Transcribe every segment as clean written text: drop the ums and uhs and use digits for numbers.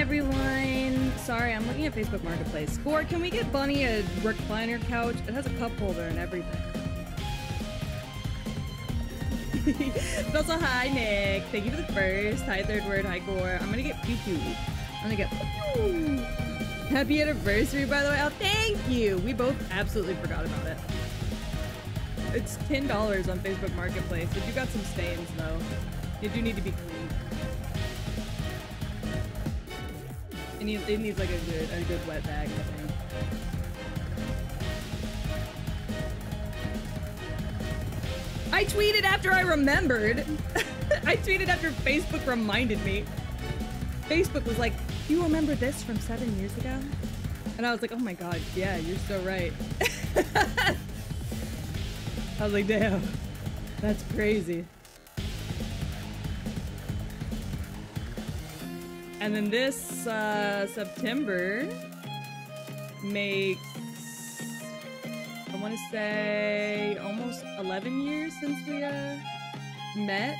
everyone. Sorry, I'm looking at Facebook Marketplace. Score, can we get Bunny a recliner couch? It has a cup holder and everything. Also, hi, Nick. Thank you for the first. Hi, third word. Hi, Gore. I'm gonna get pew-pew. I'm gonna get pew-pew. Happy anniversary, by the way. Oh, thank you. We both absolutely forgot about it. It's $10 on Facebook Marketplace. If you got some stains, though, you do need to be clean. It needs like a good wet bag, I think. I tweeted after I remembered. I tweeted after Facebook reminded me. Facebook was like, "Do you remember this from 7 years ago?" And I was like, "Oh my god, yeah, you're so right." I was like, "Damn, that's crazy." And then this September makes, I want to say, almost 11 years since we met.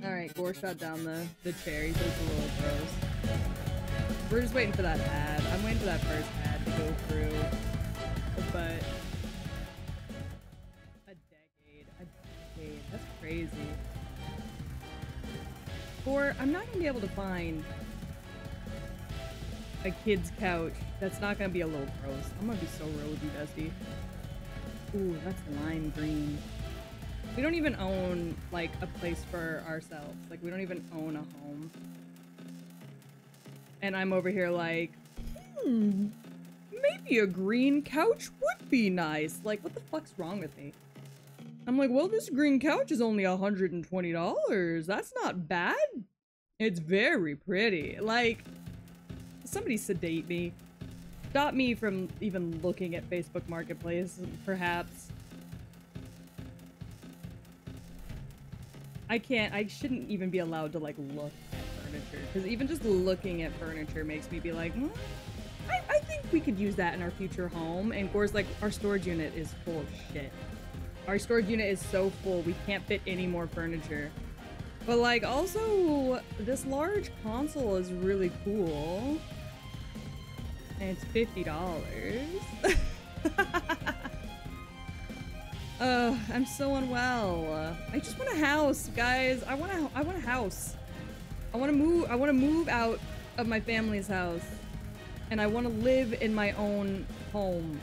All right, Gore shot down the chair. He says it's a little gross. We're just waiting for that ad. I'm waiting for that first ad to go through. But a decade. That's crazy. Or I'm not gonna be able to find a kid's couch that's not gonna be a little gross. I'm gonna be so real with you, Dusty. Ooh, that's lime green. We don't even own like a place for ourselves. Like we don't even own a home. And I'm over here like, maybe a green couch would be nice. Like, what the fuck's wrong with me? I'm like, well, this green couch is only $120. That's not bad. It's very pretty. Like, somebody sedate me. Stop me from even looking at Facebook Marketplace, perhaps. I shouldn't even be allowed to, like, look at furniture. Because even just looking at furniture makes me be like, I think we could use that in our future home. And Gore's like, our storage unit is full of shit. Our storage unit is so full, we can't fit any more furniture. But like, also, this large console is really cool. And it's $50. I'm so unwell. I just want a house, guys. I want a house. I want to move out of my family's house. And I want to live in my own home.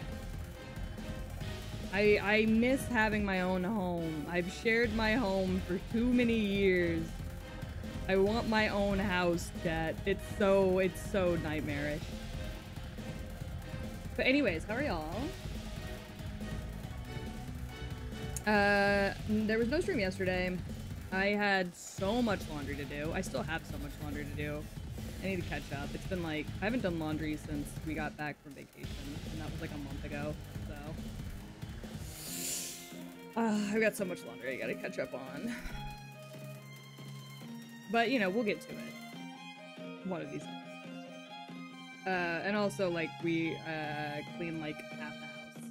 I miss having my own home. I've shared my home for too many years. I want my own house, chat. It's so nightmarish. But anyways, how are y'all? There was no stream yesterday. I had so much laundry to do. I still have so much laundry to do. I need to catch up. It's been like, I haven't done laundry since we got back from vacation, and that was like a month ago, so. I've got so much laundry I gotta catch up on. But, you know, we'll get to it. One of these days. And also, like, we, clean, like, half the house.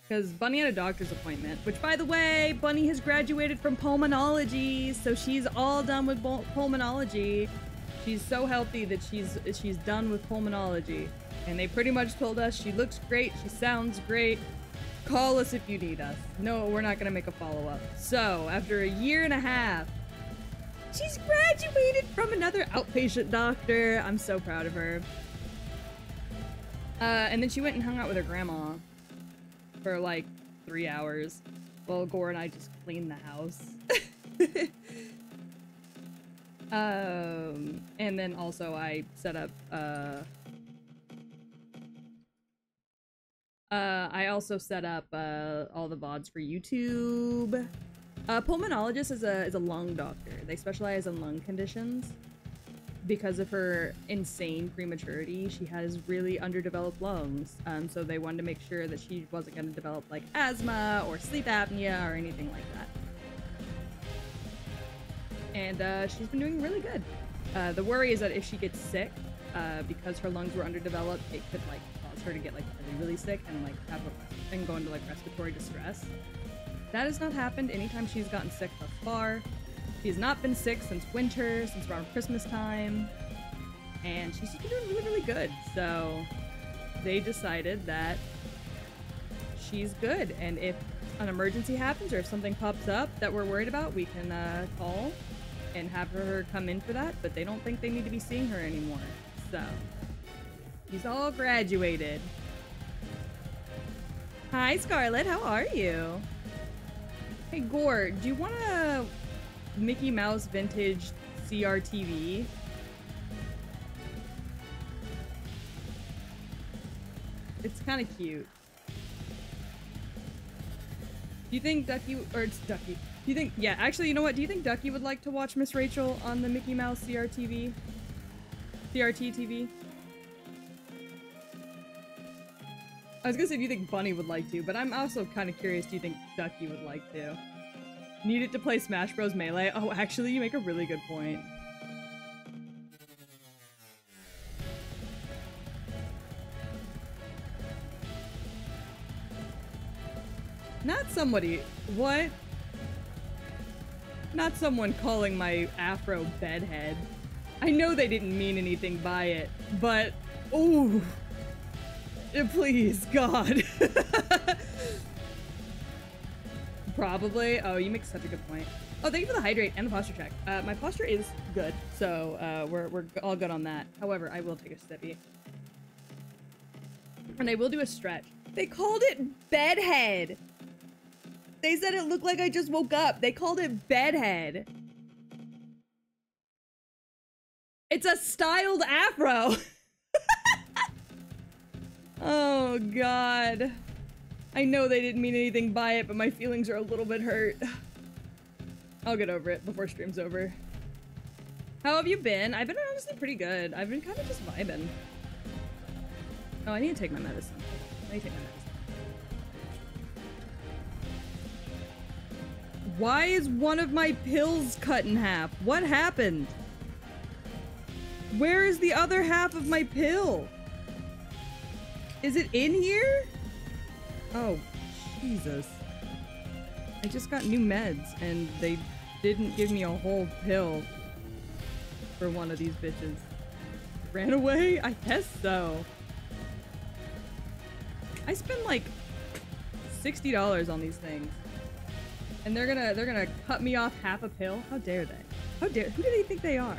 Because Bunny had a doctor's appointment, which, by the way, Bunny has graduated from pulmonology, so she's all done with pulmonology. She's so healthy that she's done with pulmonology. And they pretty much told us she looks great, she sounds great. Call us if you need us. No, we're not gonna make a follow-up. So, after a year and a half, she's graduated from another outpatient doctor. I'm so proud of her. And then she went and hung out with her grandma for like 3 hours while Gore and I just cleaned the house. And then also I set up, I also set up all the VODs for YouTube. Pulmonologist is a lung doctor. They specialize in lung conditions. Because of her insane prematurity, she has really underdeveloped lungs. So they wanted to make sure that she wasn't going to develop like asthma or sleep apnea or anything like that. And she's been doing really good. The worry is that if she gets sick, because her lungs were underdeveloped, it could like cause her to get like really sick and like and go into like respiratory distress. That has not happened anytime she's gotten sick thus far. She has not been sick since winter, since around Christmas time. and she's just been doing really, really good. So they decided that she's good, and if an emergency happens or if something pops up that we're worried about, we can call and have her come in for that, but they don't think they need to be seeing her anymore. So she's all graduated. Hi, Scarlett. How are you? Hey, Gore, do you want a Mickey Mouse vintage CRTV? It's kind of cute. Do you think Ducky, or it's Ducky? Do you think, yeah, actually, you know what? Do you think Ducky would like to watch Miss Rachel on the Mickey Mouse CRTV? CRT TV? I was gonna say, do you think Bunny would like to, but I'm also kind of curious, do you think Ducky would like to? Need it to play Smash Bros. Melee? Oh, actually, you make a really good point. Not somebody. What? Not someone calling my afro bedhead. I know they didn't mean anything by it, but... Ooh. Please, God. Probably. Oh, you make such a good point. Oh, thank you for the hydrate and the posture check. My posture is good, so we're all good on that. However, I will take a sippy. And I will do a stretch. They called it bedhead. They said it looked like I just woke up. They called it bedhead. It's a styled afro. Oh, God. I know they didn't mean anything by it, but my feelings are a little bit hurt. I'll get over it before stream's over. How have you been? I've been honestly pretty good. I've been kind of just vibing. Oh, I need to take my medicine. I need to take my medicine. Why is one of my pills cut in half? What happened? Where is the other half of my pill? Is it in here? Oh, Jesus. I just got new meds and they didn't give me a whole pill for one of these bitches. Ran away? I guess so. I spend like $60 on these things. And they're gonna cut me off half a pill? How dare they? How dare, who do they think they are?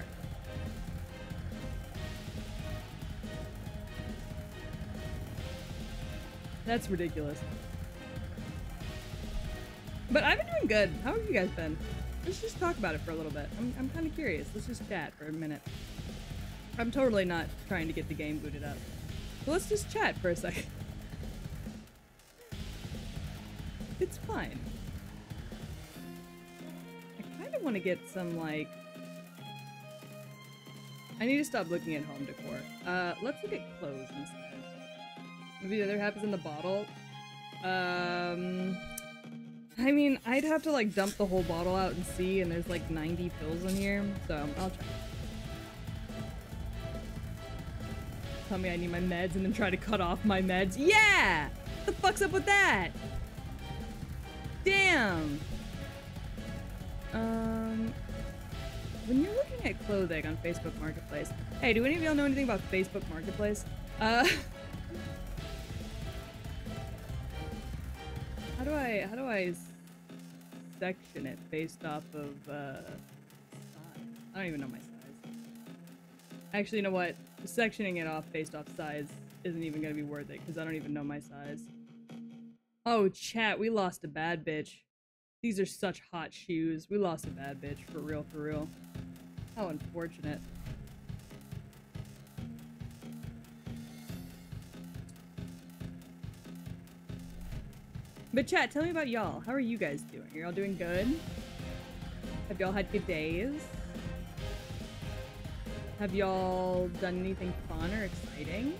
That's ridiculous. But I've been doing good. How have you guys been? Let's just talk about it for a little bit. I'm kind of curious. Let's just chat for a minute. I'm totally not trying to get the game booted up. So let's just chat for a second. It's fine. I kind of want to get some, like... I need to stop looking at home decor. Let's look at clothes instead. Maybe the other half is in the bottle. I mean, I'd have to like dump the whole bottle out and see, and there's like 90 pills in here, so I'll try. Tell me I need my meds and then try to cut off my meds. Yeah! What the fuck's up with that? Damn! When you're looking at clothing on Facebook Marketplace... Hey, do any of y'all know anything about Facebook Marketplace? How do I section it based off of, size? I don't even know my size. Actually, you know what? Sectioning it off based off size isn't even gonna be worth it, because I don't even know my size. Oh, chat, we lost a bad bitch. These are such hot shoes. We lost a bad bitch, for real, for real. How unfortunate. But chat, tell me about y'all. How are you guys doing? Are y'all doing good? Have y'all had good days? Have y'all done anything fun or exciting?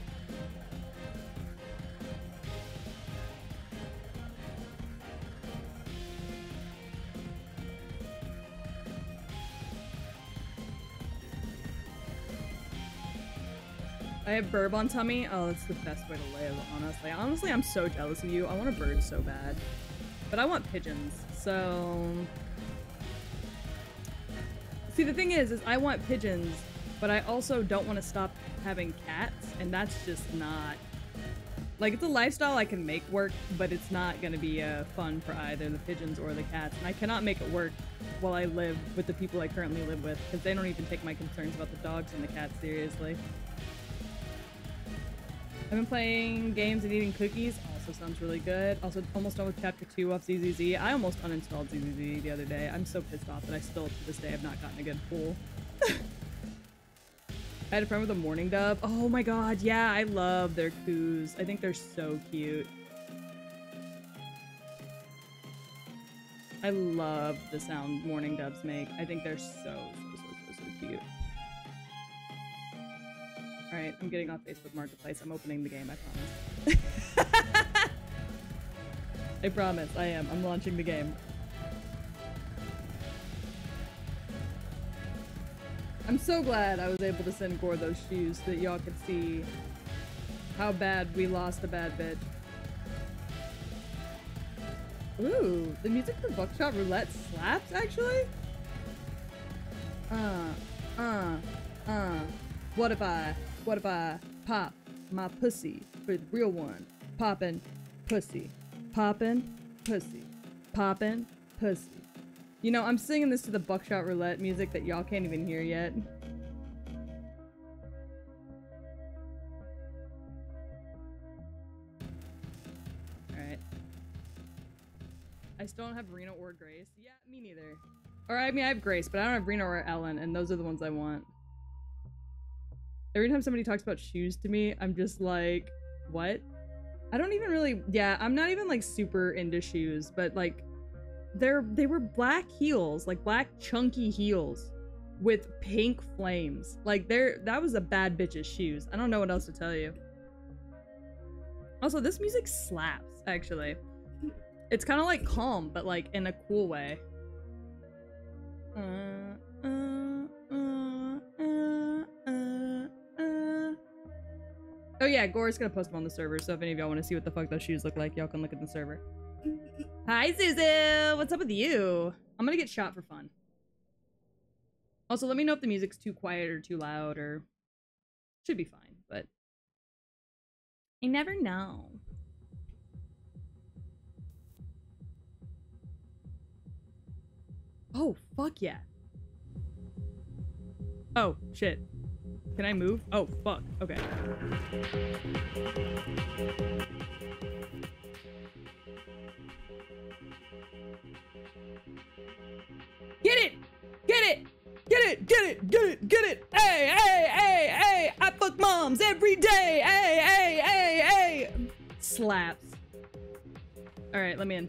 I have burb on tummy. Oh, that's the best way to live, honestly. Honestly, I'm so jealous of you. I want a bird so bad. But I want pigeons, so... See, the thing is I want pigeons But I also don't want to stop having cats, and that's just not... Like, it's a lifestyle I can make work, but it's not gonna be fun for either the pigeons or the cats. And I cannot make it work while I live with the people I currently live with, because they don't even take my concerns about the dogs and the cats seriously. I've been playing games and eating cookies. Also sounds really good. Also almost done with chapter 2 off ZZZ. I almost uninstalled ZZZ the other day. I'm so pissed off that I still, to this day, have not gotten a good pull. I had a friend with a mourning dove. Oh my god, yeah, I love their coos. I think they're so cute. I love the sound mourning doves make. I think they're so cute. Alright, I'm getting off Facebook Marketplace. I'm opening the game, I promise. I promise, I am. I'm launching the game. I'm so glad I was able to send Gore those shoes so that y'all could see how bad we lost a bad bitch. Ooh, the music for Buckshot Roulette slaps, actually? What if I pop my pussy for the real one? Poppin' pussy. Poppin' pussy. Poppin' pussy. You know, I'm singing this to the Buckshot Roulette music that y'all can't even hear yet. Alright. I still don't have Rena or Grace. Yeah, me neither. Or, I mean, I have Grace, but I don't have Rena or Ellen, and those are the ones I want. Every time somebody talks about shoes to me, I'm just like, what? I don't even really- yeah, I'm not even, like, super into shoes, but, like, they were black heels, like black chunky heels with pink flames. Like that was a bad bitch's shoes. I don't know what else to tell you. Also, this music slaps, actually. It's kind of like calm, but like in a cool way. Oh yeah, Gore's gonna post them on the server, so if any of y'all want to see what the fuck those shoes look like, y'all can look at the server. Hi, Suzu! What's up with you? I'm gonna get shot for fun. Also, let me know if the music's too quiet or too loud, or... Should be fine, but... I never know. Oh, fuck yeah. Oh, shit. Can I move? Oh, fuck. Okay. Get it! Get it! Get it! Get it! Get it! Get it! Hey! Hey! Hey! Hey! I fuck moms every day! Hey! Hey! Hey! Hey! Slaps. Alright, let me in.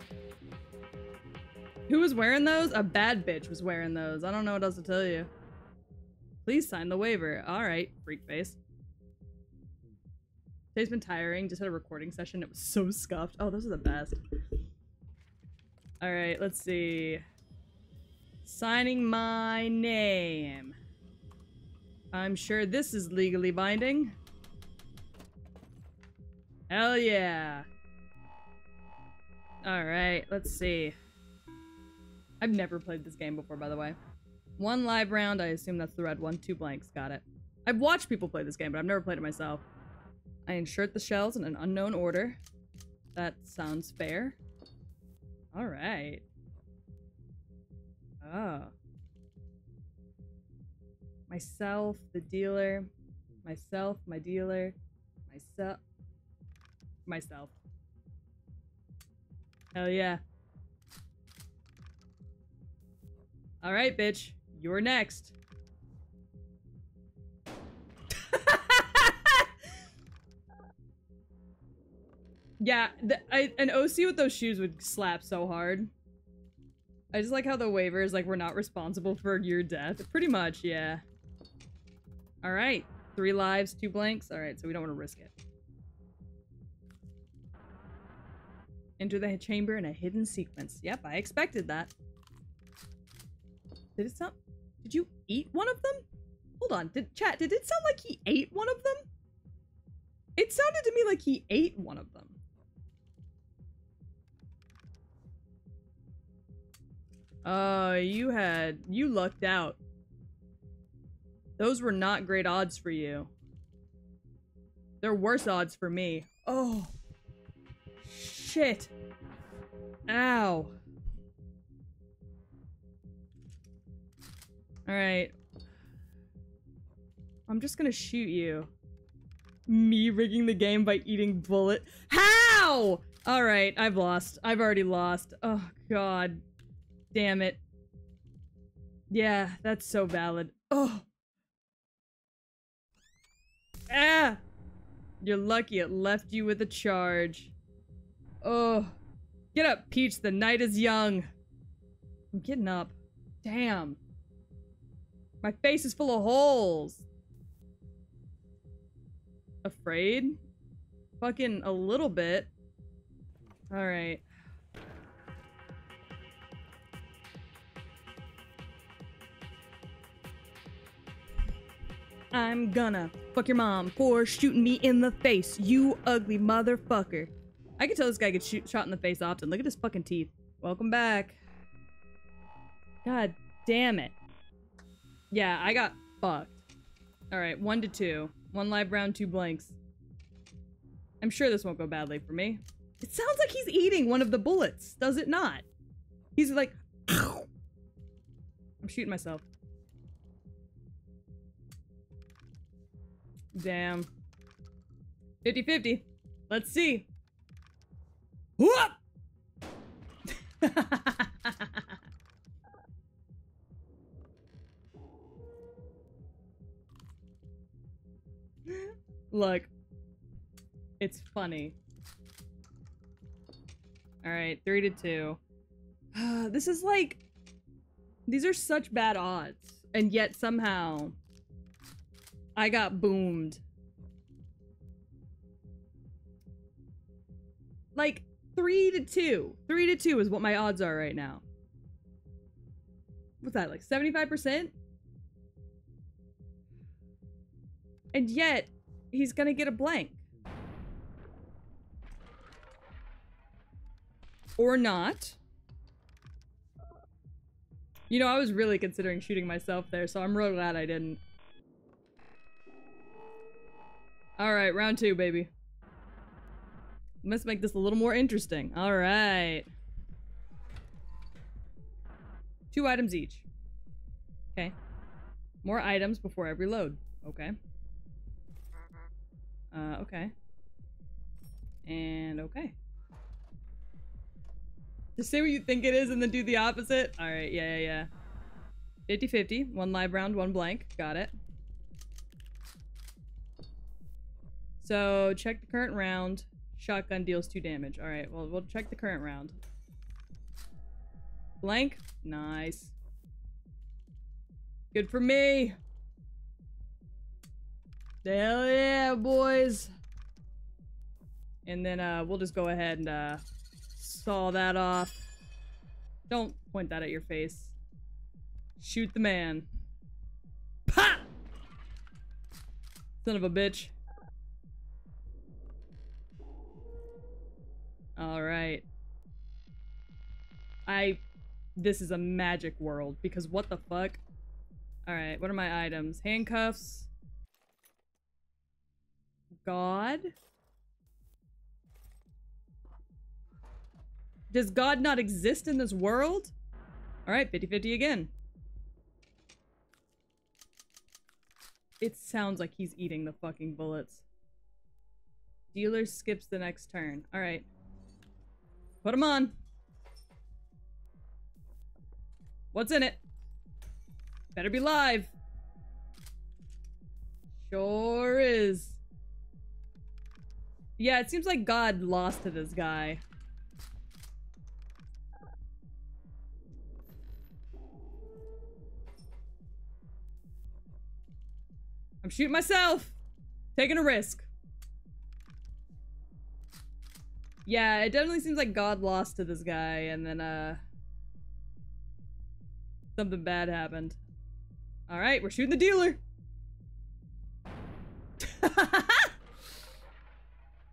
Who was wearing those? A bad bitch was wearing those. I don't know what else to tell you. Please sign the waiver. Alright, freak face. Today's been tiring. Just had a recording session. It was so scuffed. Oh, those are the best. Alright, let's see. Signing my name. I'm sure this is legally binding. Hell yeah. Alright, let's see. I've never played this game before, by the way. 1 live round, I assume that's the red one. 2 blanks, got it. I've watched people play this game, but I've never played it myself. I insert the shells in an unknown order. That sounds fair. Alright. Oh. Myself, the dealer. Myself, my dealer. Myself. Hell yeah. Alright, bitch. You're next. Yeah, an OC with those shoes would slap so hard. I just like how the waiver is like, we're not responsible for your death. Pretty much, yeah. Alright. 3 lives, 2 blanks. Alright, so we don't want to risk it. Enter the chamber in a hidden sequence. Yep, I expected that. Did it sound... Did you eat one of them? Hold on. Did it sound like he ate one of them? It sounded to me like he ate one of them. Oh, you lucked out. Those were not great odds for you. They're worse odds for me. Oh. Shit. Ow. Alright. I'm just gonna shoot you. Me rigging the game by eating bullet. How? Alright, I've lost. I've already lost. Oh, God. Damn it. Yeah, that's so valid. Oh. Ah! You're lucky it left you with a charge. Oh. Get up, Peach. The night is young. I'm getting up. Damn. My face is full of holes. Afraid? Fucking a little bit. Alright. I'm gonna fuck your mom for shooting me in the face, you ugly motherfucker. I can tell this guy gets shot in the face often. Look at his fucking teeth. Welcome back. God damn it. Yeah, I got fucked. Alright, 1 to 2. 1 live round, 2 blanks. I'm sure this won't go badly for me. It sounds like he's eating one of the bullets, does it not? He's like, ow. I'm shooting myself. Damn. 50-50. Let's see. Whoop! Look. It's funny. Alright, 3 to 2. This is like... These are such bad odds. And yet somehow... I got boomed. Like, 3 to 2. 3 to 2 is what my odds are right now. What's that, like 75%? And yet, he's gonna get a blank. Or not. You know, I was really considering shooting myself there, so I'm real glad I didn't. Alright, round 2, baby. Let's make this a little more interesting. Alright. 2 items each. Okay. More items before every load. Okay. Okay. And okay. Just say what you think it is and then do the opposite? Alright, yeah. 50-50. 1 live round, 1 blank. Got it. So, check the current round. Shotgun deals 2 damage. Alright, well, we'll check the current round. Blank? Nice. Good for me! Hell yeah, boys! And then, we'll just go ahead and, saw that off. Don't point that at your face. Shoot the man. Pa! Son of a bitch. Alright. This is a magic world, because what the fuck? Alright, what are my items? Handcuffs. God? Does God not exist in this world? Alright, 50-50 again. It sounds like he's eating the fucking bullets. Dealer skips the next turn. Alright. Put him on. What's in it? Better be live. Sure is. Yeah, it seems like God lost to this guy. I'm shooting myself. Taking a risk. Yeah, it definitely seems like God lost to this guy, and then, something bad happened. Alright, we're shooting the dealer!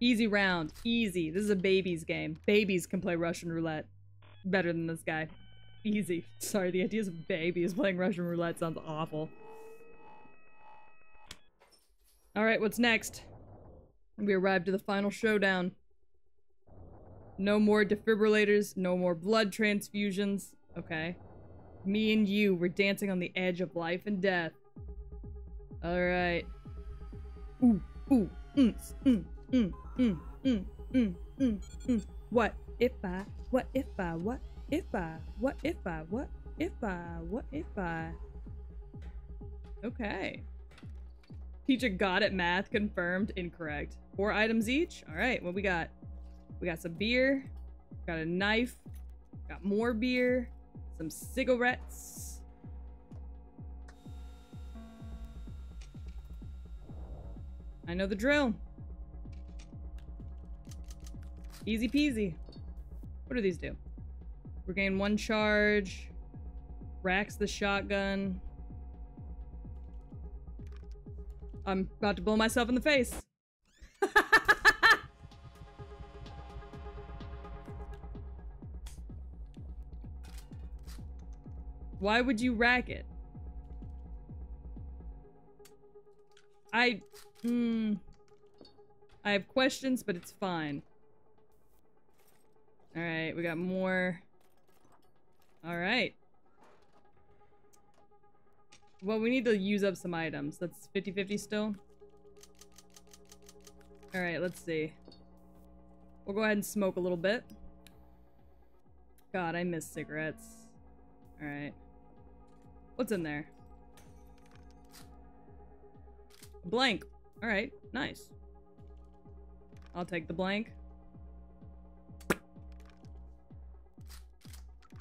Easy round. Easy. This is a baby's game. Babies can play Russian roulette better than this guy. Easy. Sorry, the idea of babies playing Russian roulette sounds awful. Alright, what's next? We arrived to the final showdown. No more defibrillators, no more blood transfusions. Okay. Me and you, we're dancing on the edge of life and death. Alright. Ooh, ooh, What if I, what if I, what if I, what if I, what if I, what if I? Okay. Teacher got it, math confirmed, incorrect. 4 items each? Alright, what we got? We got some beer, got a knife, got more beer, some cigarettes. I know the drill. Easy peasy. What do these do? Regain 1 charge. Racks the shotgun. I'm about to blow myself in the face. Why would you rack it? I have questions, but it's fine. Alright, we got more. Alright. Well, we need to use up some items. That's 50-50 still. Alright, let's see. We'll go ahead and smoke a little bit. God, I miss cigarettes. Alright. What's in there? Blank. Alright, nice. I'll take the blank.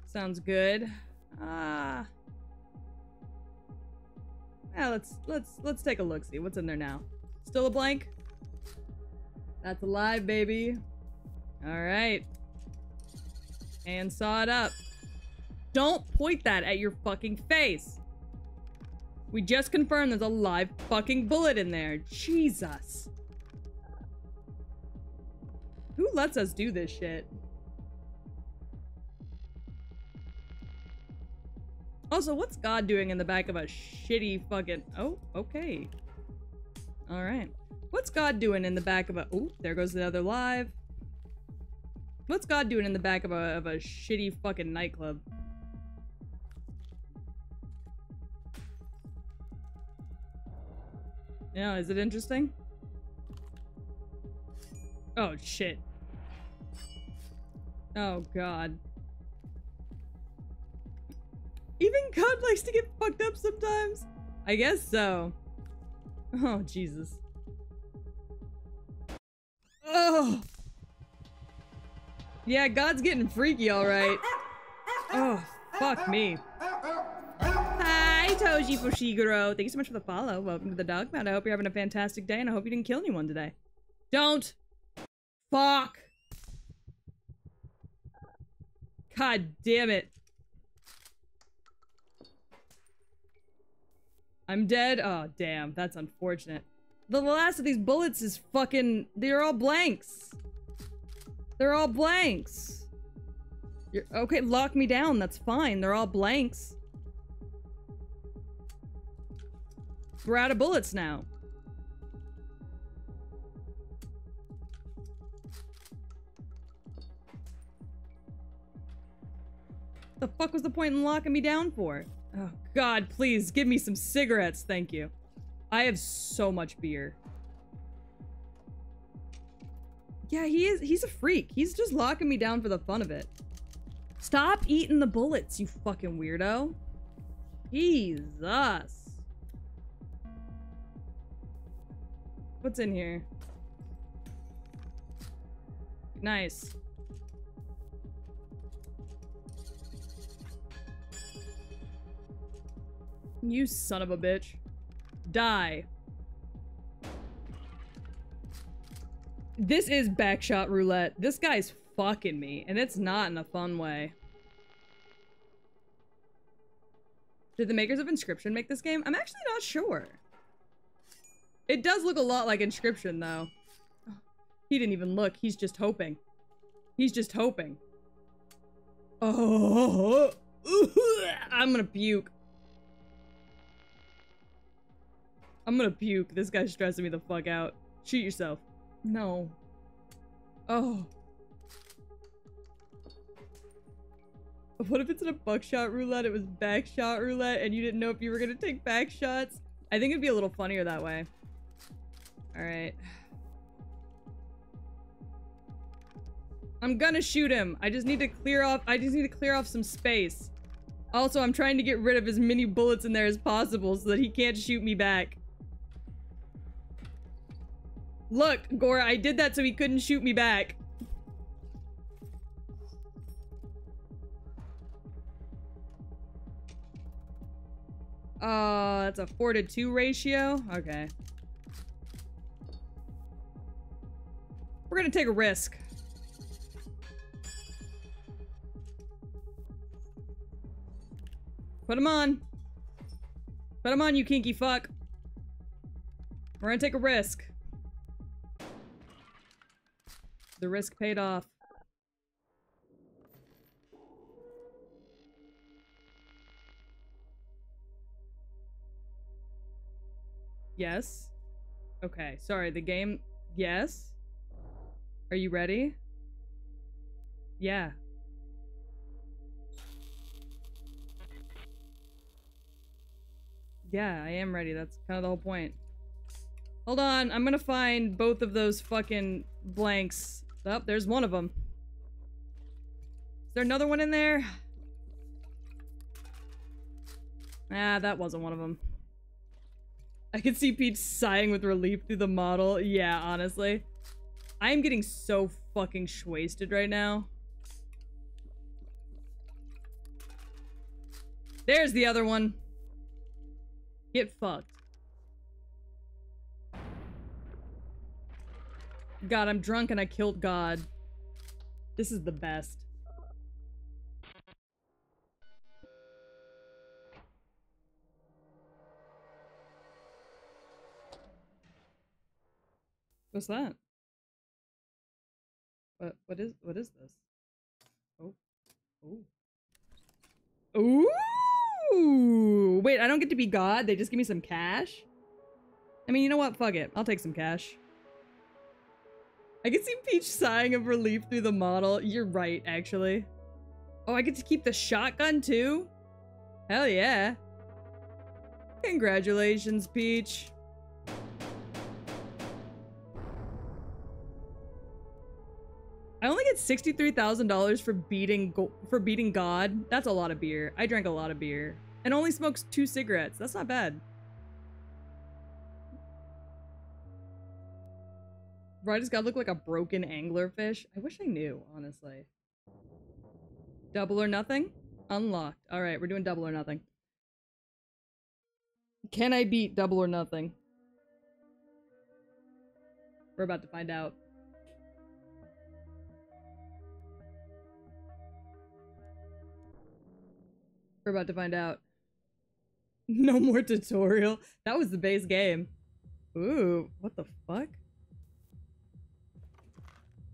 Sounds good. Yeah, let's take a look, see what's in there now. Still a blank? That's alive, baby. Alright. And saw it up. Don't point that at your fucking face. We just confirmed there's a live fucking bullet in there. Jesus. Who lets us do this shit? Also, what's God doing in the back of a shitty fucking... Oh, okay. Alright. What's God doing in the back of a... Oh, there goes another live. What's God doing in the back of a shitty fucking nightclub? Yeah, is it interesting? Oh, shit. Oh, God. Even God likes to get fucked up sometimes. I guess so. Oh, Jesus. Oh! Yeah, God's getting freaky, alright. Oh, fuck me. Hi, Toji Fushiguro. Thank you so much for the follow. Welcome to the Dog Pound. I hope you're having a fantastic day, and I hope you didn't kill anyone today. Don't! Fuck! God damn it. I'm dead? Oh, damn. That's unfortunate. The last of these bullets is fucking... They're all blanks. They're all blanks. Okay, lock me down. That's fine. They're all blanks. We're out of bullets now. The fuck was the point in locking me down for? Oh God, please give me some cigarettes, thank you. I have so much beer. Yeah, he's a freak. He's just locking me down for the fun of it. Stop eating the bullets, you fucking weirdo. Jesus. What's in here? Nice. You son of a bitch. Die. This is Buckshot Roulette. This guy's fucking me, and it's not in a fun way. Did the makers of Inscription make this game? I'm actually not sure. It does look a lot like Inscription, though. He didn't even look. He's just hoping. He's just hoping. Oh, I'm gonna puke. I'm gonna puke. This guy's stressing me the fuck out. Shoot yourself. No. Oh. What if it's in a buckshot roulette, it was backshot roulette, and you didn't know if you were gonna take back shots? I think it'd be a little funnier that way. Alright. I'm gonna shoot him. I just need to clear off some space. Also, I'm trying to get rid of as many bullets in there as possible so that he can't shoot me back. Look, Gore, I did that so he couldn't shoot me back. That's a 4-to-2 ratio? Okay. We're gonna take a risk. Put him on. Put him on, you kinky fuck. We're gonna take a risk. The risk paid off. Yes. Okay, sorry, the game... Yes? Are you ready? Yeah. Yeah, I am ready. That's kind of the whole point. Hold on, I'm gonna find both of those fucking blanks. Oh, there's one of them. Is there another one in there? Ah, that wasn't one of them. I can see Peach sighing with relief through the model. Yeah, honestly. I am getting so fucking shwasted right now. There's the other one. Get fucked. God, I'm drunk and I killed God. This is the best. What's that? What is this? Oh. Oh. Ooh! Wait, I don't get to be God? They just give me some cash? I mean, you know what? Fuck it. I'll take some cash. I can see Peach sighing of relief through the model. You're right, actually. Oh, I get to keep the shotgun, too? Hell yeah. Congratulations, Peach. I only get $63,000 for beating God. That's a lot of beer. I drank a lot of beer. And only smokes 2 cigarettes. That's not bad. Why does God look like a broken anglerfish? I wish I knew, honestly. Double or nothing? Unlocked. Alright, we're doing double or nothing. Can I beat double or nothing? We're about to find out. We're about to find out. No more tutorial. That was the base game. Ooh, what the fuck?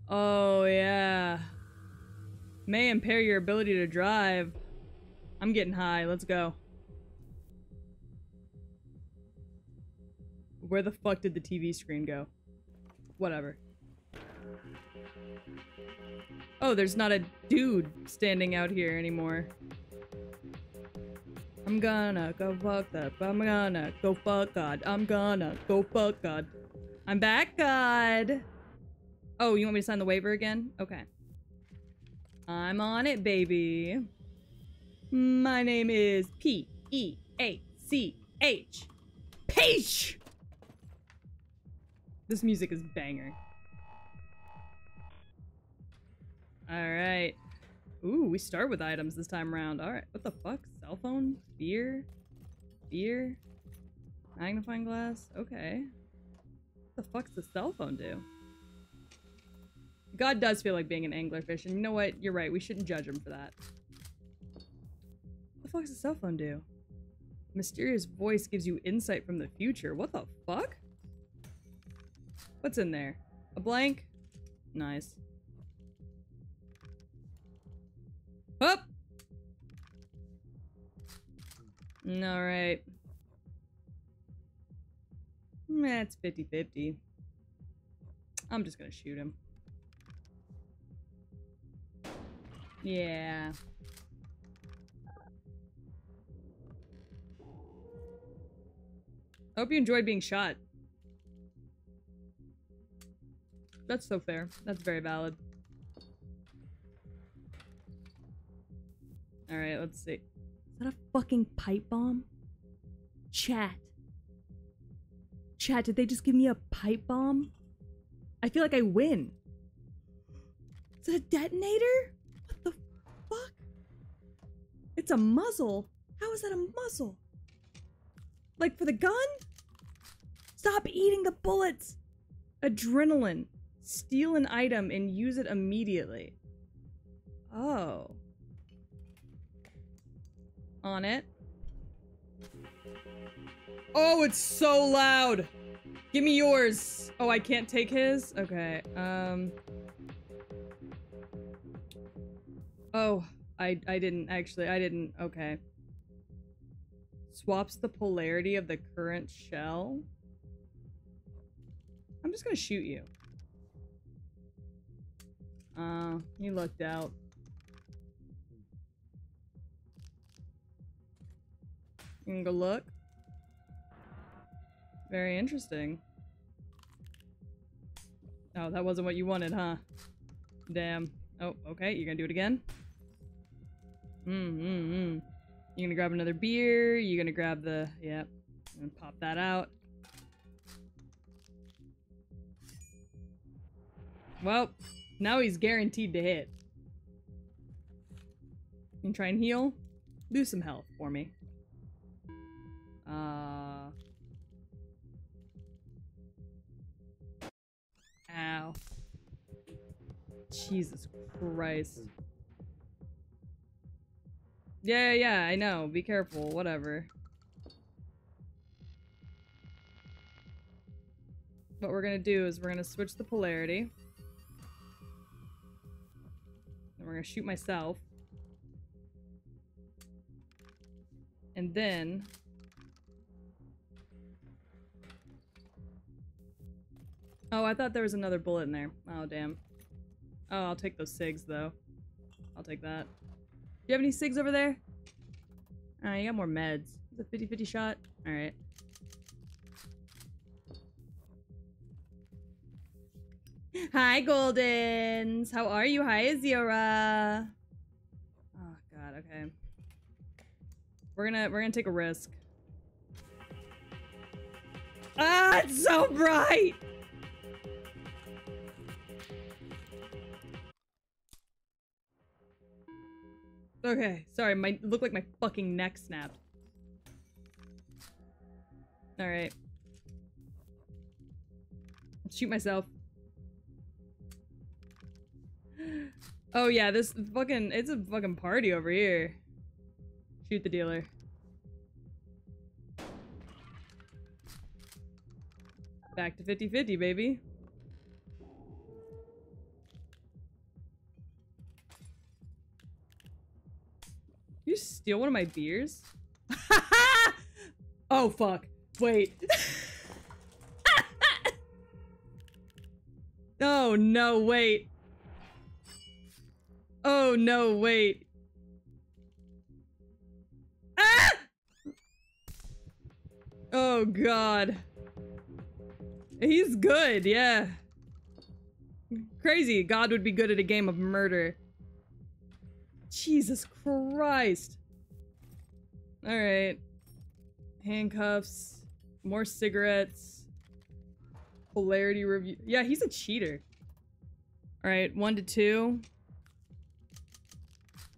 Oh, yeah. May impair your ability to drive. I'm getting high. Let's go. Where the fuck did the TV screen go? Whatever. Oh, there's not a dude standing out here anymore. I'm gonna go fuck that. I'm gonna go fuck God. I'm gonna go fuck God. I'm back, God. Oh, you want me to sign the waiver again? Okay. I'm on it, baby. My name is P-E-A-C-H. Peach! This music is banger. Alright. Ooh, we start with items this time around. Alright, what the fuck? Cell phone? Beer? Beer? Magnifying glass? Okay. What the fuck's the cell phone do? God does feel like being an anglerfish, and you know what? You're right, we shouldn't judge him for that. What the fuck does the cell phone do? Mysterious voice gives you insight from the future. What the fuck? What's in there? A blank? Nice. Up! Alright. It's 50-50. I'm just gonna shoot him. Yeah. I hope you enjoyed being shot. That's so fair. That's very valid. Alright, let's see. Is that a fucking pipe bomb? Chat. Chat, did they just give me a pipe bomb? I feel like I win. Is it a detonator? What the fuck? It's a muzzle? How is that a muzzle? Like for the gun? Stop eating the bullets! Adrenaline. Steal an item and use it immediately. Oh. On it. Oh, it's so loud! Give me yours! Oh, I can't take his? Okay, Oh, I didn't, actually, I didn't, okay. Swaps the polarity of the current shell? I'm just gonna shoot you. You lucked out. You can go look. Very interesting. Oh, that wasn't what you wanted, huh? Damn. Oh, okay, you're gonna do it again? You gonna grab another beer? You gonna grab the... Yep. And pop that out. Well, now he's guaranteed to hit. You can try and heal? Lose some health for me. Ow. Jesus Christ. Yeah, I know. Be careful. Whatever. What we're gonna do is we're gonna switch the polarity. And we're gonna shoot myself. And then... Oh, I thought there was another bullet in there. Oh, damn. Oh, I'll take those SIGs, though. I'll take that. Do you have any SIGs over there? Oh, you got more meds. Is it 50-50 shot? Alright. Hi, Goldens! How are you? Hi, Azira! Oh, God, okay. We're gonna take a risk. Ah, it's so bright! Okay, sorry, looked like my fucking neck snapped. Alright. Shoot myself. Oh yeah, it's a fucking party over here. Shoot the dealer. Back to 50-50, baby. You steal one of my beers? Oh, fuck. Wait. Oh, no, wait. Oh, no, wait. Ah! Oh, God. He's good, yeah. Crazy. God would be good at a game of murder. Jesus Christ. Alright. Handcuffs. More cigarettes. Polarity review. Yeah, he's a cheater. Alright, 1 to 2.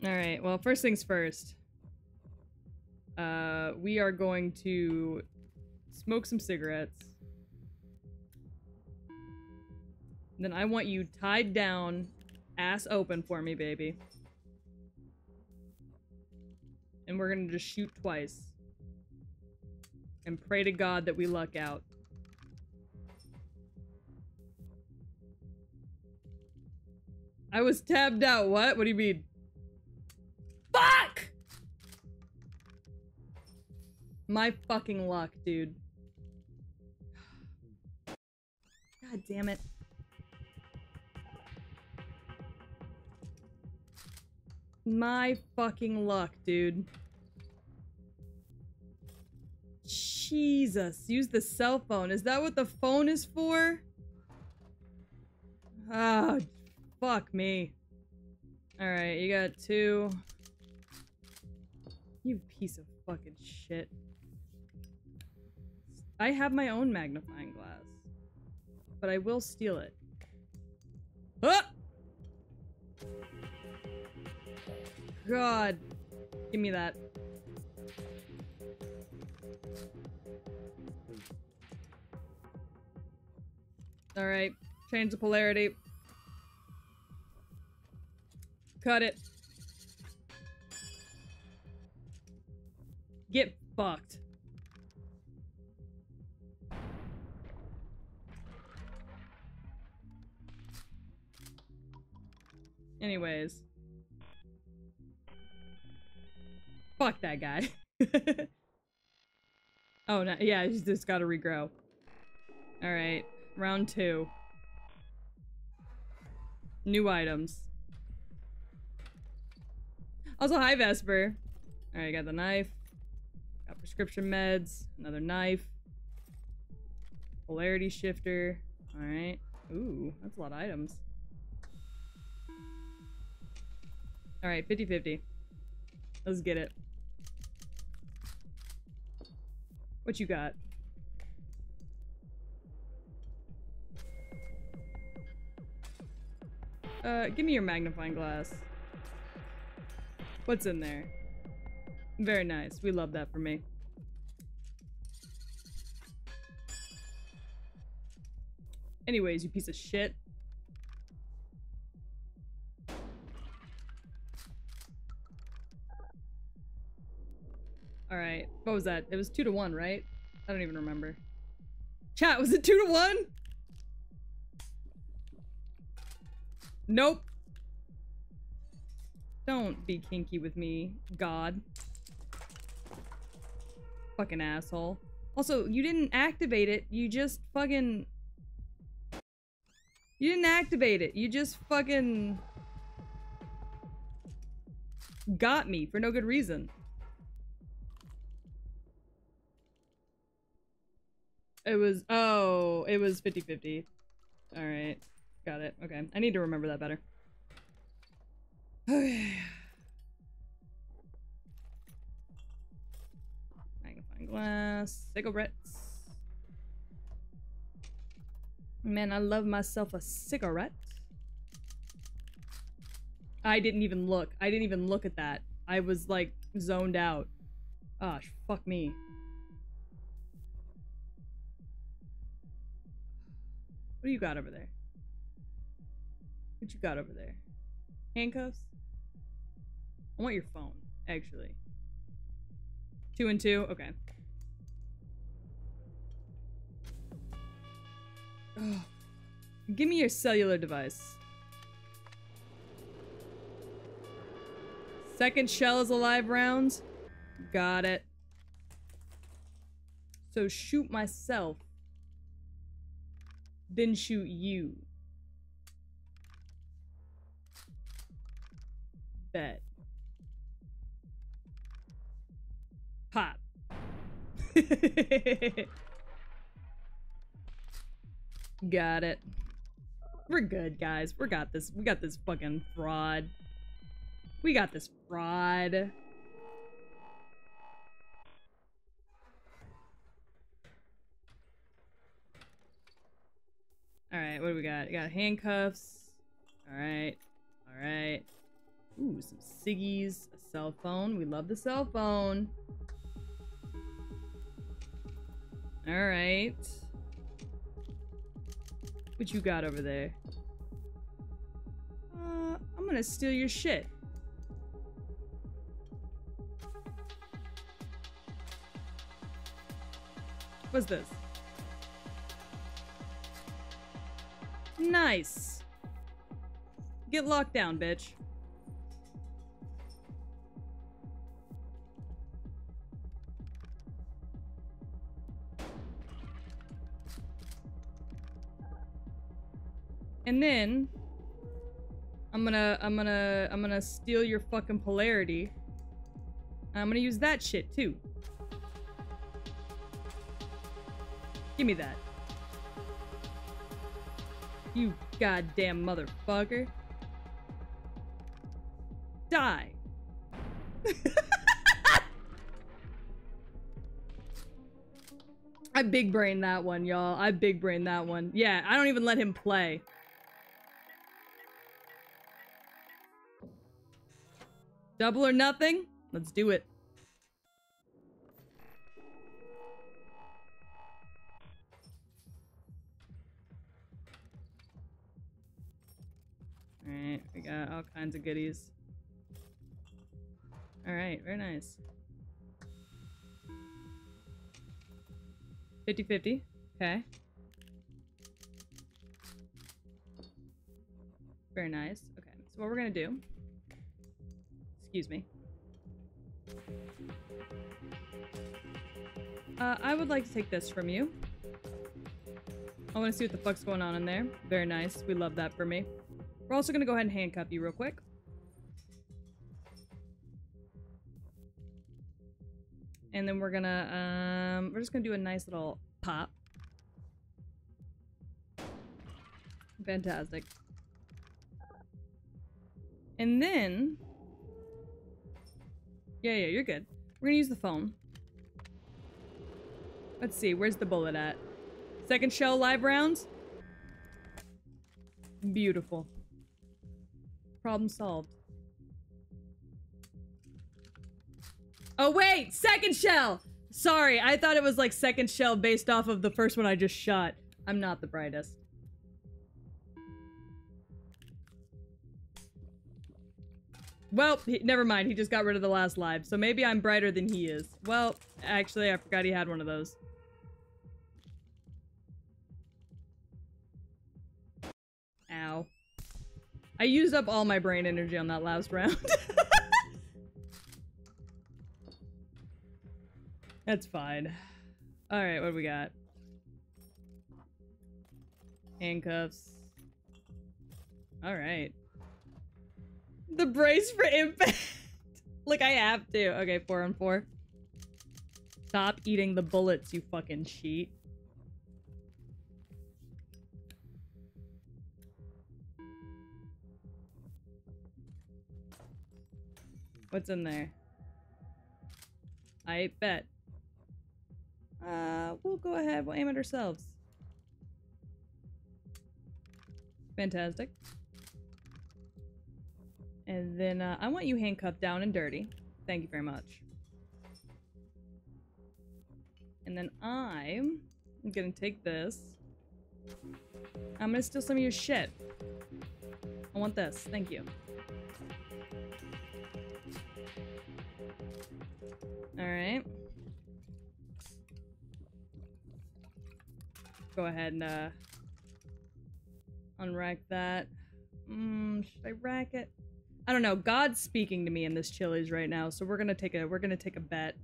Alright, well, first things first. We are going to smoke some cigarettes. Then I want you tied down, ass open for me, baby. And we're gonna just shoot twice. And pray to God that we luck out. I was tabbed out. What? What do you mean? Fuck! My fucking luck, dude. God damn it. My fucking luck, dude. Jesus, use the cell phone. Is that what the phone is for? Ah, fuck me. Alright, you got 2. You piece of fucking shit. I have my own magnifying glass. But I will steal it. Ah! God. Give me that. Alright. Change the polarity. Cut it. Get fucked. Anyways. Fuck that guy. Oh, no. Yeah, he's just gotta regrow. Alright. Round 2. New items. Also, hi, Vesper. Alright, got the knife. Got prescription meds. Another knife. Polarity shifter. Alright. Ooh, that's a lot of items. Alright, 50-50. Let's get it. What you got? Give me your magnifying glass. What's in there? Very nice. We love that for me. Anyways, you piece of shit. Alright. What was that? It was 2-1, right? I don't even remember. Chat, was it 2-1? Nope. Don't be kinky with me, God. Fucking asshole. Also, you didn't activate it. You just fucking... You didn't activate it. You just fucking... got me for no good reason. It was... Oh, it was 50-50. Alright. Got it. Okay. I need to remember that better. Okay. Magnifying glass. Cigarettes. Man, I love myself a cigarette. I didn't even look. I didn't even look at that. I was, like, zoned out. Gosh, fuck me. What do you got over there? What you got over there? Handcuffs? I want your phone, actually. 2 and 2? Okay. Ugh. Give me your cellular device. Second shell is a live round. Got it. So shoot myself. Then shoot you. Bet. Pop. Got it. We're good, guys. We got this. We got this fucking fraud. We got this fraud. Alright, what do we got? We got handcuffs. Alright. Alright. Ooh, some ciggies. A cell phone. We love the cell phone. Alright. What you got over there? I'm gonna steal your shit. What's this? Nice. Get locked down, bitch. And then I'm gonna steal your fucking polarity. And I'm gonna use that shit too. Give me that. You goddamn motherfucker. Die. I big brained that one, y'all. I big brained that one. Yeah, I don't even let him play. Double or nothing? Let's do it. Alright, we got all kinds of goodies. Alright, very nice. 50-50. Okay. Very nice. Okay, so what we're gonna do... Excuse me. I would like to take this from you. I want to see what the fuck's going on in there. Very nice. We love that for me. We're also gonna go ahead and handcuff you real quick. And then we're gonna, we're just gonna do a nice little pop. Fantastic. And then... Yeah, you're good. We're gonna use the phone. Let's see, where's the bullet at? Second shell live rounds? Beautiful. Problem solved. Oh wait! Second shell! Sorry, I thought it was like second shell based off of the first one I just shot. I'm not the brightest. Well, never mind. He just got rid of the last live, so maybe I'm brighter than he is. Well, actually, I forgot he had one of those. Ow. I used up all my brain energy on that last round. That's fine. Alright, what do we got? Handcuffs. Alright. The brace for impact. Like, I have to. Okay, 4 on 4. Stop eating the bullets, you fucking cheat. What's in there? I bet. We'll go ahead. We'll aim it ourselves. Fantastic. And then, I want you handcuffed down and dirty. Thank you very much. And then I'm gonna take this. I'm gonna steal some of your shit. I want this. Thank you. Alright. Go ahead and, unrack that. Should I rack it? I don't know. God's speaking to me in this Chili's right now, so we're gonna take a bet.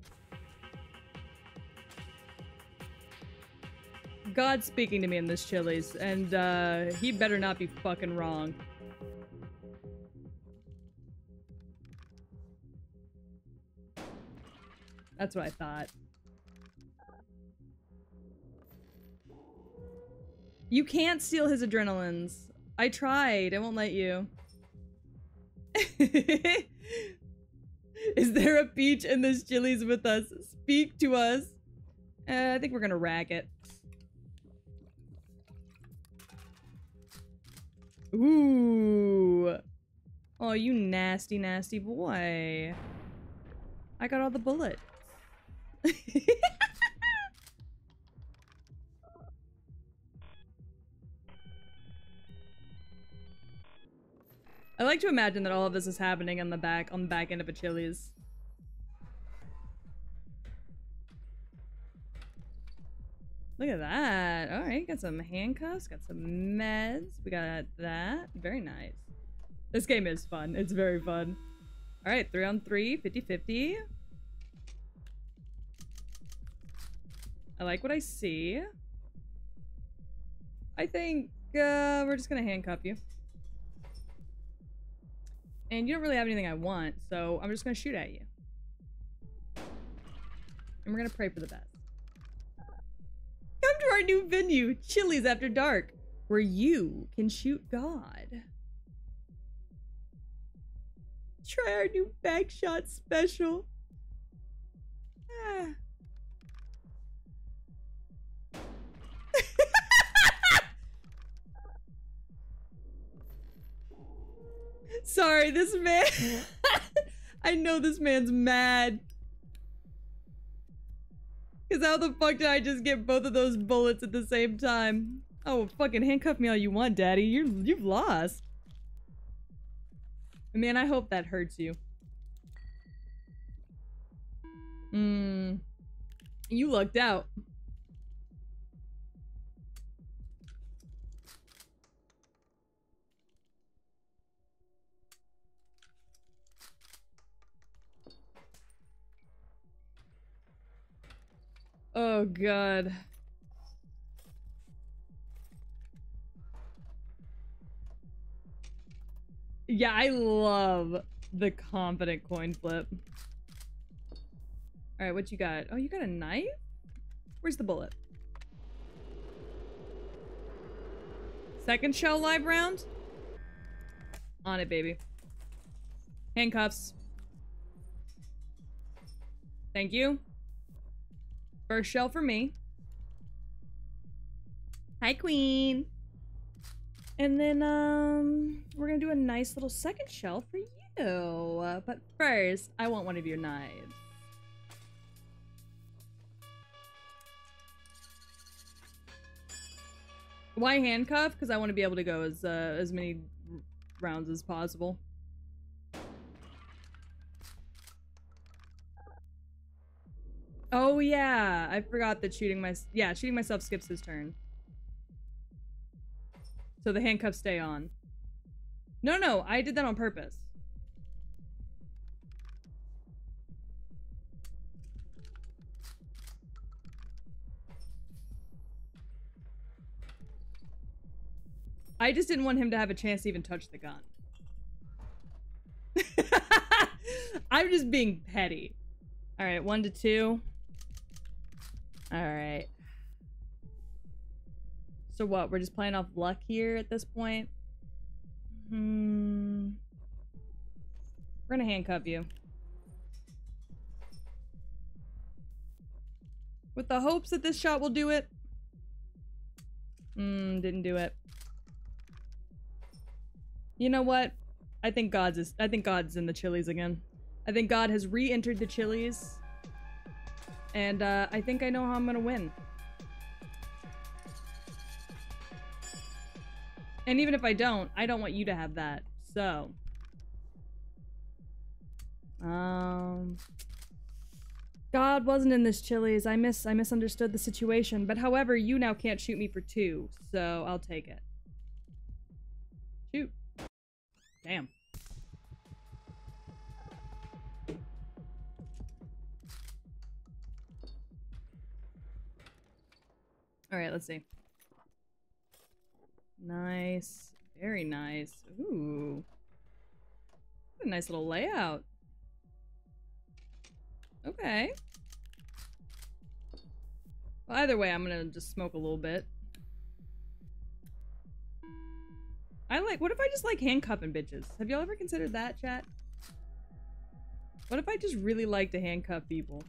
God's speaking to me in this Chili's, and he better not be fucking wrong. That's what I thought. You can't steal his adrenalines. I tried. I won't let you. Is there a peach in this Chili's with us? Speak to us. I think we're gonna rack it. Ooh. Oh, you nasty, nasty boy. I got all the bullets. I like to imagine that all of this is happening on the back end of a Chili's. Look at that. Alright, got some handcuffs, got some meds. We got that. Very nice. This game is fun. It's very fun. Alright, 3 on 3, 50-50. I like what I see. I think we're just gonna handcuff you. And you don't really have anything I want, so I'm just gonna shoot at you. And we're gonna pray for the best. Come to our new venue, Chili's After Dark, where you can shoot God. Try our new Buckshot special. Ah. Sorry, this man. I know this man's mad. Because how the fuck did I just get both of those bullets at the same time? Oh, fucking handcuff me all you want, daddy. You've lost. Man, I hope that hurts you. You lucked out. Oh, God. Yeah, I love the confident coin flip. Alright, what you got? Oh, you got a knife? Where's the bullet? Second shell live round? On it, baby. Handcuffs. Thank you. First shell for me. Hi, queen. And then, we're gonna do a nice little second shell for you. But first, I want one of your knives. Why handcuff? Because I want to be able to go as many rounds as possible. Oh yeah, I forgot that shooting myself skips his turn. So the handcuffs stay on. No, I did that on purpose. I just didn't want him to have a chance to even touch the gun. I'm just being petty. All right, 1 to 2. All right. So what? We're just playing off luck here at this point? We're gonna handcuff you. With the hopes that this shot will do it. Didn't do it. You know what? I think God's in the Chili's again. I think God has re-entered the Chili's. And I think I know how I'm gonna win. And even if I don't want you to have that. So. God wasn't in this Chili's. I misunderstood the situation. But however, you now can't shoot me for 2. So I'll take it. Shoot. Damn. Alright, let's see. Nice. Very nice. Ooh. What a nice little layout. Okay. Well, either way, I'm gonna just smoke a little bit. What if I just like handcuffing bitches? Have y'all ever considered that, chat? What if I just really like to handcuff people?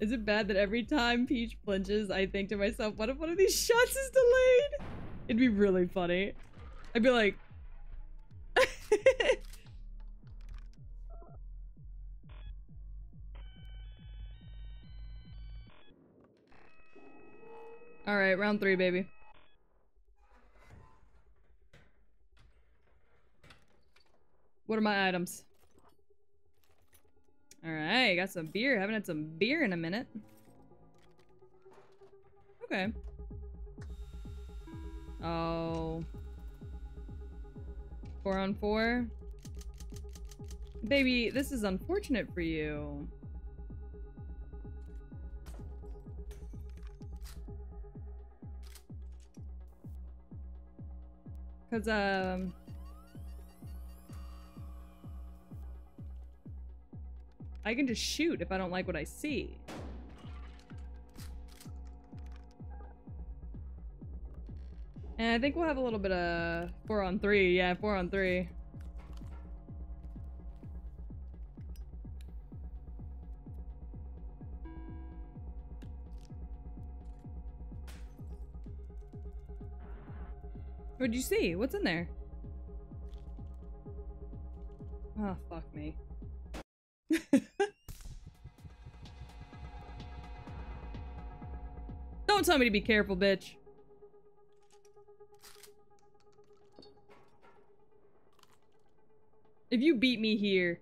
Is it bad that every time Peach flinches, I think to myself, what if one of these shots is delayed? It'd be really funny. I'd be like... Alright, round 3, baby. What are my items? Alright, got some beer. Haven't had some beer in a minute. Okay. Oh. 4 on 4? Baby, this is unfortunate for you. Cause I can just shoot if I don't like what I see. And I think we'll have a little bit of 4-on-3. Yeah, 4-on-3. What'd you see? What's in there? Oh, fuck me. Don't tell me to be careful, bitch. If you beat me here.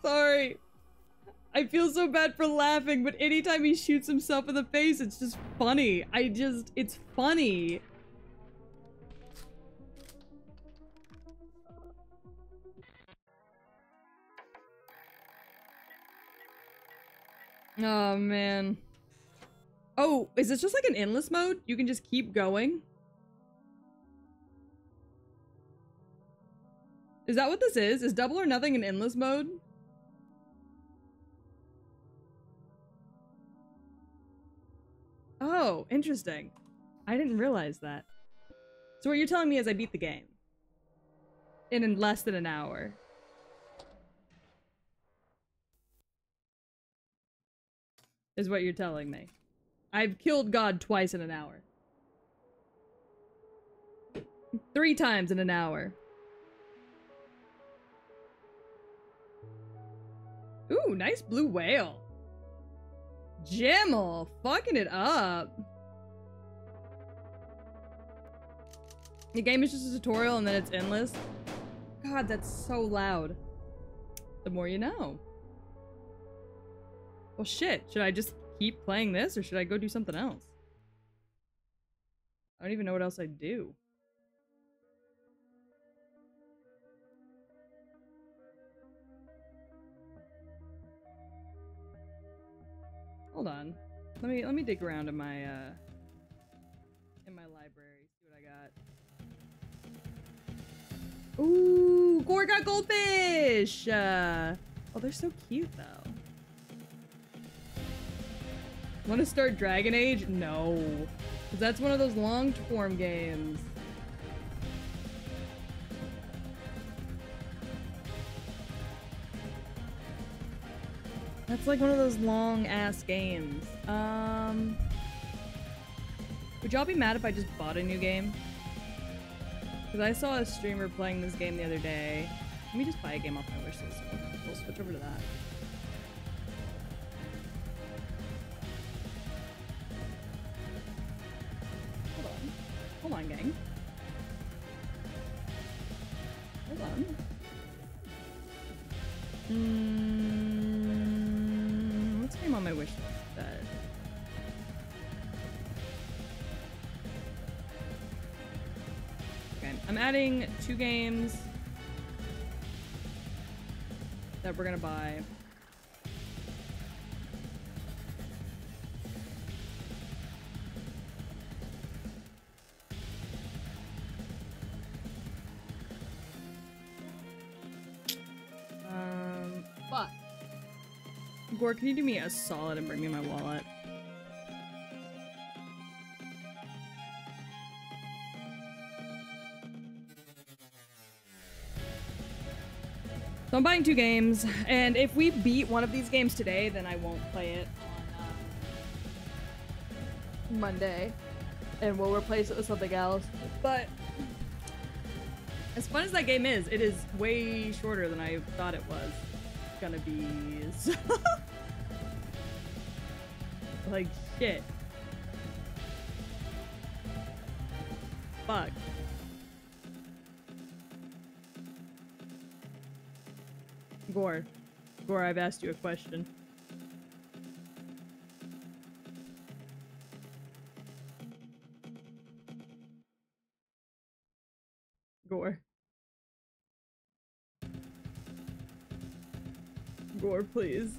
Sorry. I feel so bad for laughing, but anytime he shoots himself in the face, it's just funny. It's funny. Oh, man. Oh, is this just like an endless mode? You can just keep going? Is that what this is? Is Double or Nothing an endless mode? Oh, interesting. I didn't realize that. So what you're telling me is I beat the game. In less than an hour. Is what you're telling me. I've killed God twice in an hour. 3 times in an hour. Ooh, nice blue whale. Jimmel, fucking it up. The game is just a tutorial and then it's endless. God, that's so loud. The more you know. Well, shit. Should I just keep playing this or should I go do something else? I don't even know what else I'd do. Hold on. Let me dig around in my library, see what I got. Ooh, Gore got goldfish! Oh, they're so cute though. Want to start Dragon Age? No. 'Cause that's one of those long-form games. That's like one of those long-ass games. Would y'all be mad if I just bought a new game? Because I saw a streamer playing this game the other day. Let me just buy a game off my wish list. We'll switch over to that. Hold on, gang. Hold on. What's the name on my wish list? Okay, I'm adding 2 games that we're gonna buy. Fuck. Gore, can you do me a solid and bring me my wallet? So I'm buying 2 games, and if we beat one of these games today, then I won't play it on Monday, and we'll replace it with something else. But as fun as that game is, it is way shorter than I thought it was gonna be. So like, shit. Fuck. Gore. Gore, I've asked you a question. Gore. Gore, please.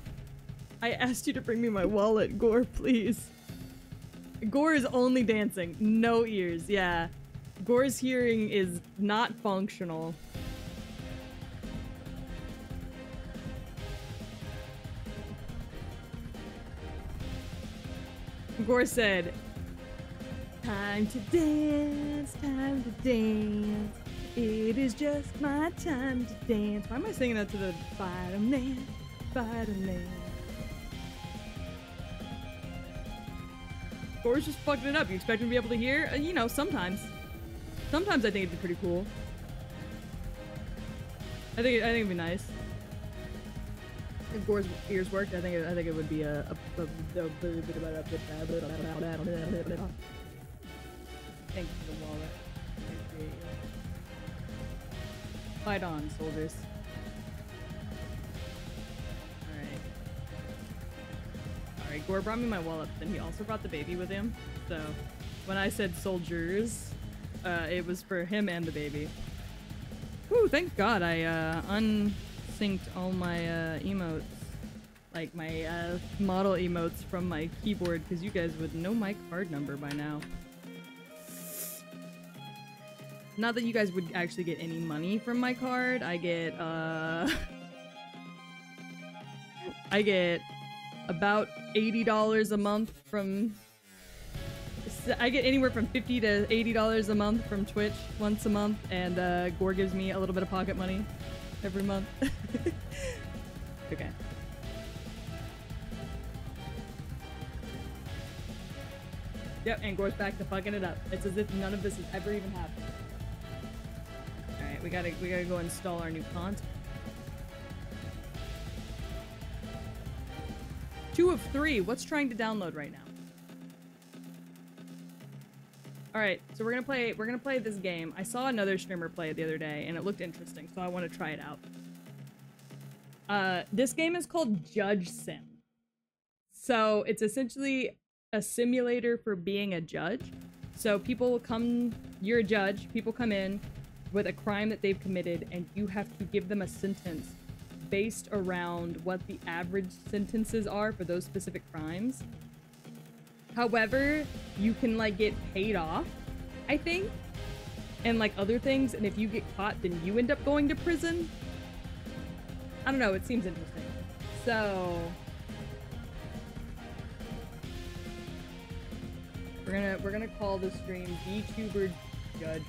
I asked you to bring me my wallet. Gore, please. Gore is only dancing. No ears. Yeah. Gore's hearing is not functional. Gore said, time to dance, time to dance. It is just my time to dance. Why am I singing that to the Spider-Man? Spider-Man. Gore's just fucking it up. You expect him to be able to hear? You know, sometimes. Sometimes I think it'd be pretty cool. I think it'd be nice. If Gore's ears worked, I think it would be a thank you for the wallet. Appreciate you. Fight on, soldiers. Alright, Gore brought me my wallet, but then he also brought the baby with him. So when I said soldiers, it was for him and the baby. Whew, thank God I unsynced all my emotes. Like my model emotes from my keyboard, because you guys would know my card number by now. Not that you guys would actually get any money from my card. I get about $80 a month from... I get anywhere from $50 to $80 a month from Twitch once a month, and Gore gives me a little bit of pocket money every month. Okay. Yep, and Gore's back to fucking it up. It's as if none of this has ever even happened. Alright, we gotta go install our new content. 2 of 3. What's trying to download right now? Alright, so we're gonna play this game. I saw another streamer play it the other day, and it looked interesting, so I want to try it out. This game is called Judge Sim. So it's essentially a simulator for being a judge. So people will come, you're a judge, people come in with a crime that they've committed, and you have to give them a sentence based around what the average sentences are for those specific crimes. However, you can like get paid off, I think, and like other things, and if you get caught, then you end up going to prison. I don't know, it seems interesting. So we're gonna call the stream VTuber Judgment.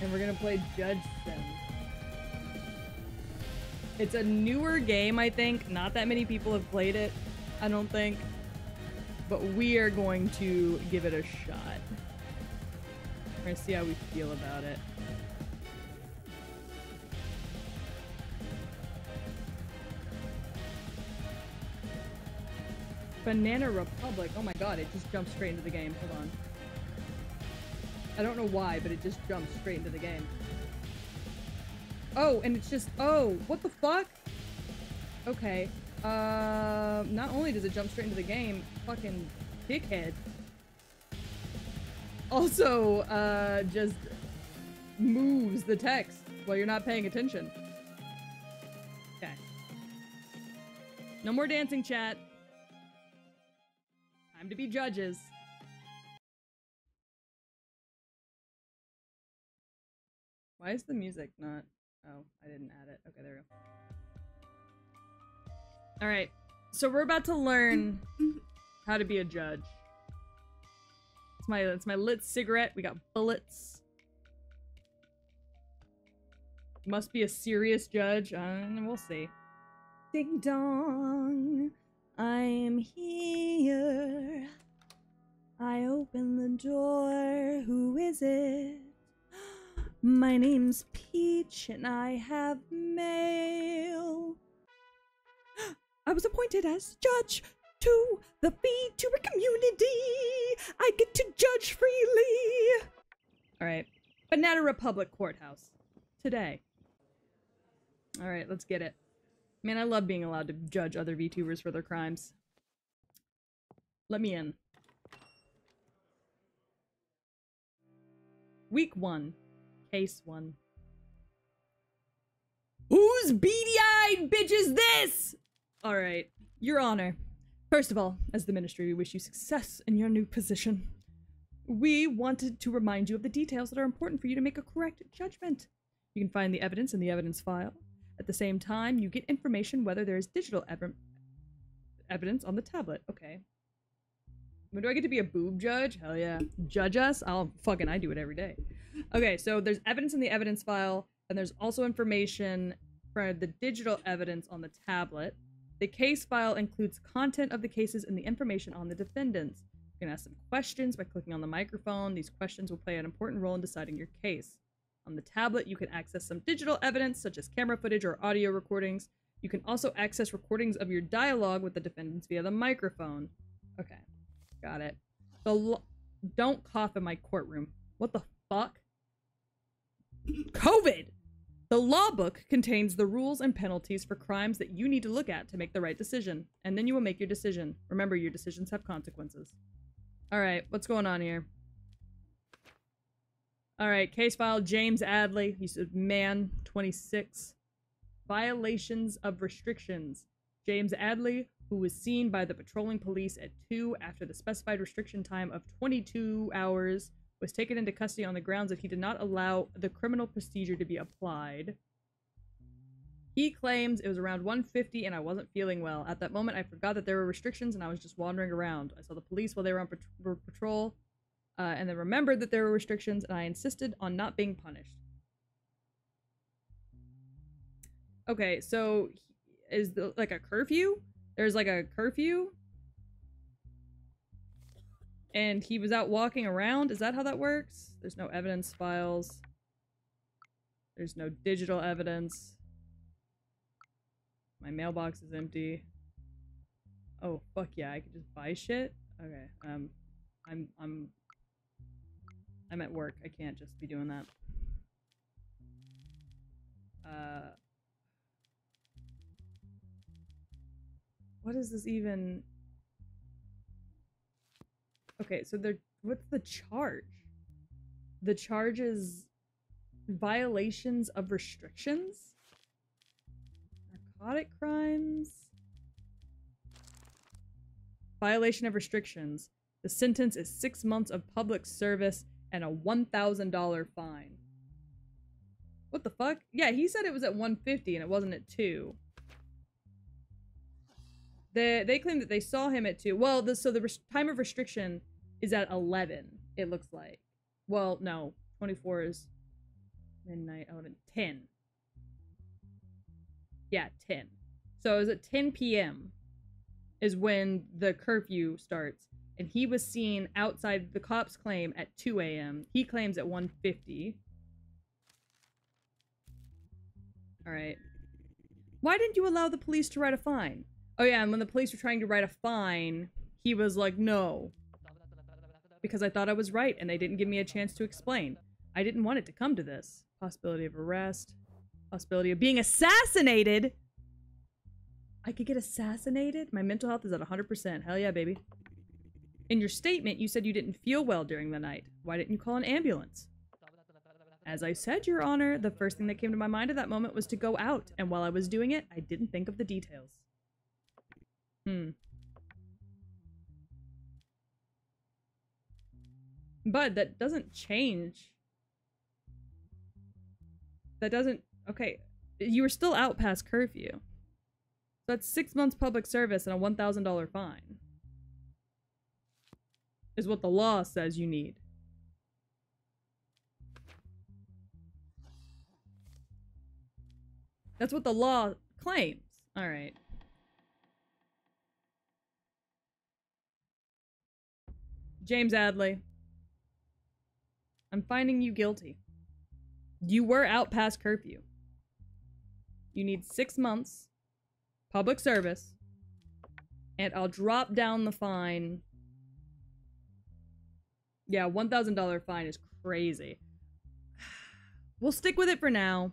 And we're gonna play Judge Sim. It's a newer game, I think. Not that many people have played it, I don't think. But we are going to give it a shot. We're gonna see how we feel about it. Banana Republic. Oh my god, it just jumped straight into the game. Hold on. I don't know why, but it just jumped straight into the game. Oh, and it's just, oh, what the fuck? Okay. Not only does it jump straight into the game, fucking dickhead. Also, just moves the text while you're not paying attention. Okay. No more dancing, chat. Time to be judges. Why is the music not... Oh, I didn't add it. Okay, there we go. Alright, so we're about to learn how to be a judge. It's my lit cigarette. We got bullets. Must be a serious judge. We'll see. Ding dong, I am here. I open the door. Who is it? My name's Peach, and I have mail. I was appointed as judge to the VTuber community. I get to judge freely. Alright. Banana Republic Courthouse. Today. Alright, let's get it. Man, I love being allowed to judge other VTubers for their crimes. Let me in. Week 1. Case 1. Whose beady-eyed bitch is this? Alright. Your Honor. First of all, as the Ministry, we wish you success in your new position. We wanted to remind you of the details that are important for you to make a correct judgment. You can find the evidence in the evidence file. At the same time, you get information whether there is digital evidence on the tablet. Okay. When do I get to be a boob judge? Hell yeah. Judge us? I do it every day. Okay, so there's evidence in the evidence file, and there's also information for the digital evidence on the tablet. The case file includes content of the cases and the information on the defendants. You can ask some questions by clicking on the microphone. These questions will play an important role in deciding your case. On the tablet, you can access some digital evidence, such as camera footage or audio recordings. You can also access recordings of your dialogue with the defendants via the microphone. Okay, got it. Don't cough in my courtroom. What the fuck? COVID! The law book contains the rules and penalties for crimes that you need to look at to make the right decision. And then you will make your decision. Remember, your decisions have consequences. Alright, what's going on here? Alright, case file, James Adley. He's a man, 26. Violations of restrictions. James Adley, who was seen by the patrolling police at 2 after the specified restriction time of 22 hours, was taken into custody on the grounds that he did not allow the criminal procedure to be applied. He claims it was around 1:50 and I wasn't feeling well. At that moment, I forgot that there were restrictions and I was just wandering around. I saw the police while they were on patrol, and then remembered that there were restrictions, and I insisted on not being punished. Okay, so is the like a curfew? There's like a curfew? And he was out walking around? Is that how that works? There's no evidence files. There's no digital evidence. My mailbox is empty. Oh, fuck yeah, I could just buy shit? Okay, I'm at work. I can't just be doing that. What is this even? Okay, so what's the charge? The charge is violations of restrictions? Narcotic crimes? Violation of restrictions. The sentence is 6 months of public service and a $1,000 fine. What the fuck? Yeah, he said it was at 1:50 and it wasn't at 2. They claim that they saw him at 2. Well, the time of restriction is at 11, it looks like. Well, no. 24 is midnight. 11. 10. Yeah, 10. So it was at 10 p.m. is when the curfew starts. And he was seen outside, the cops claim, at 2 a.m. He claims at 1:50. Alright. Why didn't you allow the police to write a fine? Oh yeah, and when the police were trying to write a fine, he was like, no. Because I thought I was right, and they didn't give me a chance to explain. I didn't want it to come to this. Possibility of arrest. Possibility of being assassinated! I could get assassinated? My mental health is at 100%. Hell yeah, baby. In your statement, you said you didn't feel well during the night. Why didn't you call an ambulance? As I said, Your Honor, the first thing that came to my mind at that moment was to go out, and while I was doing it, I didn't think of the details. But that doesn't change. That doesn't... Okay, you were still out past curfew. That's 6 months public service and a $1,000 fine. Is what the law says you need. That's what the law claims. Alright. James Adley. I'm finding you guilty. You were out past curfew. You need 6 months public service, and I'll drop down the fine. Yeah, $1,000 fine is crazy. We'll stick with it for now,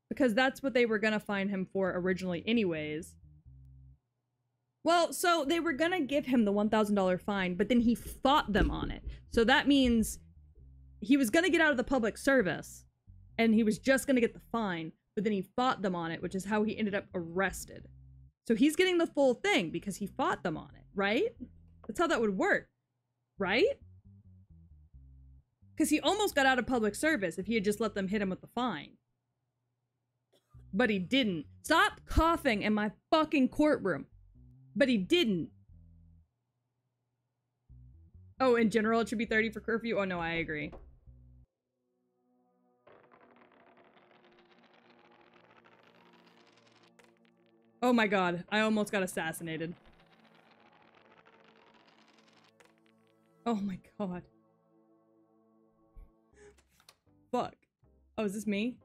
because that's what they were gonna fine him for originally anyways. Well, so they were gonna give him the $1,000 fine, but then he fought them on it. So that means he was gonna get out of the public service, and he was just gonna get the fine, but then he fought them on it, which is how he ended up arrested. So he's getting the full thing because he fought them on it, right? That's how that would work, right? Because he almost got out of public service if he had just let them hit him with the fine. But he didn't. Stop coughing in my fucking courtroom. But he didn't. Oh, in general, it should be 30 for curfew? Oh, no, I agree. Oh my god, I almost got assassinated. Oh my god. Fuck. Oh, is this me?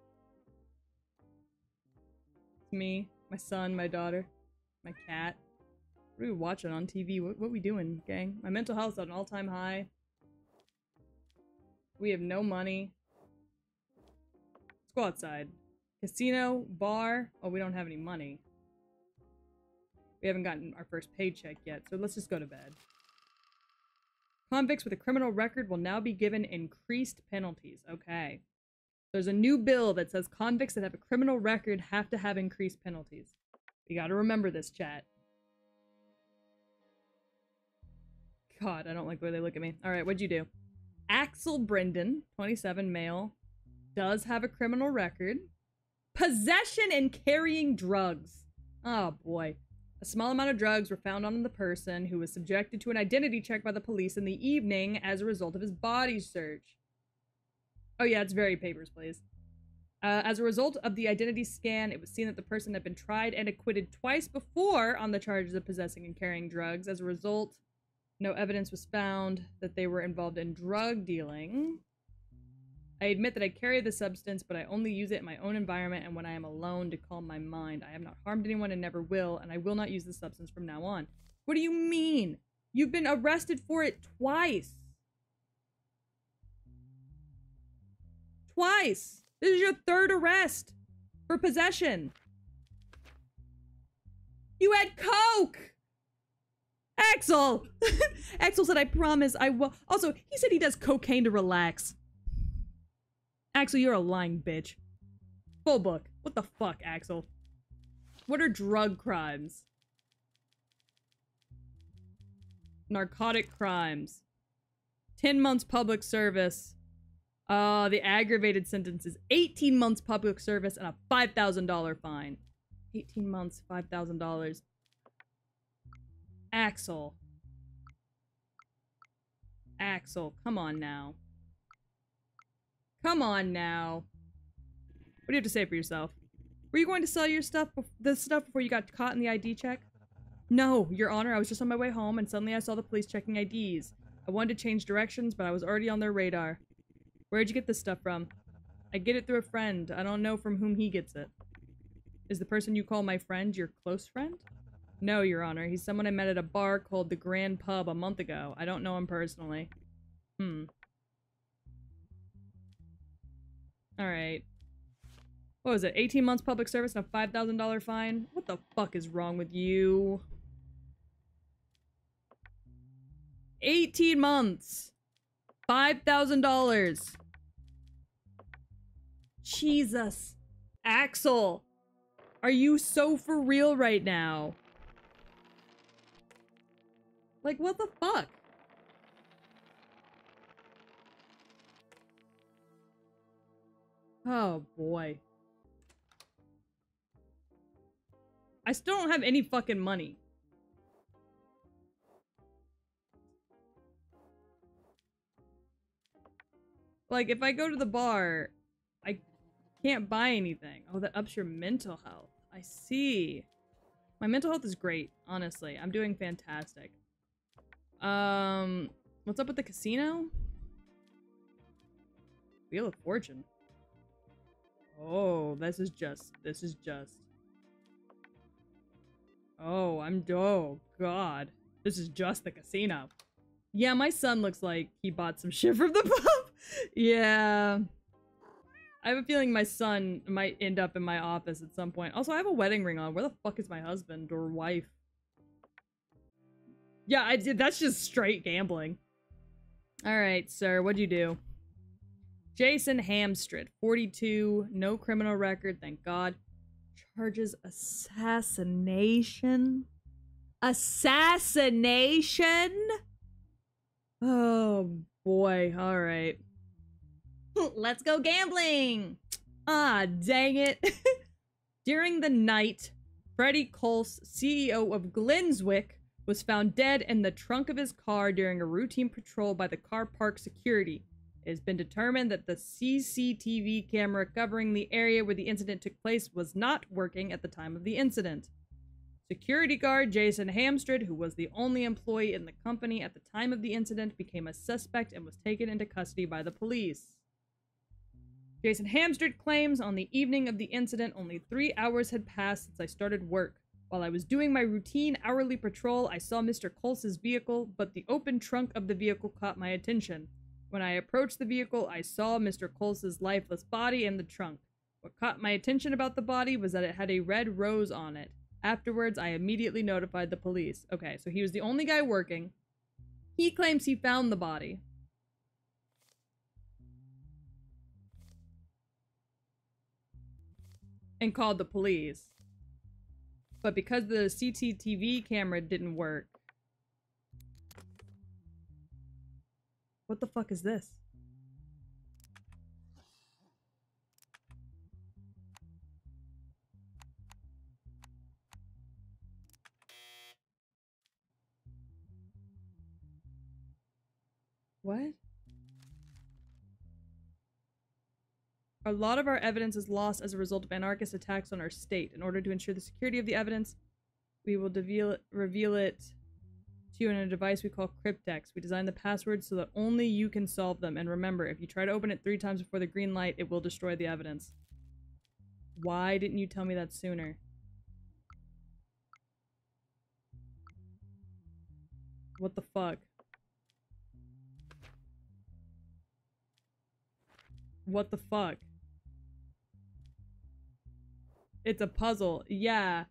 It's me, my son, my daughter, my cat. What are we watching on TV? What we doing, gang? My mental health's at an all-time high. We have no money. Let's go outside. Casino, bar. Oh, we don't have any money. We haven't gotten our first paycheck yet, so let's just go to bed. Convicts with a criminal record will now be given increased penalties. Okay. There's a new bill that says convicts that have a criminal record have to have increased penalties. You gotta remember this, chat. God, I don't like the way they look at me. Alright, what'd you do? Axel Brendan, 27, male, does have a criminal record. Possession and carrying drugs. Oh boy. A small amount of drugs were found on the person who was subjected to an identity check by the police in the evening as a result of his body search. Oh yeah, it's very Papers, Please. As a result of the identity scan, it was seen that the person had been tried and acquitted twice before on the charges of possessing and carrying drugs. As a result, no evidence was found that they were involved in drug dealing. I admit that I carry the substance, but I only use it in my own environment and when I am alone to calm my mind. I have not harmed anyone and never will, and I will not use the substance from now on. What do you mean? You've been arrested for it twice. Twice! This is your third arrest for possession. You had coke! Axel! Axel said, I promise I will. Also, he said he does cocaine to relax. Axel, you're a lying bitch. Full book. What the fuck, Axel? What are drug crimes? Narcotic crimes. 10 months public service. The aggravated sentence is 18 months public service and a $5,000 fine. 18 months, $5,000. Axel. Axel, come on now. Come on now. What do you have to say for yourself? Were you going to sell your stuff, this stuff before you got caught in the ID check? No, Your Honor, I was just on my way home and suddenly I saw the police checking IDs. I wanted to change directions, but I was already on their radar. Where'd you get this stuff from? I get it through a friend. I don't know from whom he gets it. Is the person you call my friend your close friend? No, Your Honor. He's someone I met at a bar called the Grand Pub a month ago. I don't know him personally. Alright. What was it? 18 months public service and a $5,000 fine? What the fuck is wrong with you? 18 months! $5,000! Jesus. Axel! Are you so for real right now? Like, what the fuck? Oh, boy. I still don't have any fucking money. Like, if I go to the bar, I can't buy anything. Oh, that ups your mental health. I see. My mental health is great, honestly. I'm doing fantastic. What's up with the casino? Wheel of Fortune. Oh, this is just. Oh, oh, God. This is just the casino. Yeah, my son looks like he bought some shit from the pub. Yeah. I have a feeling my son might end up in my office at some point. Also, I have a wedding ring on. Where the fuck is my husband or wife? Yeah, that's just straight gambling. Alright, sir, what'd you do? Jason Hamstrid, 42, no criminal record, thank God. Charges assassination? Assassination? Oh boy, alright. Let's go gambling! Ah, dang it. During the night, Freddie Coles, CEO of Glennswick, was found dead in the trunk of his car during a routine patrol by the car park security. It has been determined that the CCTV camera covering the area where the incident took place was not working at the time of the incident. Security guard Jason Hamstrid, who was the only employee in the company at the time of the incident, became a suspect and was taken into custody by the police. Jason Hamstrid claims on the evening of the incident, only 3 hours had passed since I started work. While I was doing my routine hourly patrol, I saw Mr. Coles's vehicle, but the open trunk of the vehicle caught my attention. When I approached the vehicle, I saw Mr. Coles's lifeless body in the trunk. What caught my attention about the body was that it had a red rose on it. Afterwards, I immediately notified the police. Okay, so he was the only guy working. He claims he found the body. And called the police. But because the CCTV camera didn't work. What the fuck is this? What? A lot of our evidence is lost as a result of anarchist attacks on our state. In order to ensure the security of the evidence, we will reveal it to you in a device we call Cryptex. We designed the passwords so that only you can solve them. And remember, if you try to open it 3 times before the green light, it will destroy the evidence. Why didn't you tell me that sooner? What the fuck? What the fuck? It's a puzzle. Yeah.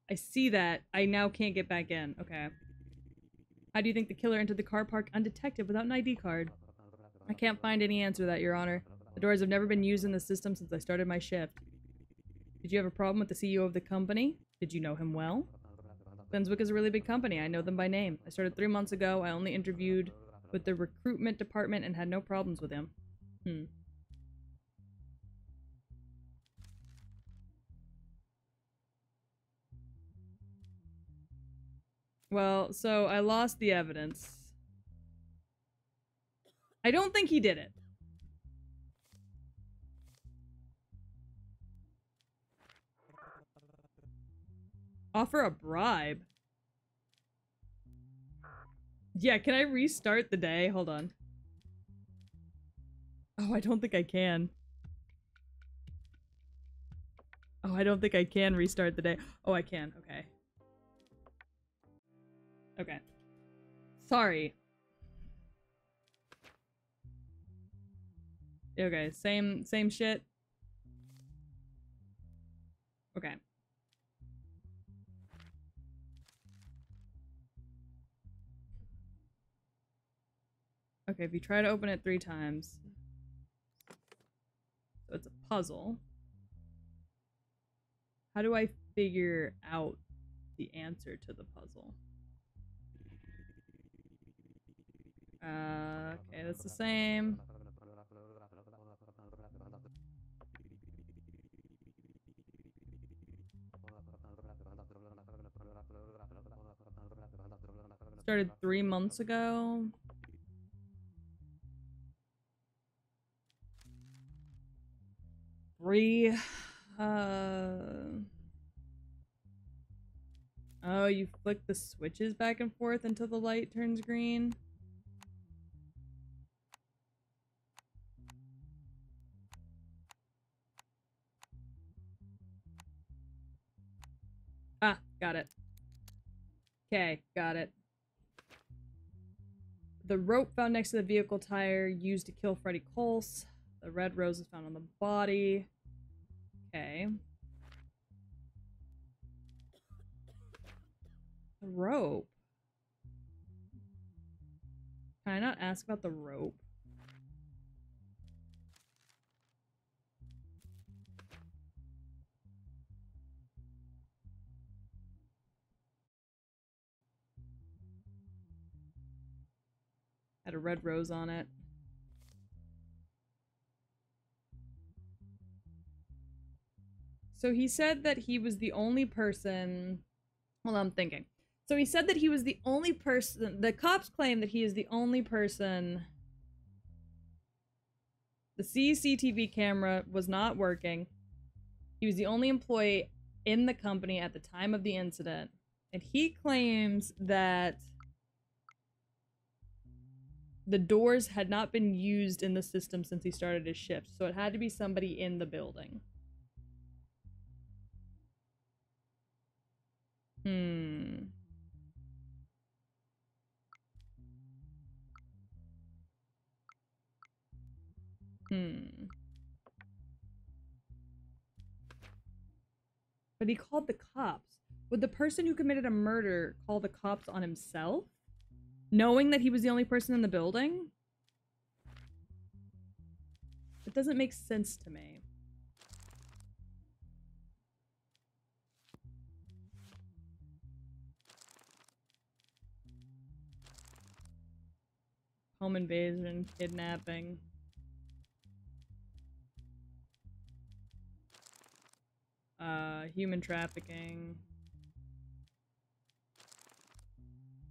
I see that. I now can't get back in. Okay. How do you think the killer entered the car park undetected without an ID card? I can't find any answer to that, Your Honor. The doors have never been used in the system since I started my shift. Did you have a problem with the CEO of the company? Did you know him well? Glennswick is a really big company. I know them by name. I started 3 months ago. I only interviewed with the recruitment department and had no problems with him. Well, so I lost the evidence. I don't think he did it. Offer a bribe? Yeah, can I restart the day? Hold on. Oh, I don't think I can. Oh, I don't think I can restart the day. Oh, I can. Okay. Okay. Sorry. Okay, same shit. Okay. Okay, if you try to open it 3 times. So it's a puzzle. How do I figure out the answer to the puzzle? Okay, that's the same. Started 3 months ago. Oh, you flick the switches back and forth until the light turns green. Ah, got it. Okay, got it. The rope found next to the vehicle tire used to kill Freddie Coles. The red rose is found on the body. Okay. The rope. Can I not ask about the rope? Had a red rose on it. So he said that he was the only person... Well, I'm thinking. So he said that he was the only person... The cops claim that he is the only person... The CCTV camera was not working. He was the only employee in the company at the time of the incident. And he claims that the doors had not been used in the system since he started his shift. So it had to be somebody in the building. But he called the cops. Would the person who committed a murder call the cops on himself? Knowing that he was the only person in the building? It doesn't make sense to me. Home invasion, kidnapping. Human trafficking.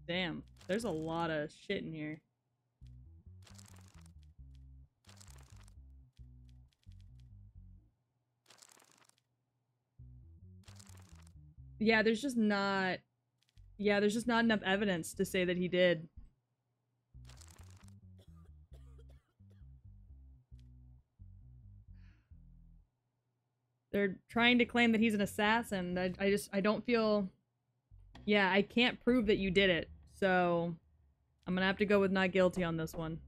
Damn, there's a lot of shit in here. Yeah, there's just not... Yeah, there's just not enough evidence to say that he did. They're trying to claim that he's an assassin. I don't feel... Yeah, I can't prove that you did it. So, I'm gonna have to go with not guilty on this one.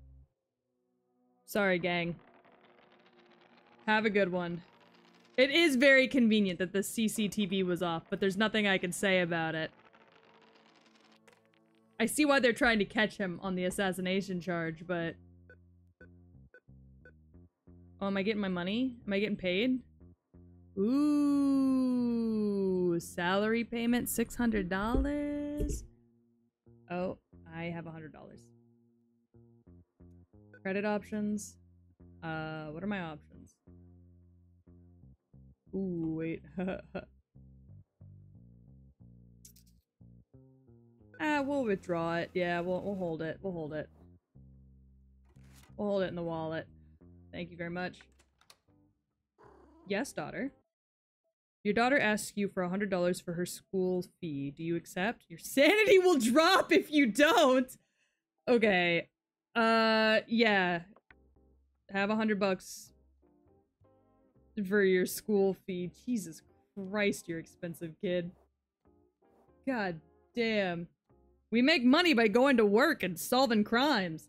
Sorry, gang. Have a good one. It is very convenient that the CCTV was off, but there's nothing I can say about it. I see why they're trying to catch him on the assassination charge, but... Oh, am I getting my money? Am I getting paid? Ooh, salary payment, $600. Oh, I have $100. Credit options. What are my options? Ooh, wait. We'll withdraw it. Yeah, we'll hold it. We'll hold it. We'll hold it in the wallet. Thank you very much. Yes, daughter. Your daughter asks you for $100 for her school fee. Do you accept? Your sanity will drop if you don't! Okay. Yeah. Have $100 for your school fee. Jesus Christ, you're expensive, kid. God damn. We make money by going to work and solving crimes.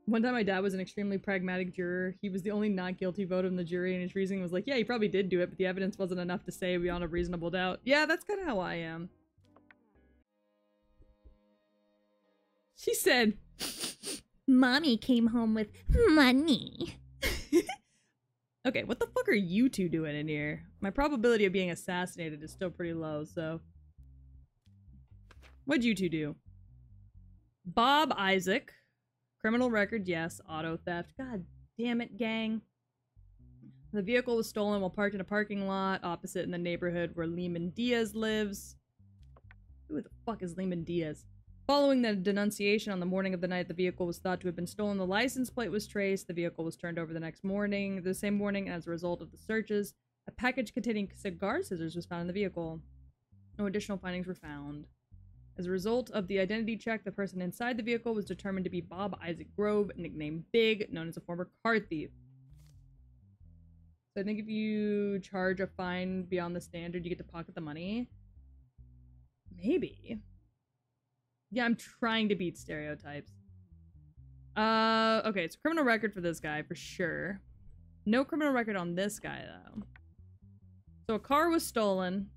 One time my dad was an extremely pragmatic juror. He was the only not guilty vote in the jury, and his reasoning was like, yeah, he probably did do it, but the evidence wasn't enough to say beyond a reasonable doubt. Yeah, that's kind of how I am. She said, Mommy came home with money. Okay, what the fuck are you two doing in here? My probability of being assassinated is still pretty low, so... What'd you two do? Bob Isaac. Criminal record, yes. Auto theft. God damn it, gang. The vehicle was stolen while parked in a parking lot opposite in the neighborhood where Lehman Diaz lives. Who the fuck is Lehman Diaz? Following the denunciation on the morning of the night the vehicle was thought to have been stolen, the license plate was traced. The vehicle was turned over the same morning, as a result of the searches. A package containing cigar scissors was found in the vehicle. No additional findings were found. As a result of the identity check, the person inside the vehicle was determined to be Bob Isaac Grove, nicknamed Big, known as a former car thief. So I think if you charge a fine beyond the standard, you get to pocket the money. Maybe. Yeah, I'm trying to beat stereotypes. Okay, it's a criminal record for this guy, for sure. No criminal record on this guy, though. So a car was stolen.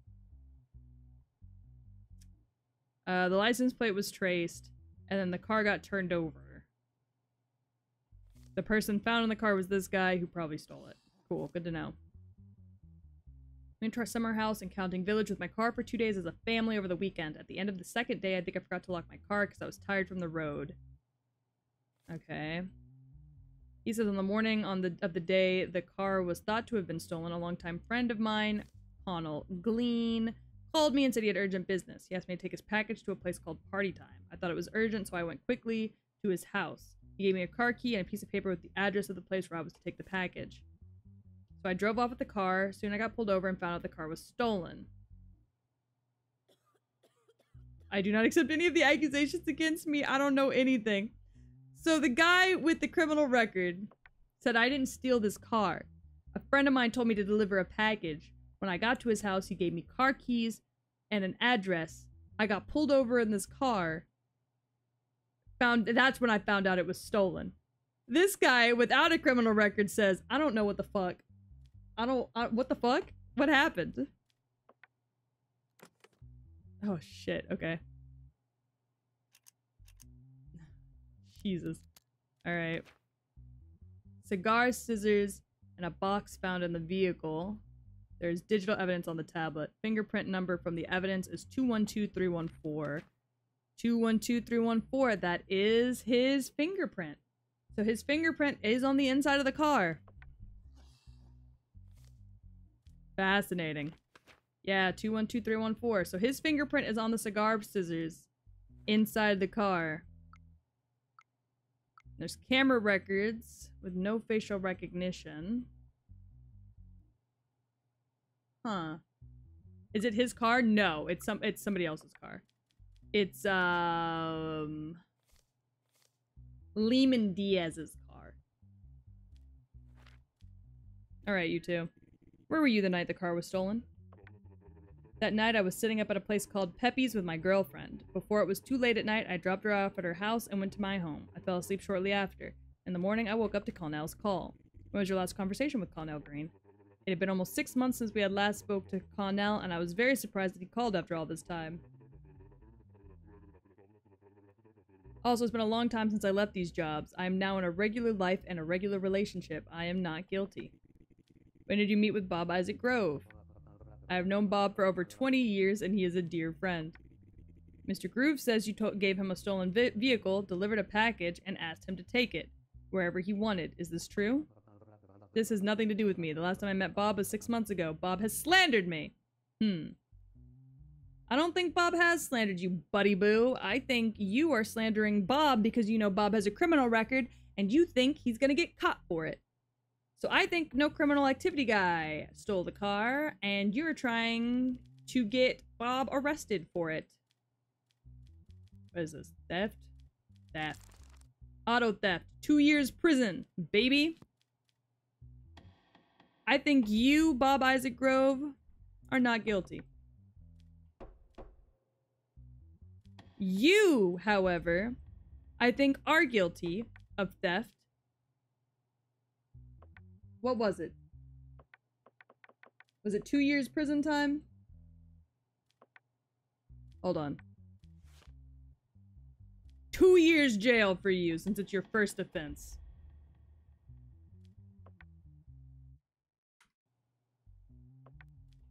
The license plate was traced, and then the car got turned over. The person found in the car was this guy who probably stole it. Cool, good to know. Went to our summer house in Counting Village with my car for 2 days as a family over the weekend. At the end of the second day, I think I forgot to lock my car because I was tired from the road. Okay. He says on the morning of the day the car was thought to have been stolen, a longtime friend of mine, Connell Glean, called me and said he had urgent business. He asked me to take his package to a place called Party Time. I thought it was urgent, so I went quickly to his house. He gave me a car key and a piece of paper with the address of the place where I was to take the package. So I drove off with the car. Soon I got pulled over and found out the car was stolen. I do not accept any of the accusations against me. I don't know anything. So the guy with the criminal record said I didn't steal this car. A friend of mine told me to deliver a package. When I got to his house, he gave me car keys and an address. I got pulled over in this car. That's when I found out it was stolen. This guy without a criminal record says, I don't know what the fuck. What the fuck? What happened? Oh shit, okay. Jesus. Alright. Cigar, scissors, and a box found in the vehicle. There's digital evidence on the tablet. Fingerprint number from the evidence is 212314. 212314. That is his fingerprint. So his fingerprint is on the inside of the car. Fascinating. Yeah, 212314. So his fingerprint is on the cigar scissors inside the car. There's camera records with no facial recognition. Huh. Is it his car? No, it's somebody else's car. It's Lehman Diaz's car. Alright, you two. Where were you the night the car was stolen? That night I was sitting up at a place called Pepe's with my girlfriend. Before it was too late at night, I dropped her off at her house and went to my home. I fell asleep shortly after. In the morning, I woke up to Connell's call. When was your last conversation with Connell Green? It had been almost 6 months since we had last spoke to Connell, and I was very surprised that he called after all this time. Also, it's been a long time since I left these jobs. I am now in a regular life and a regular relationship. I am not guilty. When did you meet with Bob Isaac Grove? I have known Bob for over 20 years, and he is a dear friend. Mr. Groove says you gave him a stolen vehicle, delivered a package, and asked him to take it, wherever he wanted. Is this true? This has nothing to do with me. The last time I met Bob was 6 months ago. Bob has slandered me. I don't think Bob has slandered you, buddy boo. I think you are slandering Bob because you know Bob has a criminal record, and you think he's gonna get caught for it. So I think no criminal activity guy stole the car, and you're trying to get Bob arrested for it. What is this? Theft? Theft. Auto theft. 2 years prison, baby. I think you, Bob Isaac Grove, are not guilty. You, however, I think are guilty of theft. What was it? Was it 2 years prison time? Hold on. 2 years jail for you since it's your first offense.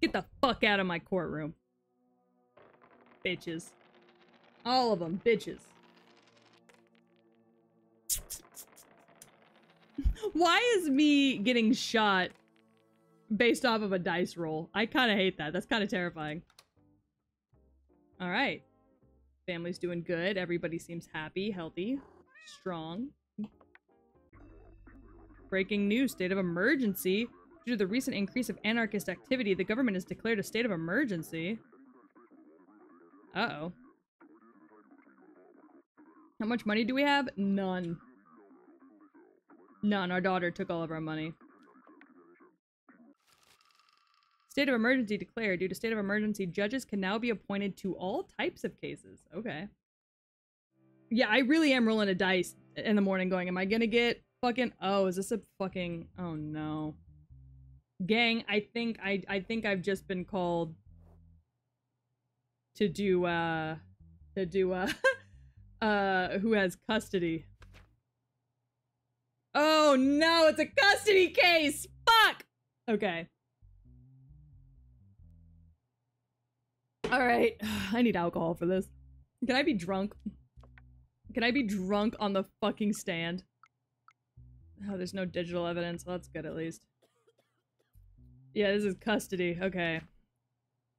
Get the fuck out of my courtroom. Bitches. All of them, bitches. Why is me getting shot based off of a dice roll? I kind of hate that. That's kind of terrifying. Alright. Family's doing good. Everybody seems happy, healthy, strong. Breaking news. State of emergency. Due to the recent increase of anarchist activity, the government has declared a state of emergency. Uh-oh. How much money do we have? None. None. Our daughter took all of our money. State of emergency declared. Due to state of emergency, judges can now be appointed to all types of cases. Okay. Yeah, I really am rolling a dice in the morning going, am I gonna get fucking... Oh, is this a fucking... Oh, no. Gang, I think I've just been called to do, who has custody. Oh no, it's a custody case! Fuck! Okay. Alright. I need alcohol for this. Can I be drunk? Can I be drunk on the fucking stand? Oh, there's no digital evidence. Well, that's good at least. Yeah, this is custody. Okay.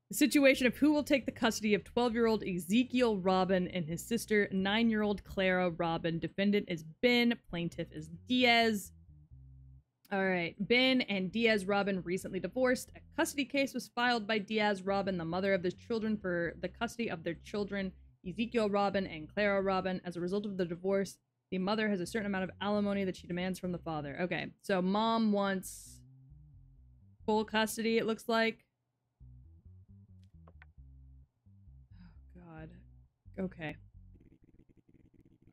The situation of who will take the custody of 12-year-old Ezekiel Robin and his sister, 9-year-old Clara Robin. Defendant is Ben. Plaintiff is Diaz. Alright. Ben and Diaz Robin recently divorced. A custody case was filed by Diaz Robin, the mother of the children, for the custody of their children, Ezekiel Robin and Clara Robin. As a result of the divorce, the mother has a certain amount of alimony that she demands from the father. Okay. So mom wants full custody, it looks like. Oh, God. Okay.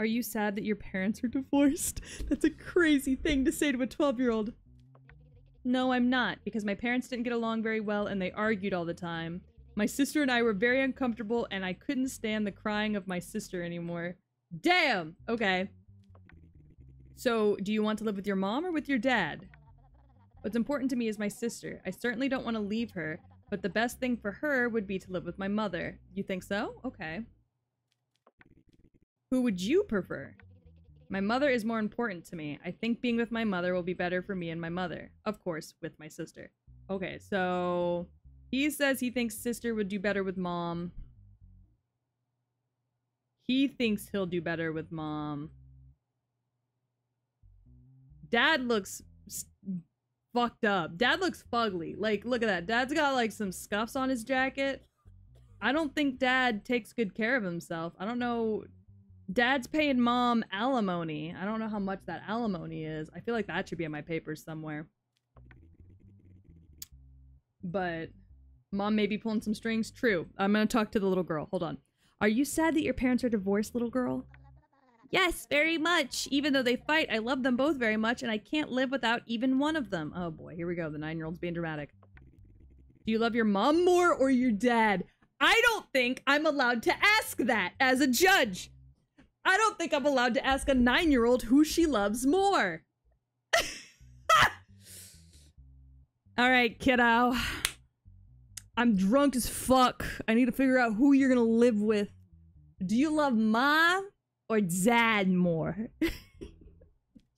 Are you sad that your parents are divorced? That's a crazy thing to say to a 12-year-old. No, I'm not, because my parents didn't get along very well and they argued all the time. My sister and I were very uncomfortable and I couldn't stand the crying of my sister anymore. Damn! Okay. So, do you want to live with your mom or with your dad? What's important to me is my sister. I certainly don't want to leave her, but the best thing for her would be to live with my mother. You think so? Okay. Who would you prefer? My mother is more important to me. I think being with my mother will be better for me and my mother. Of course, with my sister. Okay, so he says he thinks sister would do better with mom. He thinks he'll do better with mom. Dad looks fucked up. Dad looks fugly. Like, look at that. Dad's got, like, some scuffs on his jacket. I don't think Dad takes good care of himself. I don't know. Dad's paying mom alimony. I don't know how much that alimony is. I feel like that should be in my papers somewhere. But mom may be pulling some strings. True. I'm gonna talk to the little girl. Hold on. Are you sad that your parents are divorced, little girl? Yes, very much. Even though they fight, I love them both very much, and I can't live without even one of them. Oh boy, here we go. The 9-year-old's being dramatic. Do you love your mom more or your dad? I don't think I'm allowed to ask that as a judge. I don't think I'm allowed to ask a 9-year-old who she loves more. All right, kiddo. I'm drunk as fuck. I need to figure out who you're gonna live with. Do you love mom or dad more?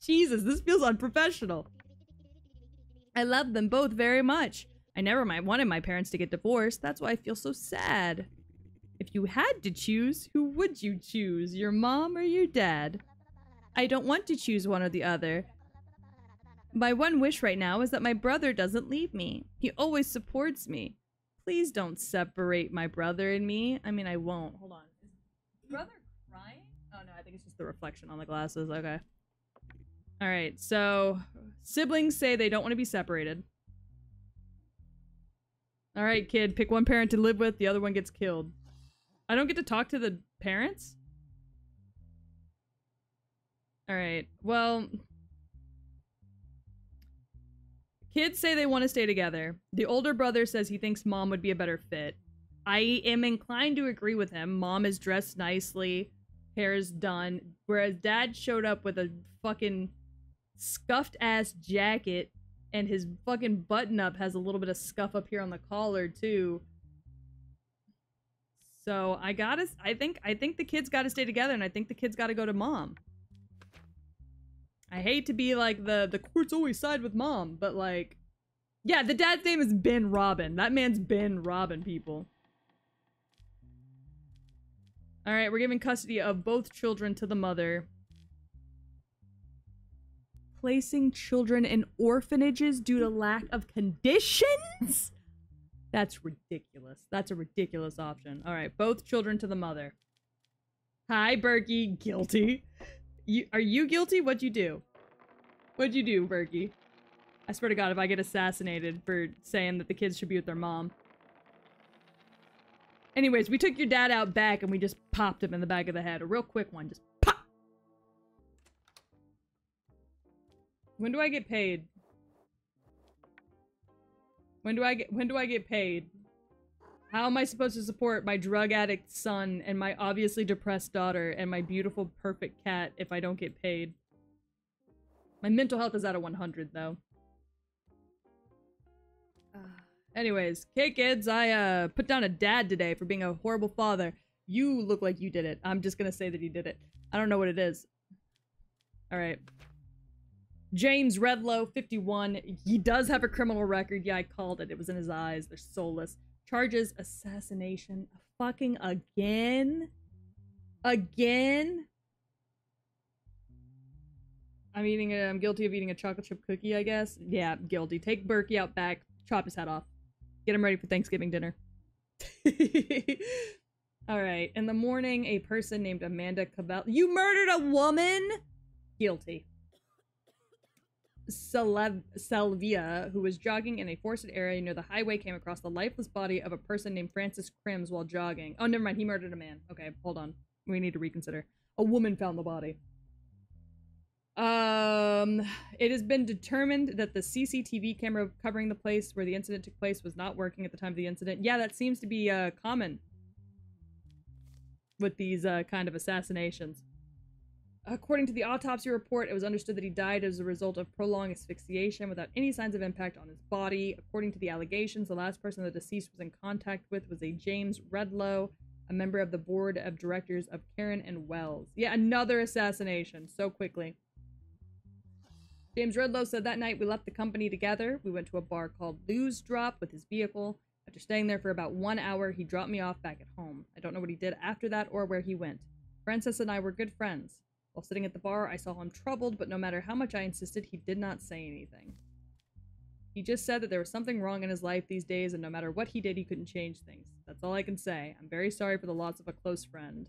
Jesus, this feels unprofessional. I love them both very much. I never wanted my parents to get divorced. That's why I feel so sad. If you had to choose, who would you choose? Your mom or your dad? I don't want to choose one or the other. My one wish right now is that my brother doesn't leave me. He always supports me. Please don't separate my brother and me. I mean, I won't. Hold on. Is brother crying? Oh no, I think it's just the reflection on the glasses. Okay. Alright, so siblings say they don't want to be separated. Alright, kid, pick one parent to live with, the other one gets killed. I don't get to talk to the parents? Alright, well... Kids say they want to stay together. The older brother says he thinks mom would be a better fit. I am inclined to agree with him. Mom is dressed nicely, hair is done, whereas dad showed up with a fucking scuffed-ass jacket, and his fucking button-up has a little bit of scuff up here on the collar, too. So, I think the kids gotta stay together, and I think the kids gotta go to mom. I hate to be like the courts always side with mom, but like, yeah, the dad's name is Ben Robin. That man's Ben Robin, people. Alright, we're giving custody of both children to the mother. Placing children in orphanages due to lack of conditions? That's ridiculous. That's a ridiculous option. Alright, both children to the mother. Hi, Berkey. Guilty. Are you guilty? What'd you do? What'd you do, Berkey? I swear to God, if I get assassinated for saying that the kids should be with their mom. Anyways, we took your dad out back and we just popped him in the back of the head. A real quick one. Just pop! When do I get paid? When do I get paid? How am I supposed to support my drug addict son and my obviously depressed daughter and my beautiful, perfect cat if I don't get paid? My mental health is at a 100, though. Anyways, okay, kids, I put down a dad today for being a horrible father. You look like you did it. I'm just gonna say that he did it. I don't know what it is. All right. James Redlow, 51. He does have a criminal record. Yeah, I called it. It was in his eyes. They're soulless. Charges assassination. Fucking again? Again? I'm guilty of eating a chocolate chip cookie, I guess. Yeah, guilty. Take Berkey out back. Chop his head off. Get him ready for Thanksgiving dinner. Alright. In the morning, a person named Amanda Cabell. You murdered a woman? Guilty. Selvia, who was jogging in a forested area near the highway, came across the lifeless body of a person named Francis Crims while jogging. Oh, never mind. He murdered a man. Okay, hold on. We need to reconsider. A woman found the body. It has been determined that the CCTV camera covering the place where the incident took place was not working at the time of the incident. Yeah, that seems to be, common with these, kind of assassinations. According to the autopsy report, it was understood that he died as a result of prolonged asphyxiation without any signs of impact on his body. According to the allegations, the last person the deceased was in contact with was a James Redlow, a member of the board of directors of Karen and Wells. Yeah, another assassination so quickly. James Redlow said that night we left the company together. We went to a bar called Lou's Drop with his vehicle. After staying there for about 1 hour, he dropped me off back at home. I don't know what he did after that or where he went. Francis and I were good friends. While sitting at the bar, I saw him troubled, but no matter how much I insisted, he did not say anything. He just said that there was something wrong in his life these days, and no matter what he did, he couldn't change things. That's all I can say. I'm very sorry for the loss of a close friend.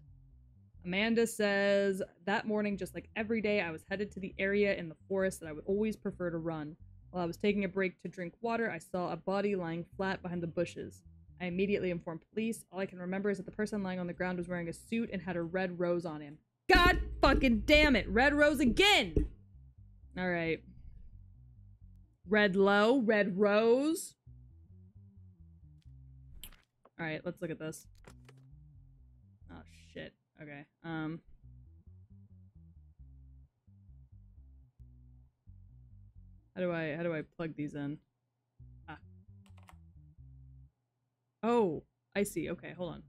Amanda says, that morning, just like every day, I was headed to the area in the forest that I would always prefer to run. While I was taking a break to drink water, I saw a body lying flat behind the bushes. I immediately informed police. All I can remember is that the person lying on the ground was wearing a suit and had a red rose on him. God fucking damn it! Red rose again! Alright. Redlow, red rose. Alright, let's look at this. Oh shit. Okay. How do I plug these in? Ah. Oh, I see. Okay, hold on.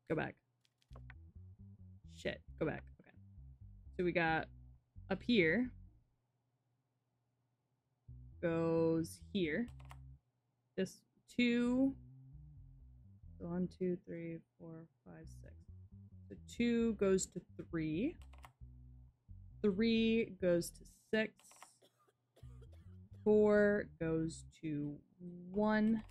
Go back. Shit. Go back. Okay. So we got up here. Goes here. This 2. 1, 2, 3, 4, 5, 6. The 2 goes to 3. 3 goes to 6. 4 goes to 1.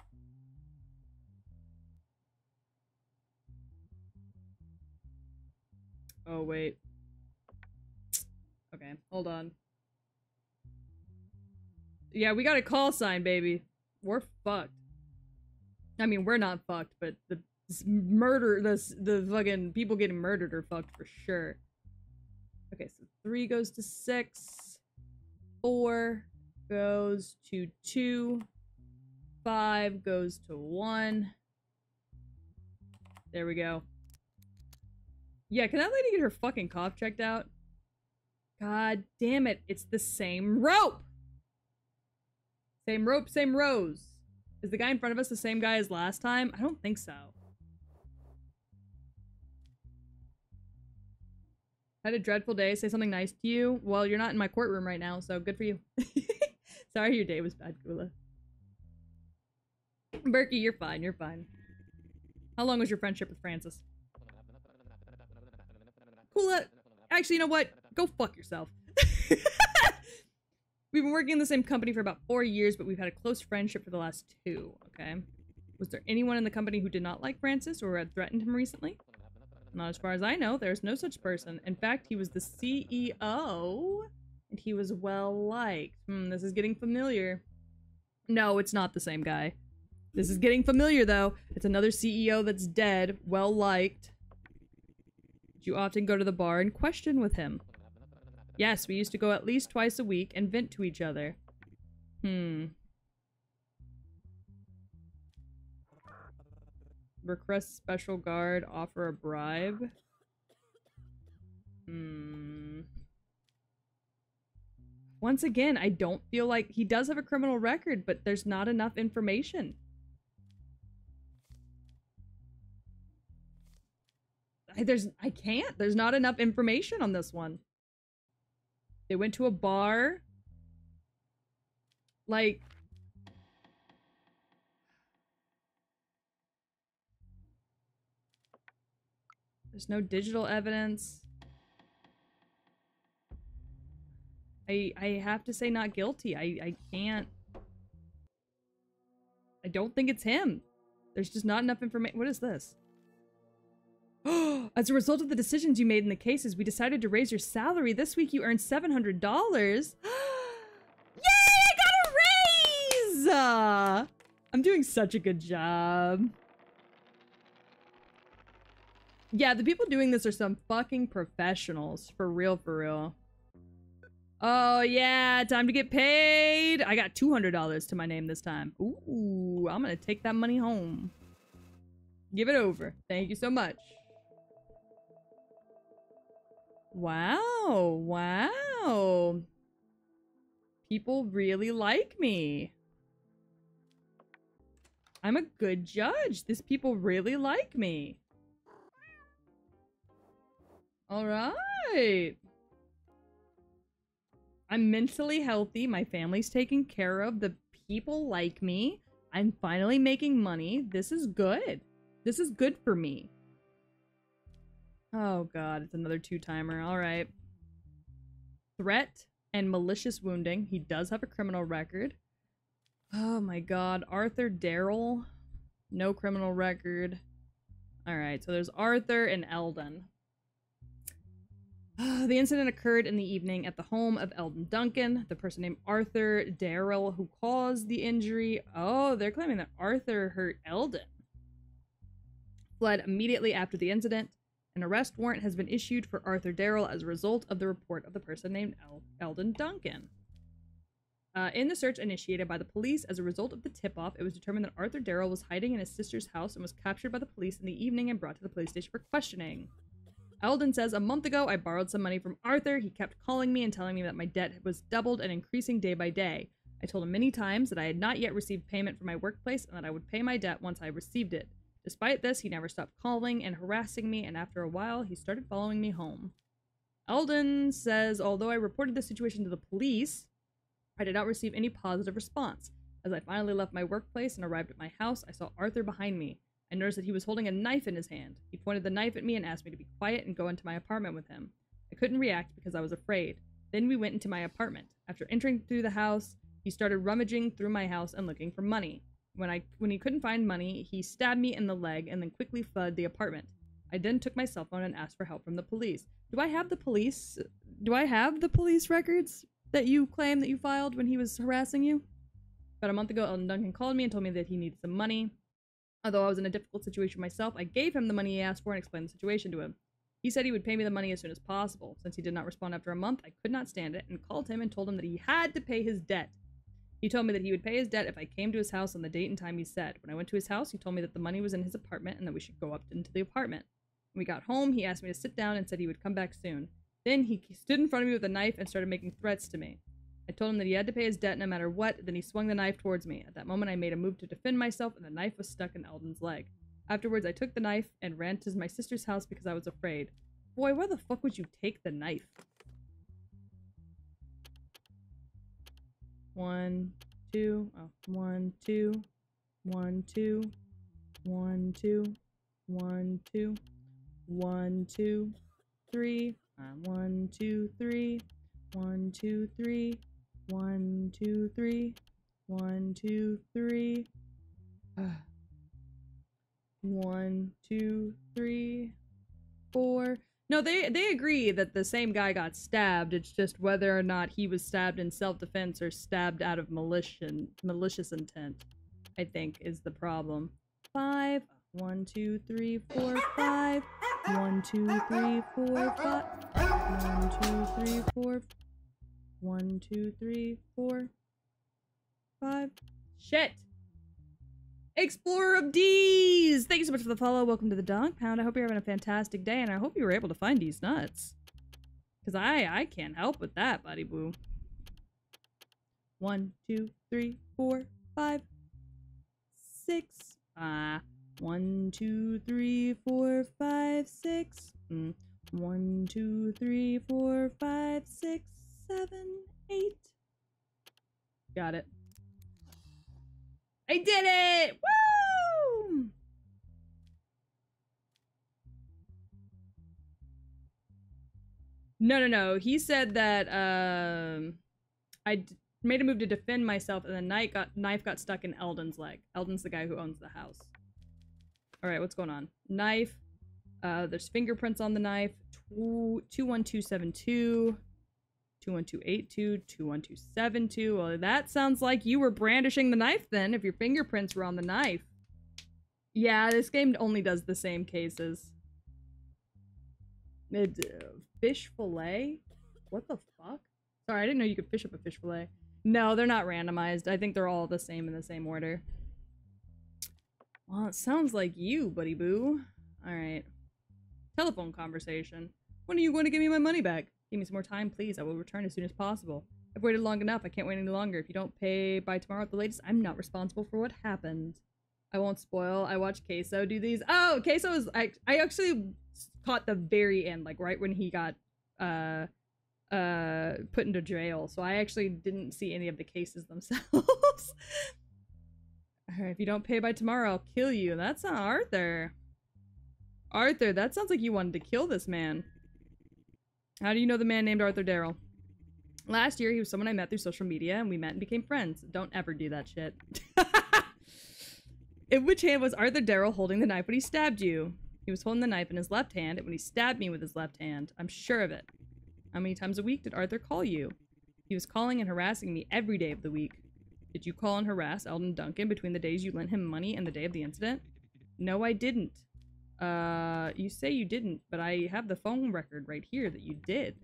Oh, wait. Okay, hold on. Yeah, we got a call sign, baby. We're fucked. I mean, we're not fucked, but the fucking people getting murdered are fucked for sure. Okay, so 3 goes to 6. 4 goes to 2. 5 goes to 1. There we go. Yeah, can that lady get her fucking cough checked out? God damn it, it's the same rope! Same rope, same rose. Is the guy in front of us the same guy as last time? I don't think so. Had a dreadful day. Say something nice to you. Well, you're not in my courtroom right now, so good for you. Sorry your day was bad, Gula. Berkey, you're fine, you're fine. How long was your friendship with Francis? Gula, actually, you know what? Go fuck yourself. We've been working in the same company for about 4 years, but we've had a close friendship for the last 2, okay? Was there anyone in the company who did not like Francis or had threatened him recently? Not as far as I know. There's no such person. In fact, he was the CEO, and he was well-liked. This is getting familiar. No, it's not the same guy. This is getting familiar, though. It's another CEO that's dead, well-liked. Did you often go to the bar and question with him? Yes, we used to go at least twice a week and vent to each other. Request special guard, offer a bribe. Once again, I don't feel like he does have a criminal record, but there's not enough information. I can't. There's not enough information on this one. They went to a bar. Like, there's no digital evidence. I have to say not guilty. I can't. I don't think it's him. There's just not enough information. What is this? As a result of the decisions you made in the cases, we decided to raise your salary. This week you earned $700. Yay! I got a raise! I'm doing such a good job. Yeah, the people doing this are some fucking professionals. For real, for real. Oh, yeah, time to get paid. I got $200 to my name this time. Ooh, I'm gonna take that money home. Give it over. Thank you so much. Wow, wow. People really like me. I'm a good judge. These people really like me. All right. I'm mentally healthy. My family's taken care of. The people like me. I'm finally making money. This is good. This is good for me. Oh god, it's another two-timer. All right. Threat and malicious wounding. He does have a criminal record. Oh my god. Arthur Darrell. No criminal record. All right, so there's Arthur and Eldon. The incident occurred in the evening at the home of Eldon Duncan, the person named Arthur Darrell who caused the injury. Oh, they're claiming that Arthur hurt Eldon. Fled immediately after the incident. An arrest warrant has been issued for Arthur Darrell as a result of the report of the person named Eldon Duncan. In the search initiated by the police as a result of the tip-off, it was determined that Arthur Darrell was hiding in his sister's house and was captured by the police in the evening and brought to the police station for questioning. Eldon says, a month ago, I borrowed some money from Arthur. He kept calling me and telling me that my debt was doubled and increasing day by day. I told him many times that I had not yet received payment from my workplace and that I would pay my debt once I received it. Despite this, he never stopped calling and harassing me, and after a while, he started following me home. Eldon says, although I reported the situation to the police, I did not receive any positive response. As I finally left my workplace and arrived at my house, I saw Arthur behind me. I noticed that he was holding a knife in his hand. He pointed the knife at me and asked me to be quiet and go into my apartment with him. I couldn't react because I was afraid. Then we went into my apartment. After entering through the house, he started rummaging through my house and looking for money. When he couldn't find money, he stabbed me in the leg and then quickly fled the apartment. I then took my cell phone and asked for help from the police. Do I have the police records that you claim that you filed when he was harassing you? About a month ago, Eldon Duncan called me and told me that he needed some money. Although I was in a difficult situation myself, I gave him the money he asked for and explained the situation to him. He said he would pay me the money as soon as possible. Since he did not respond after a month, I could not stand it and called him and told him that he had to pay his debt. He told me that he would pay his debt if I came to his house on the date and time he said. When I went to his house, he told me that the money was in his apartment and that we should go up into the apartment. When we got home, he asked me to sit down and said he would come back soon. Then he stood in front of me with a knife and started making threats to me. I told him that he had to pay his debt no matter what, then he swung the knife towards me. At that moment, I made a move to defend myself and the knife was stuck in Eldon's leg. Afterwards, I took the knife and ran to my sister's house because I was afraid. Boy, why the fuck would you take the knife? 1, 2, oh, 1, 2, 1, 2, 1, 2, 1, 2, 1, 2, 3, 1, 2, 3, 1, 2, 3, 1, 2, 3, 1, 2, 3. 1, 2, 3, 4. No, they agree that the same guy got stabbed. It's just whether or not he was stabbed in self-defense or stabbed out of malicious intent, I think, is the problem. 5. 1, 2, 3, 4, 5. 1, 2, 3, 4, 5. 1, 2, 3, 4. 1, 2, 3, 4, 5. Shit! Explorer of D's! Thank you so much for the follow. Welcome to the Dog Pound. I hope you're having a fantastic day, and I hope you were able to find these nuts. Because I can't help with that, buddy boo. 1, 2, 3, 4, 5, 6. 1, 2, 3, 4, 5, 6. 1, 2, 3, 4, 5, 6, 7, 8. Got it. I did it! Woo! No. He said that I made a move to defend myself, and the knife got stuck in Eldon's leg. Eldon's the guy who owns the house. All right, what's going on? Knife. There's fingerprints on the knife. 21272, 21282, 21272. Well, that sounds like you were brandishing the knife then, if your fingerprints were on the knife. Yeah, this game only does the same cases. Fish fillet? What the fuck? Sorry, I didn't know you could fish up a fish fillet. No, they're not randomized. I think they're all the same in the same order. Well, it sounds like you, buddy boo. Alright. Telephone conversation. When are you going to give me my money back? Give me some more time, please. I will return as soon as possible. I've waited long enough. I can't wait any longer. If you don't pay by tomorrow at the latest, I'm not responsible for what happened. I won't spoil. I watched Queso do these. Oh, Queso is... I actually caught the very end, like right when he got put into jail. So I actually didn't see any of the cases themselves. Alright, if you don't pay by tomorrow, I'll kill you. That's not Arthur. Arthur, that sounds like you wanted to kill this man. How do you know the man named Arthur Darrell? Last year, he was someone I met through social media, and we met and became friends. Don't ever do that shit. In which hand was Arthur Darrell holding the knife when he stabbed you? He was holding the knife in his left hand when he stabbed me with his left hand. I'm sure of it. How many times a week did Arthur call you? He was calling and harassing me every day of the week. Did you call and harass Eldon Duncan between the days you lent him money and the day of the incident? No, I didn't. You say you didn't, but I have the phone record right here that you did.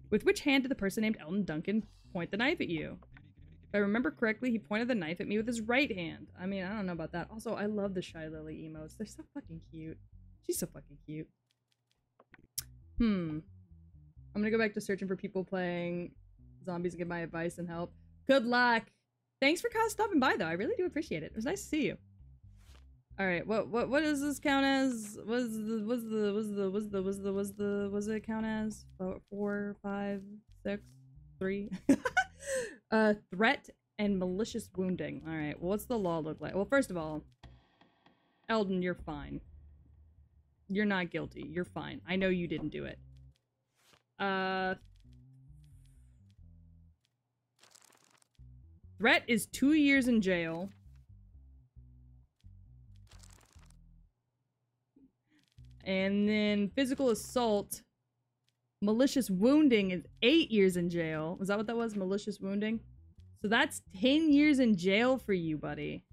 With which hand did the person named Eldon Duncan point the knife at you? If I remember correctly, he pointed the knife at me with his right hand. I mean, I don't know about that. Also, I love the Shy Lily emotes. They're so fucking cute. She's so fucking cute. I'm gonna go back to searching for people playing zombies and give my advice and help. Good luck! Thanks for stopping by, though. I really do appreciate it. It was nice to see you. All right, what does this count as? Was it count as? 4, 5, 6, 3. Threat and malicious wounding. All right. Well, what's the law look like? Well, first of all, Eldon, you're fine. You're not guilty. You're fine. I know you didn't do it. Threat is 2 years in jail. And then physical assault, malicious wounding is 8 years in jail. Was that what that was? Malicious wounding? So that's 10 years in jail for you, buddy.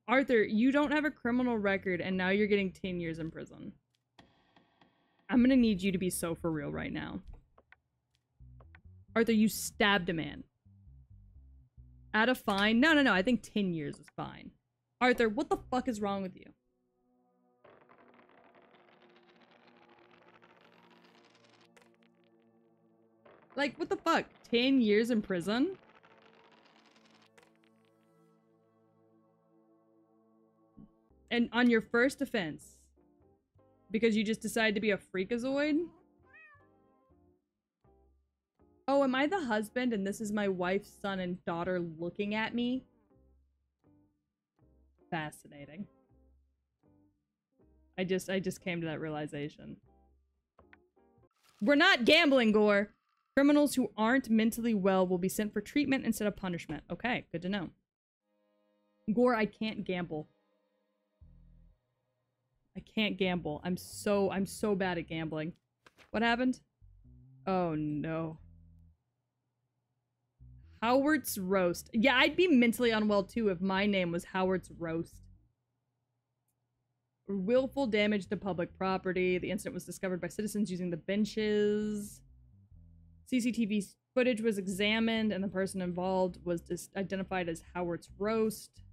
Arthur, you don't have a criminal record and now you're getting 10 years in prison. I'm gonna need you to be so for real right now. Arthur, you stabbed a man. At a fine? No. I think 10 years is fine. Arthur, what the fuck is wrong with you? Like, what the fuck? 10 years in prison? And on your first offense? Because you just decided to be a freakazoid? Oh, am I the husband and this is my wife's son and daughter looking at me? Fascinating. I just came to that realization. We're not gambling, Gore! Criminals who aren't mentally well will be sent for treatment instead of punishment. Okay, good to know. Gore, I can't gamble. I can't gamble. I'm so bad at gambling. What happened? Oh no. Howard's Roast. Yeah, I'd be mentally unwell too if my name was Howard's Roast. Willful damage to public property. The incident was discovered by citizens using the benches. CCTV footage was examined and the person involved was identified as Howard's Roast.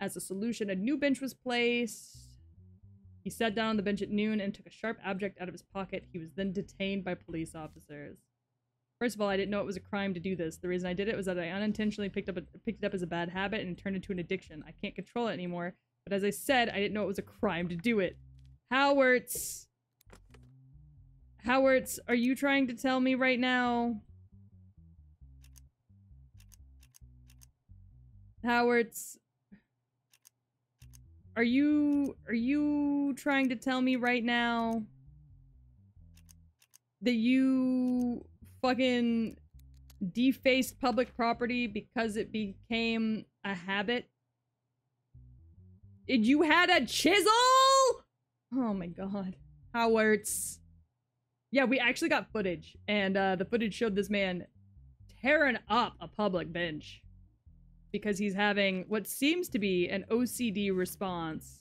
As a solution, a new bench was placed. He sat down on the bench at noon and took a sharp object out of his pocket. He was then detained by police officers. First of all, I didn't know it was a crime to do this. The reason I did it was that I unintentionally picked it up as a bad habit and it turned into an addiction. I can't control it anymore. But as I said, I didn't know it was a crime to do it. Howards! Howards, are you trying to tell me right now? Howards, are you trying to tell me right now that you fucking defaced public property because it became a habit? Did you had a chisel? Oh my god. Howards. Yeah, we actually got footage, and the footage showed this man tearing up a public bench because he's having what seems to be an OCD response.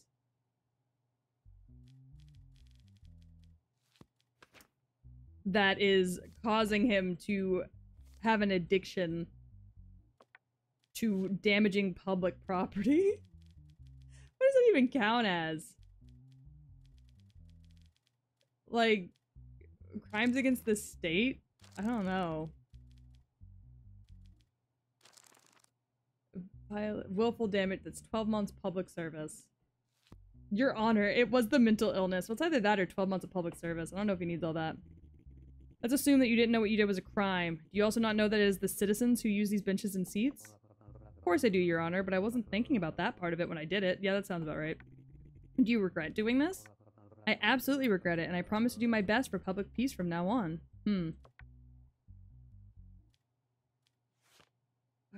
That is causing him to have an addiction to damaging public property. What does that even count as? Like, crimes against the state? I don't know. Willful damage, that's 12 months public service. Your Honor, it was the mental illness. Well, it's either that or 12 months of public service. I don't know if he needs all that. Let's assume that you didn't know what you did was a crime. Do you also not know that it is the citizens who use these benches and seats? Of course I do, Your Honor, but I wasn't thinking about that part of it when I did it. Yeah, that sounds about right. Do you regret doing this? I absolutely regret it, and I promise to do my best for public peace from now on. I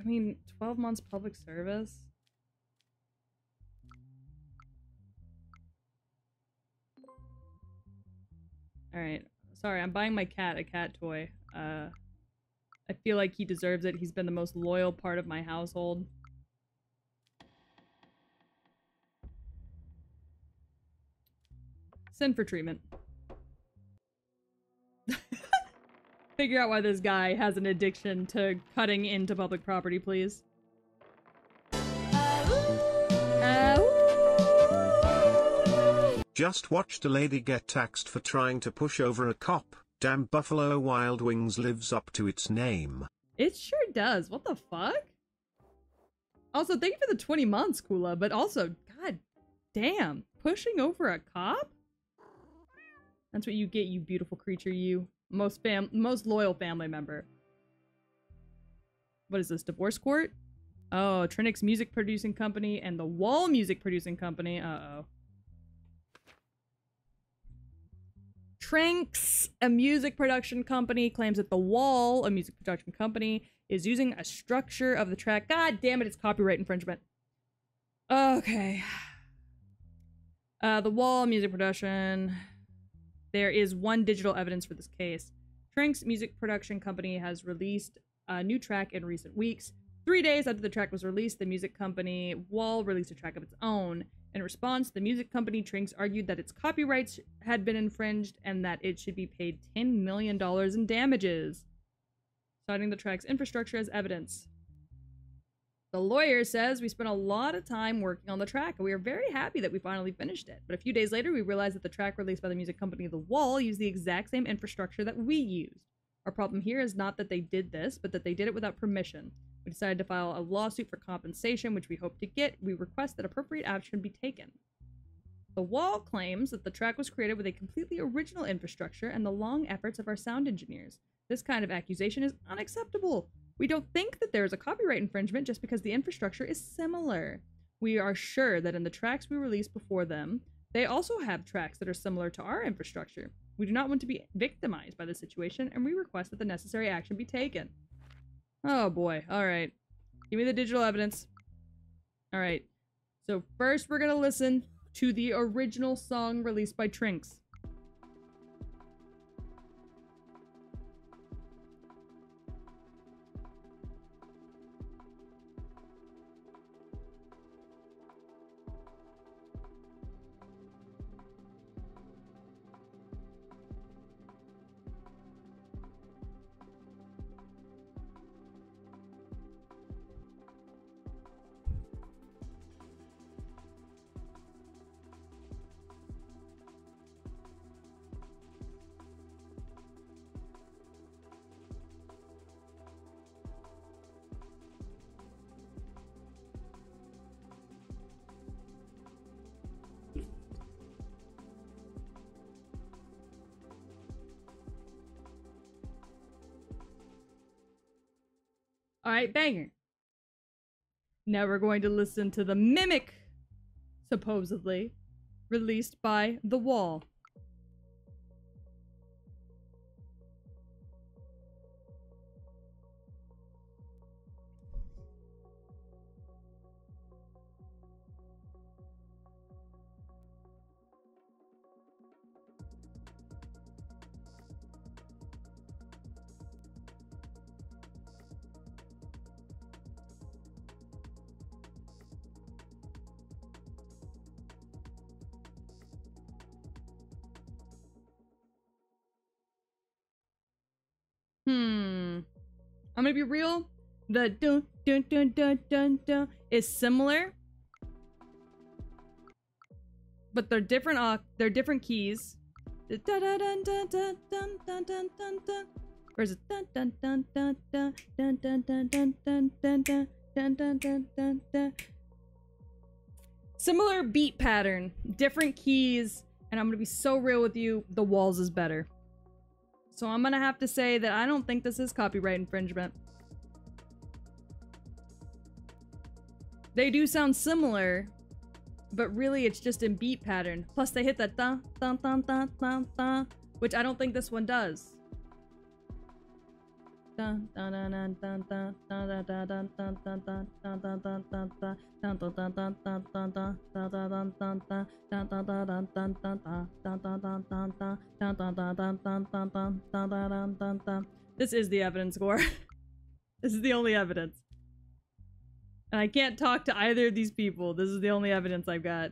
mean, 12 months public service? Alright. Sorry, I'm buying my cat a cat toy. I feel like he deserves it. He's been the most loyal part of my household. Send for treatment. Figure out why this guy has an addiction to cutting into public property, please. Just watched a lady get taxed for trying to push over a cop. Damn, Buffalo Wild Wings lives up to its name. It sure does. What the fuck? Also, thank you for the 20 months, Kula, but also, god damn, pushing over a cop? That's what you get, you beautiful creature, you. Most loyal family member. What is this, divorce court? Oh, Trinix Music Producing Company and the Wall Music Producing Company. Uh-oh. Trinx, a music production company, claims that the Wall, a music production company, is using a structure of the track. God damn it, it's copyright infringement. Okay. The Wall Music Production. There is one digital evidence for this case. Trinx Music Production Company has released a new track in recent weeks. 3 days after the track was released, the music company Wall released a track of its own. In response, the music company Trinx argued that its copyrights had been infringed and that it should be paid $10 million in damages, citing the track's infrastructure as evidence. The lawyer says, we spent a lot of time working on the track, and we are very happy that we finally finished it. But a few days later, we realized that the track released by the music company The Wall used the exact same infrastructure that we used. Our problem here is not that they did this, but that they did it without permission. We decided to file a lawsuit for compensation, which we hope to get. We request that appropriate action be taken. The Wall claims that the track was created with a completely original infrastructure and the long efforts of our sound engineers. This kind of accusation is unacceptable. We don't think that there is a copyright infringement just because the infrastructure is similar. We are sure that in the tracks we released before them, they also have tracks that are similar to our infrastructure. We do not want to be victimized by the situation, and we request that the necessary action be taken. Oh boy, alright. Give me the digital evidence. Alright. So first we're gonna listen to the original song released by Trinx. Alright, banger. Now we're going to listen to the Mimic, supposedly, released by The Wall. I'm gonna be real. The dun dun dun dun dun dun is similar, but they're different. They're different keys. The dun dun dun dun dun dun dun dun dun. Where's it? Dun dun dun dun dun dun dun dun dun dun dun dun dun dun dun dun dun. Similar beat pattern, different keys, and I'm gonna be so real with you. The Walls is better. So I'm gonna have to say that I don't think this is copyright infringement. They do sound similar, but really it's just in beat pattern. Plus they hit that dun dun dun dun dun dun, which I don't think this one does. Dun dun dun dun dun dun dun dun dun dun dun dun dun dun dun dun dun. This is the evidence score. This is the only evidence. And I can't talk to either of these people. This is the only evidence I've got.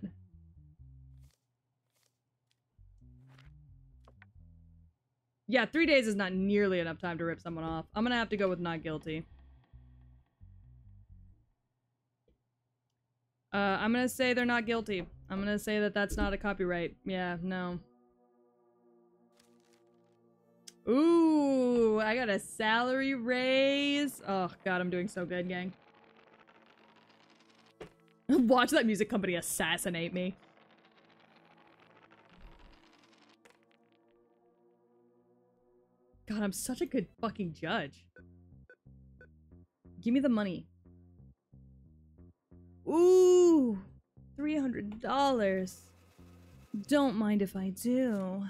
Yeah, 3 days is not nearly enough time to rip someone off. I'm gonna have to go with not guilty. I'm gonna say they're not guilty. I'm gonna say that that's not a copyright. Yeah, no. Ooh, I got a salary raise. Oh god, I'm doing so good, gang. Watch that music company assassinate me. God, I'm such a good fucking judge. Give me the money. Ooh, $300. Don't mind if I do.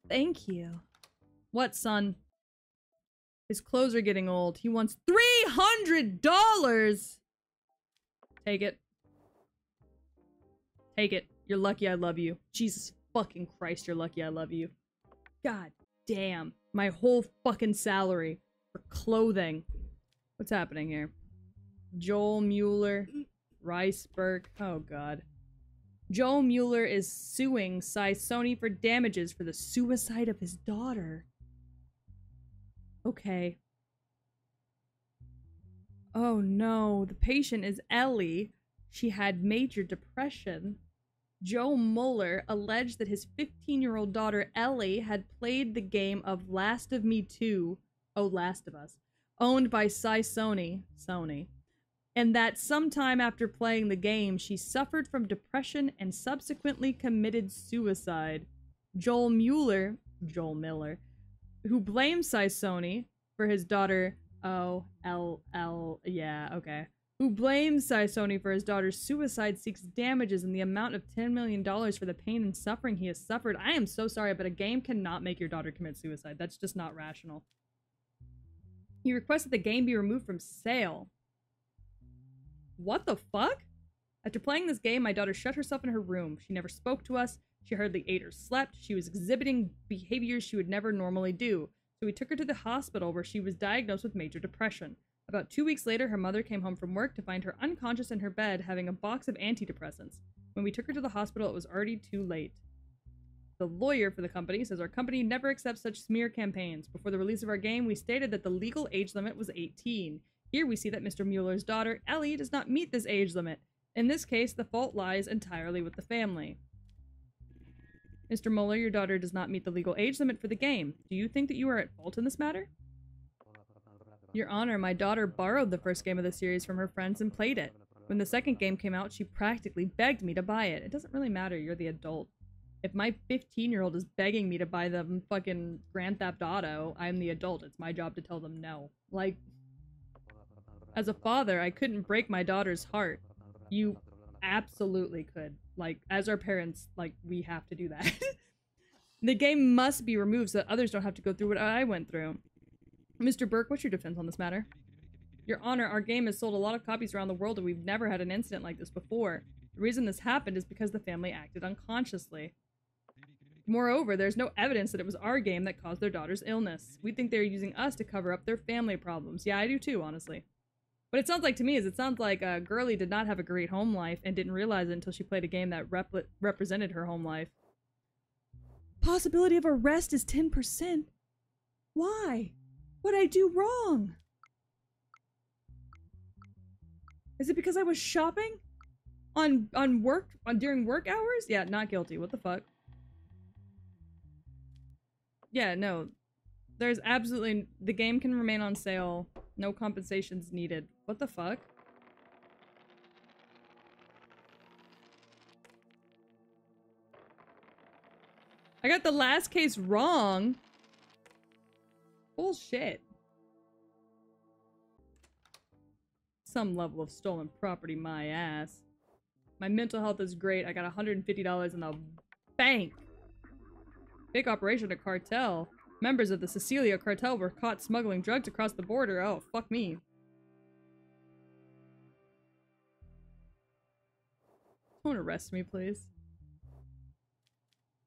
Thank you. What, son? His clothes are getting old. He wants $300! Take it. Take it. You're lucky I love you. Jesus fucking Christ, you're lucky I love you. God damn. My whole fucking salary for clothing. What's happening here? Joel Mueller. Riceberg. Oh god. Joel Mueller is suing Sony for damages for the suicide of his daughter. Okay. Oh no, the patient is Ellie. She had major depression. Joe Mueller alleged that his 15-year-old daughter Ellie had played the game of Last of Me 2, oh Last of Us, owned by Sony, and that sometime after playing the game, she suffered from depression and subsequently committed suicide. Joel Miller, who blames Sony for his daughter, who blames Sony for his daughter's suicide, seeks damages in the amount of $10 million for the pain and suffering he has suffered. I am so sorry, but a game cannot make your daughter commit suicide. That's just not rational. He requests that the game be removed from sale. What the fuck? After playing this game, my daughter shut herself in her room. She never spoke to us. She hardly ate or slept. She was exhibiting behaviors she would never normally do. So we took her to the hospital where she was diagnosed with major depression. About 2 weeks later, her mother came home from work to find her unconscious in her bed having a box of antidepressants. When we took her to the hospital, it was already too late. The lawyer for the company says our company never accepts such smear campaigns. Before the release of our game, we stated that the legal age limit was 18. Here we see that Mr. Mueller's daughter, Ellie, does not meet this age limit. In this case, the fault lies entirely with the family. Mr. Mueller, your daughter does not meet the legal age limit for the game. Do you think that you are at fault in this matter? Your Honor, my daughter borrowed the first game of the series from her friends and played it. When the second game came out, she practically begged me to buy it. It doesn't really matter, you're the adult. If my 15-year-old is begging me to buy the fucking Grand Theft Auto, I'm the adult. It's my job to tell them no. Like, As a father, I couldn't break my daughter's heart. You absolutely could. Like, as our parents, like, we have to do that. The game must be removed so that others don't have to go through what I went through. Mr. Burke, what's your defense on this matter? Your Honor, our game has sold a lot of copies around the world and we've never had an incident like this before. The reason this happened is because the family acted unconsciously. Moreover, there's no evidence that it was our game that caused their daughter's illness. We think they're using us to cover up their family problems. Yeah, I do too, honestly. What it sounds like to me is it sounds like Girly did not have a great home life and didn't realize it until she played a game that represented her home life. Possibility of arrest is 10%? Why? What'd I do wrong? Is it because I was shopping? During work hours? Yeah, not guilty. What the fuck? Yeah, no. There's absolutely... The game can remain on sale. No compensations needed. What the fuck? I got the last case wrong. Bullshit. Some level of stolen property, my ass. My mental health is great. I got $150 in the bank. Big operation to cartel. Members of the Cecilia cartel were caught smuggling drugs across the border. Oh, fuck me. Don't arrest me, please.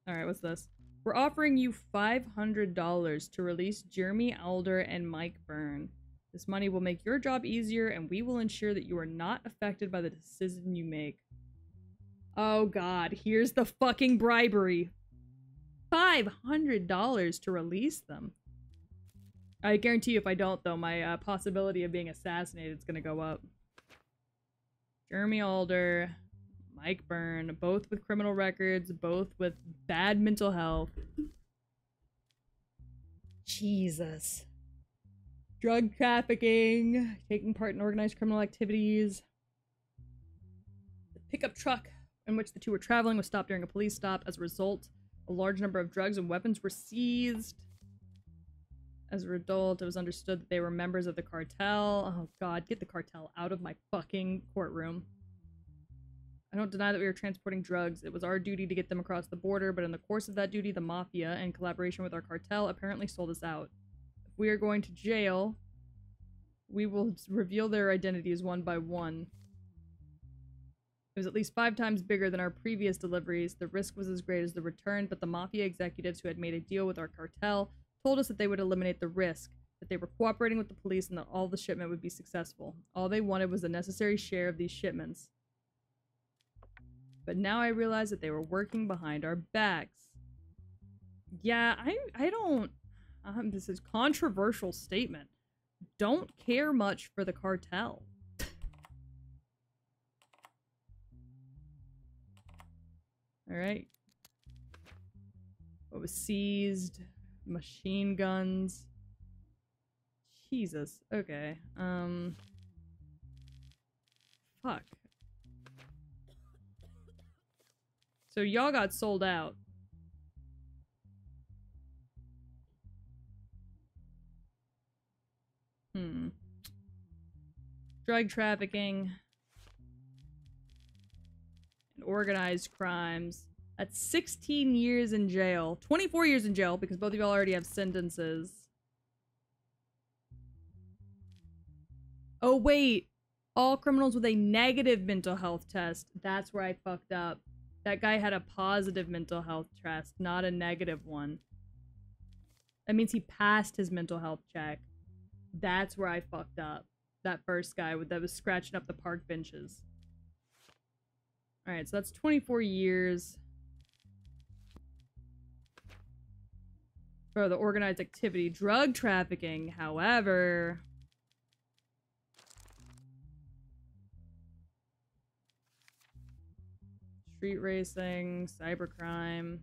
Alright, what's this? We're offering you $500 to release Jeremy Alder and Mike Byrne. This money will make your job easier and we will ensure that you are not affected by the decision you make. Oh god, here's the fucking bribery. $500 to release them. I guarantee you if I don't, though, my possibility of being assassinated is gonna go up. Jeremy Alder, Mike Byrne, both with criminal records, both with bad mental health. Jesus. Drug trafficking, taking part in organized criminal activities. The pickup truck in which the two were traveling was stopped during a police stop. As a result, a large number of drugs and weapons were seized. As a result, it was understood that they were members of the cartel. Oh god, get the cartel out of my fucking courtroom. I don't deny that we were transporting drugs. It was our duty to get them across the border, but in the course of that duty, the mafia, in collaboration with our cartel, apparently sold us out. If we are going to jail, we will reveal their identities one by one. It was at least 5 times bigger than our previous deliveries. The risk was as great as the return, but the mafia executives who had made a deal with our cartel told us that they would eliminate the risk, that they were cooperating with the police, and that all the shipment would be successful. All they wanted was the necessary share of these shipments. But now I realize that they were working behind our backs. Yeah, I don't... this is a controversial statement. Don't care much for the cartel. Alright. What was seized? Machine guns. Jesus. Okay. Fuck. So y'all got sold out. Drug trafficking. And organized crimes. That's 16 years in jail. 24 years in jail, because both of y'all already have sentences. Oh, wait. All criminals with a negative mental health test. That's where I fucked up. That guy had a positive mental health test, not a negative one. That means he passed his mental health check. That's where I fucked up. That first guy that was scratching up the park benches. Alright, so that's 24 years. For the organized activity. Drug trafficking, however... Street racing, cybercrime.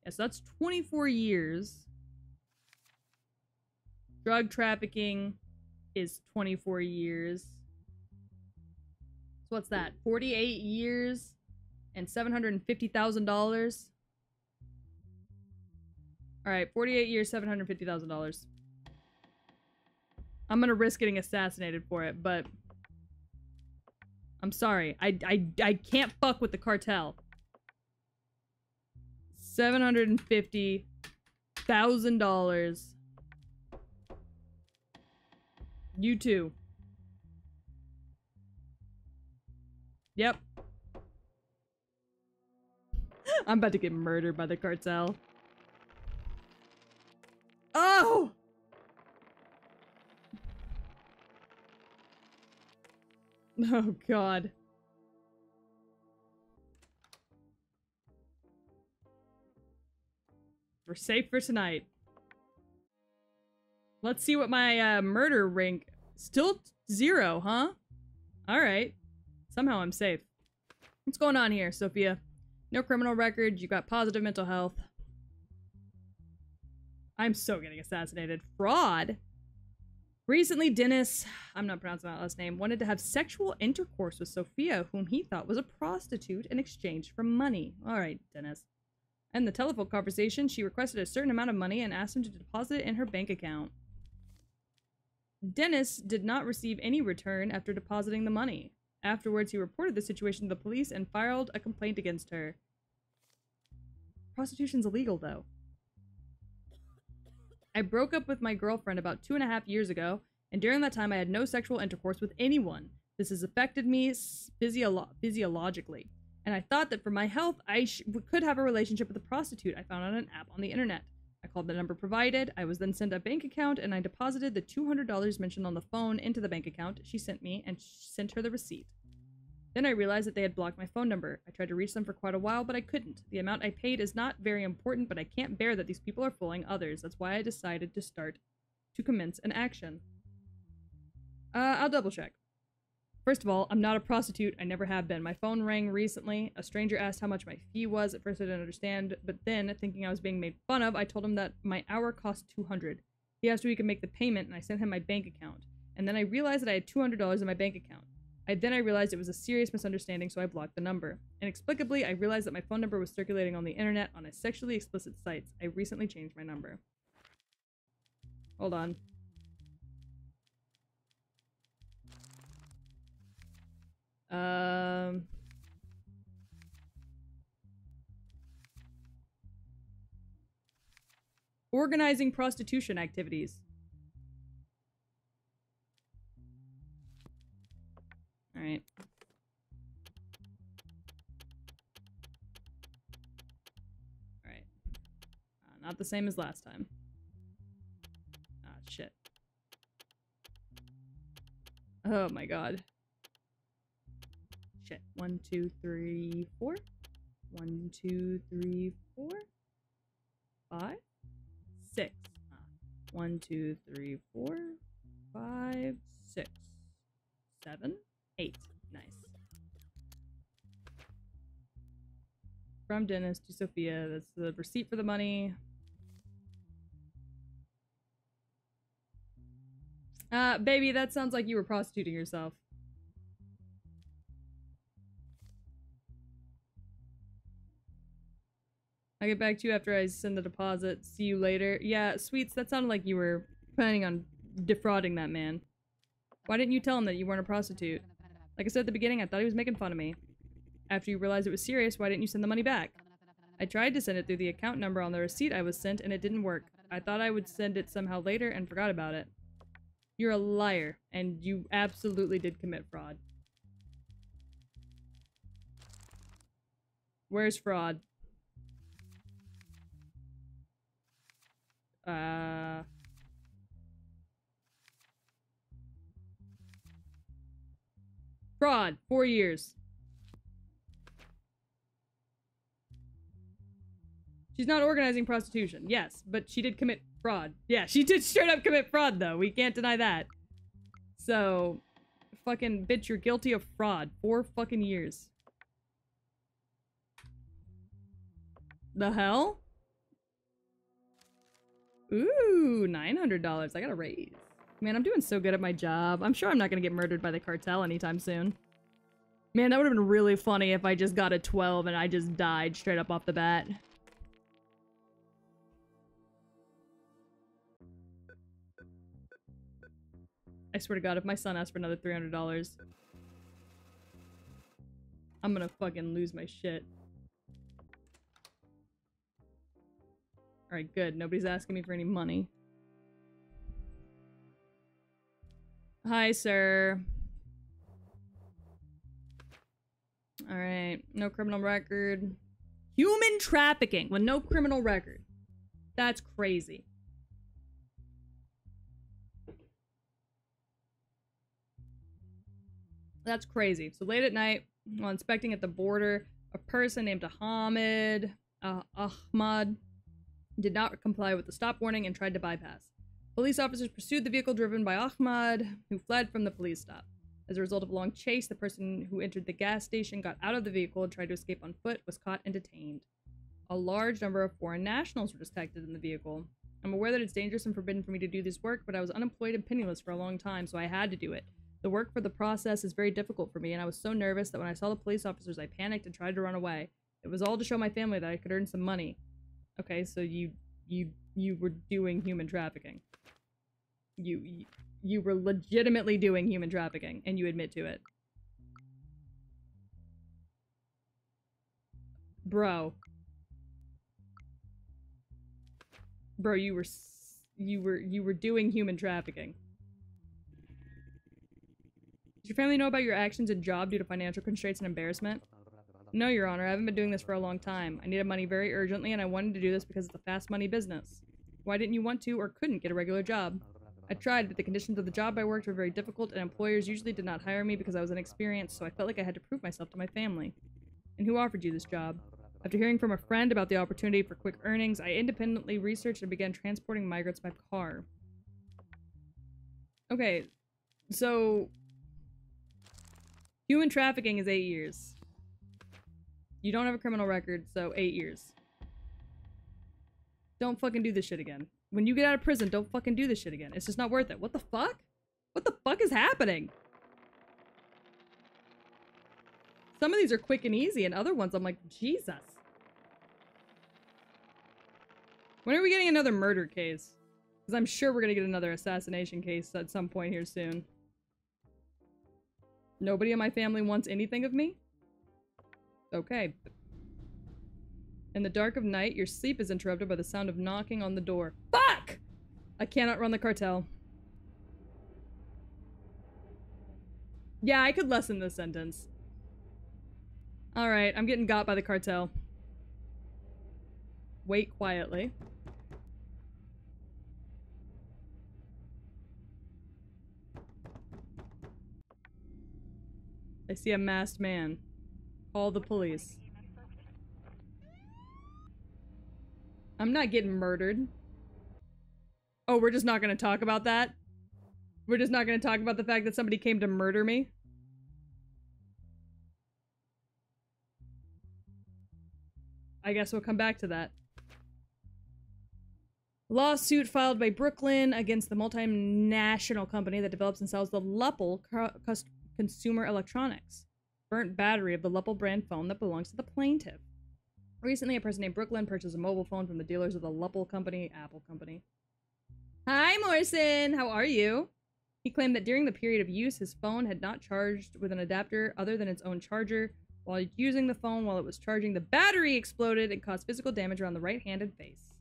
Yes, that's 24 years. Drug trafficking is 24 years. So what's that? 48 years and $750,000? Alright, 48 years, $750,000. I'm gonna risk getting assassinated for it, but I'm sorry. I can't fuck with the cartel. $750,000. You too. Yep. I'm about to get murdered by the cartel. Oh! Oh, God. We're safe for tonight. Let's see what my murder rank... Still 0, huh? Alright. Somehow I'm safe. What's going on here, Sophia? No criminal record, you got positive mental health. I'm so getting assassinated. Fraud? Recently, Dennis, I'm not pronouncing that last name, wanted to have sexual intercourse with Sophia, whom he thought was a prostitute, in exchange for money. Alright, Dennis. In the telephone conversation, she requested a certain amount of money and asked him to deposit it in her bank account. Dennis did not receive any return after depositing the money. Afterwards, he reported the situation to the police and filed a complaint against her. Prostitution's illegal, though. I broke up with my girlfriend about 2.5 years ago, and during that time I had no sexual intercourse with anyone. This has affected me physiologically, and I thought that for my health I could have a relationship with a prostitute I found on an app on the internet. I called the number provided, I was then sent a bank account, and I deposited the $200 mentioned on the phone into the bank account she sent me, and sent her the receipt. Then I realized that they had blocked my phone number. I tried to reach them for quite a while, but I couldn't. The amount I paid is not very important, but I can't bear that these people are fooling others. That's why I decided to commence an action. I'll double check. First of all, I'm not a prostitute. I never have been. My phone rang recently. A stranger asked how much my fee was. At first I didn't understand, but then, thinking I was being made fun of, I told him that my hour cost $200. He asked if he could make the payment, and I sent him my bank account. And then I realized that I had $200 in my bank account. Then I realized it was a serious misunderstanding, so I blocked the number. Inexplicably, I realized that my phone number was circulating on the internet on a sexually explicit sites. I recently changed my number. Hold on. Organizing prostitution activities. Alright. Alright. Not the same as last time. Ah, shit. Oh my god. Shit. 1, 2, 3, 4. 1, 2, 3, 4. 5. 6. 1, 2, 3, 4. 5, 6. 7. 8. Nice. From Dennis to Sophia. That's the receipt for the money. Baby, that sounds like you were prostituting yourself. I'll get back to you after I send the deposit. See you later. Yeah, Sweets, that sounded like you were planning on defrauding that man. Why didn't you tell him that you weren't a prostitute? Like I said at the beginning, I thought he was making fun of me. After you realized it was serious, why didn't you send the money back? I tried to send it through the account number on the receipt I was sent, and it didn't work. I thought I would send it somehow later and forgot about it. You're a liar, and you absolutely did commit fraud. Where's fraud? Fraud. 4 years. She's not organizing prostitution. Yes, but she did commit fraud. Yeah, she did straight up commit fraud, though. We can't deny that. So, fucking bitch, you're guilty of fraud. 4 fucking years. The hell? Ooh, $900. I got a raise. Man, I'm doing so good at my job. I'm sure I'm not gonna get murdered by the cartel anytime soon. Man, that would have been really funny if I just got a 12 and I just died straight up off the bat. I swear to God, if my son asks for another $300, I'm gonna fucking lose my shit. Alright, good. Nobody's asking me for any money. Hi, sir. Alright, no criminal record. Human trafficking with no criminal record. That's crazy. That's crazy. So late at night, while inspecting at the border, a person named Ahmad did not comply with the stop warning and tried to bypass. Police officers pursued the vehicle driven by Ahmad, who fled from the police stop. As a result of a long chase, the person who entered the gas station got out of the vehicle and tried to escape on foot, was caught and detained. A large number of foreign nationals were detected in the vehicle. I'm aware that it's dangerous and forbidden for me to do this work, but I was unemployed and penniless for a long time, so I had to do it. The work for the process is very difficult for me, and I was so nervous that when I saw the police officers, I panicked and tried to run away. It was all to show my family that I could earn some money. Okay, so you were doing human trafficking. You were legitimately doing human trafficking, and you admit to it. Bro. Bro, you were doing human trafficking. Does your family know about your actions and job due to financial constraints and embarrassment? No, Your Honor, I haven't been doing this for a long time. I needed money very urgently, and I wanted to do this because it's a fast money business. Why didn't you want to or couldn't get a regular job? I tried, but the conditions of the job I worked were very difficult, and employers usually did not hire me because I was inexperienced, so I felt like I had to prove myself to my family. And who offered you this job? After hearing from a friend about the opportunity for quick earnings, I independently researched and began transporting migrants by car. Okay, so human trafficking is 8 years. You don't have a criminal record, so 8 years. Don't fucking do this shit again. When you get out of prison, don't fucking do this shit again. It's just not worth it. What the fuck? What the fuck is happening? Some of these are quick and easy, and other ones I'm like, Jesus. When are we getting another murder case? Because I'm sure we're gonna get another assassination case at some point here soon. Nobody in my family wants anything of me? Okay. In the dark of night, your sleep is interrupted by the sound of knocking on the door. Fuck! I cannot run the cartel. Yeah, I could lessen this sentence. Alright, I'm getting got by the cartel. Wait quietly. I see a masked man. Call the police. I'm not getting murdered. Oh, we're just not gonna talk about that? We're just not gonna talk about the fact that somebody came to murder me? I guess we'll come back to that. Lawsuit filed by Brooklyn against the multinational company that develops and sells the Luppel consumer electronics. Burnt battery of the Luppel brand phone that belongs to the plaintiff. Recently, a person named Brooklyn purchased a mobile phone from the dealers of the Luppel company, Apple company. Hi, Morrison! How are you? He claimed that during the period of use, his phone had not charged with an adapter other than its own charger. While using the phone while it was charging, the battery exploded and caused physical damage around the right hand and face.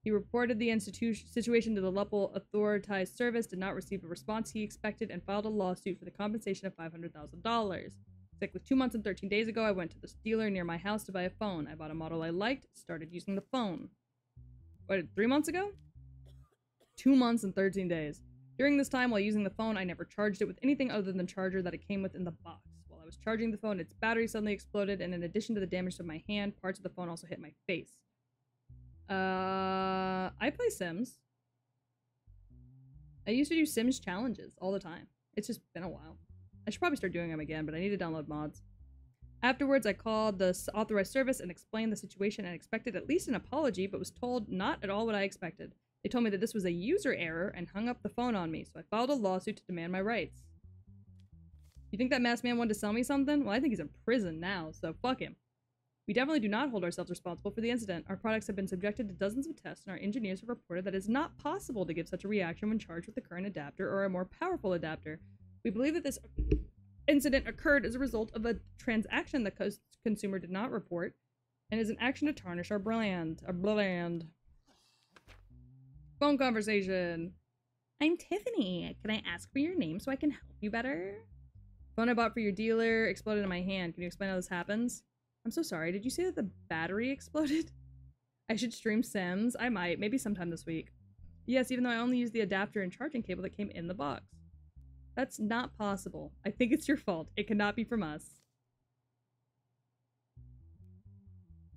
He reported the situation to the Luppel Authorized Service, did not receive a response he expected, and filed a lawsuit for the compensation of $500,000. Exactly 2 months and 13 days ago, I went to this dealer near my house to buy a phone. I bought a model I liked, started using the phone. What, 3 months ago? 2 months and 13 days. During this time, while using the phone, I never charged it with anything other than the charger that it came with in the box. While I was charging the phone, its battery suddenly exploded, and in addition to the damage to my hand, parts of the phone also hit my face. I play Sims. I used to do Sims challenges all the time. It's just been a while. I should probably start doing them again, but I need to download mods. Afterwards, I called the authorized service and explained the situation and expected at least an apology, but was told not at all what I expected. They told me that this was a user error and hung up the phone on me, so I filed a lawsuit to demand my rights. You think that masked man wanted to sell me something? Well, I think he's in prison now, so fuck him. We definitely do not hold ourselves responsible for the incident. Our products have been subjected to dozens of tests, and our engineers have reported that it is not possible to give such a reaction when charged with the current adapter or a more powerful adapter. We believe that this incident occurred as a result of a transaction the consumer did not report, and is an action to tarnish our brand. Phone conversation. I'm Tiffany. Can I ask for your name so I can help you better? Phone I bought for your dealer exploded in my hand. Can you explain how this happens? I'm so sorry. Did you say that the battery exploded? I should stream Sims. I might. Maybe sometime this week. Yes, even though I only used the adapter and charging cable that came in the box. That's not possible. I think it's your fault. It cannot be from us.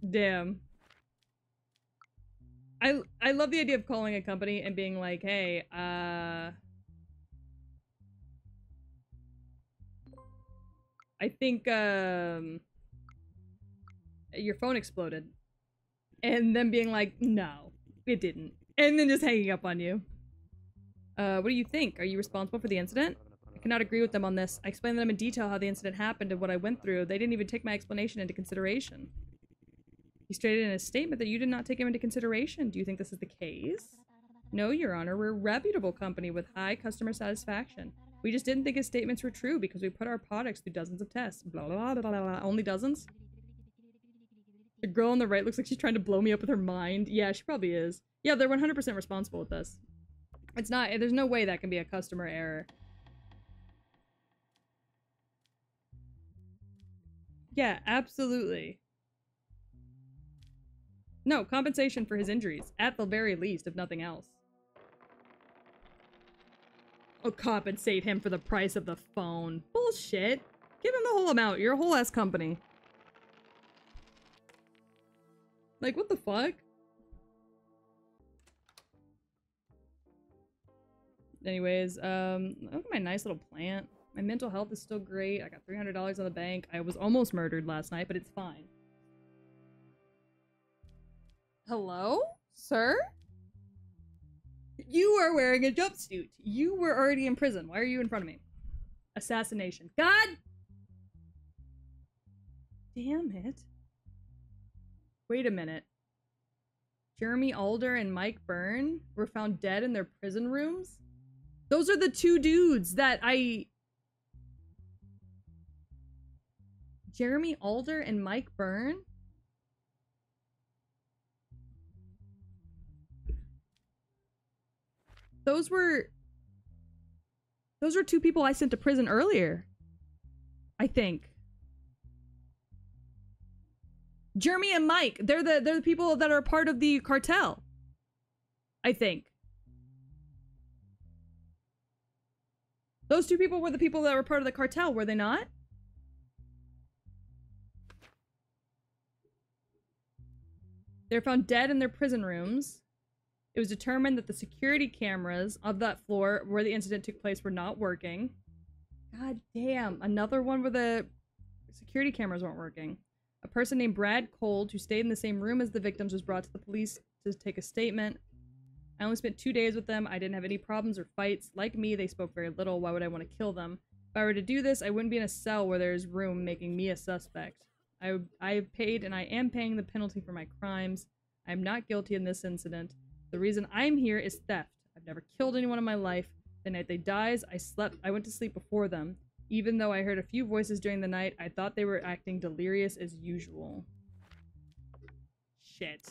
Damn. I love the idea of calling a company and being like, hey, I think, your phone exploded. And then being like, no, it didn't. And then just hanging up on you. What do you think? Are you responsible for the incident? I cannot agree with them on this. I explained to them in detail how the incident happened and what I went through. They didn't even take my explanation into consideration. He stated in his statement that you did not take him into consideration. Do you think this is the case? No, Your Honor. We're a reputable company with high customer satisfaction. We just didn't think his statements were true because we put our products through dozens of tests. Blah, blah, blah, blah, blah. Only dozens? The girl on the right looks like she's trying to blow me up with her mind. Yeah, she probably is. Yeah, they're 100% responsible with this. It's not- there's no way that can be a customer error. Yeah, absolutely. No, compensation for his injuries, at the very least, if nothing else. Oh, compensate him for the price of the phone. Bullshit. Give him the whole amount. You're a whole ass company. Like, what the fuck? Anyways, look at my nice little plant. My mental health is still great. I got $300 in the bank. I was almost murdered last night, but it's fine. Hello? Sir? You are wearing a jumpsuit. You were already in prison. Why are you in front of me? Assassination. God! Damn it. Wait a minute. Jeremy Alder and Mike Byrne were found dead in their prison rooms? Those are the two dudes that Jeremy Alder and Mike Byrne? Those were two people I sent to prison earlier. I think. Jeremy and Mike, they're the people that are part of the cartel. I think. Those two people were the people that were part of the cartel, were they not? They're found dead in their prison rooms. It was determined that the security cameras of that floor where the incident took place were not working. God damn, another one where the security cameras weren't working. A person named Brad Cold, who stayed in the same room as the victims, was brought to the police to take a statement. I only spent 2 days with them. I didn't have any problems or fights. Like me, they spoke very little. Why would I want to kill them? If I were to do this, I wouldn't be in a cell where there's room, making me a suspect. I have paid and I am paying the penalty for my crimes. I am not guilty in this incident. The reason I'm here is theft. I've never killed anyone in my life. The night they died, I went to sleep before them. Even though I heard a few voices during the night, I thought they were acting delirious as usual. Shit.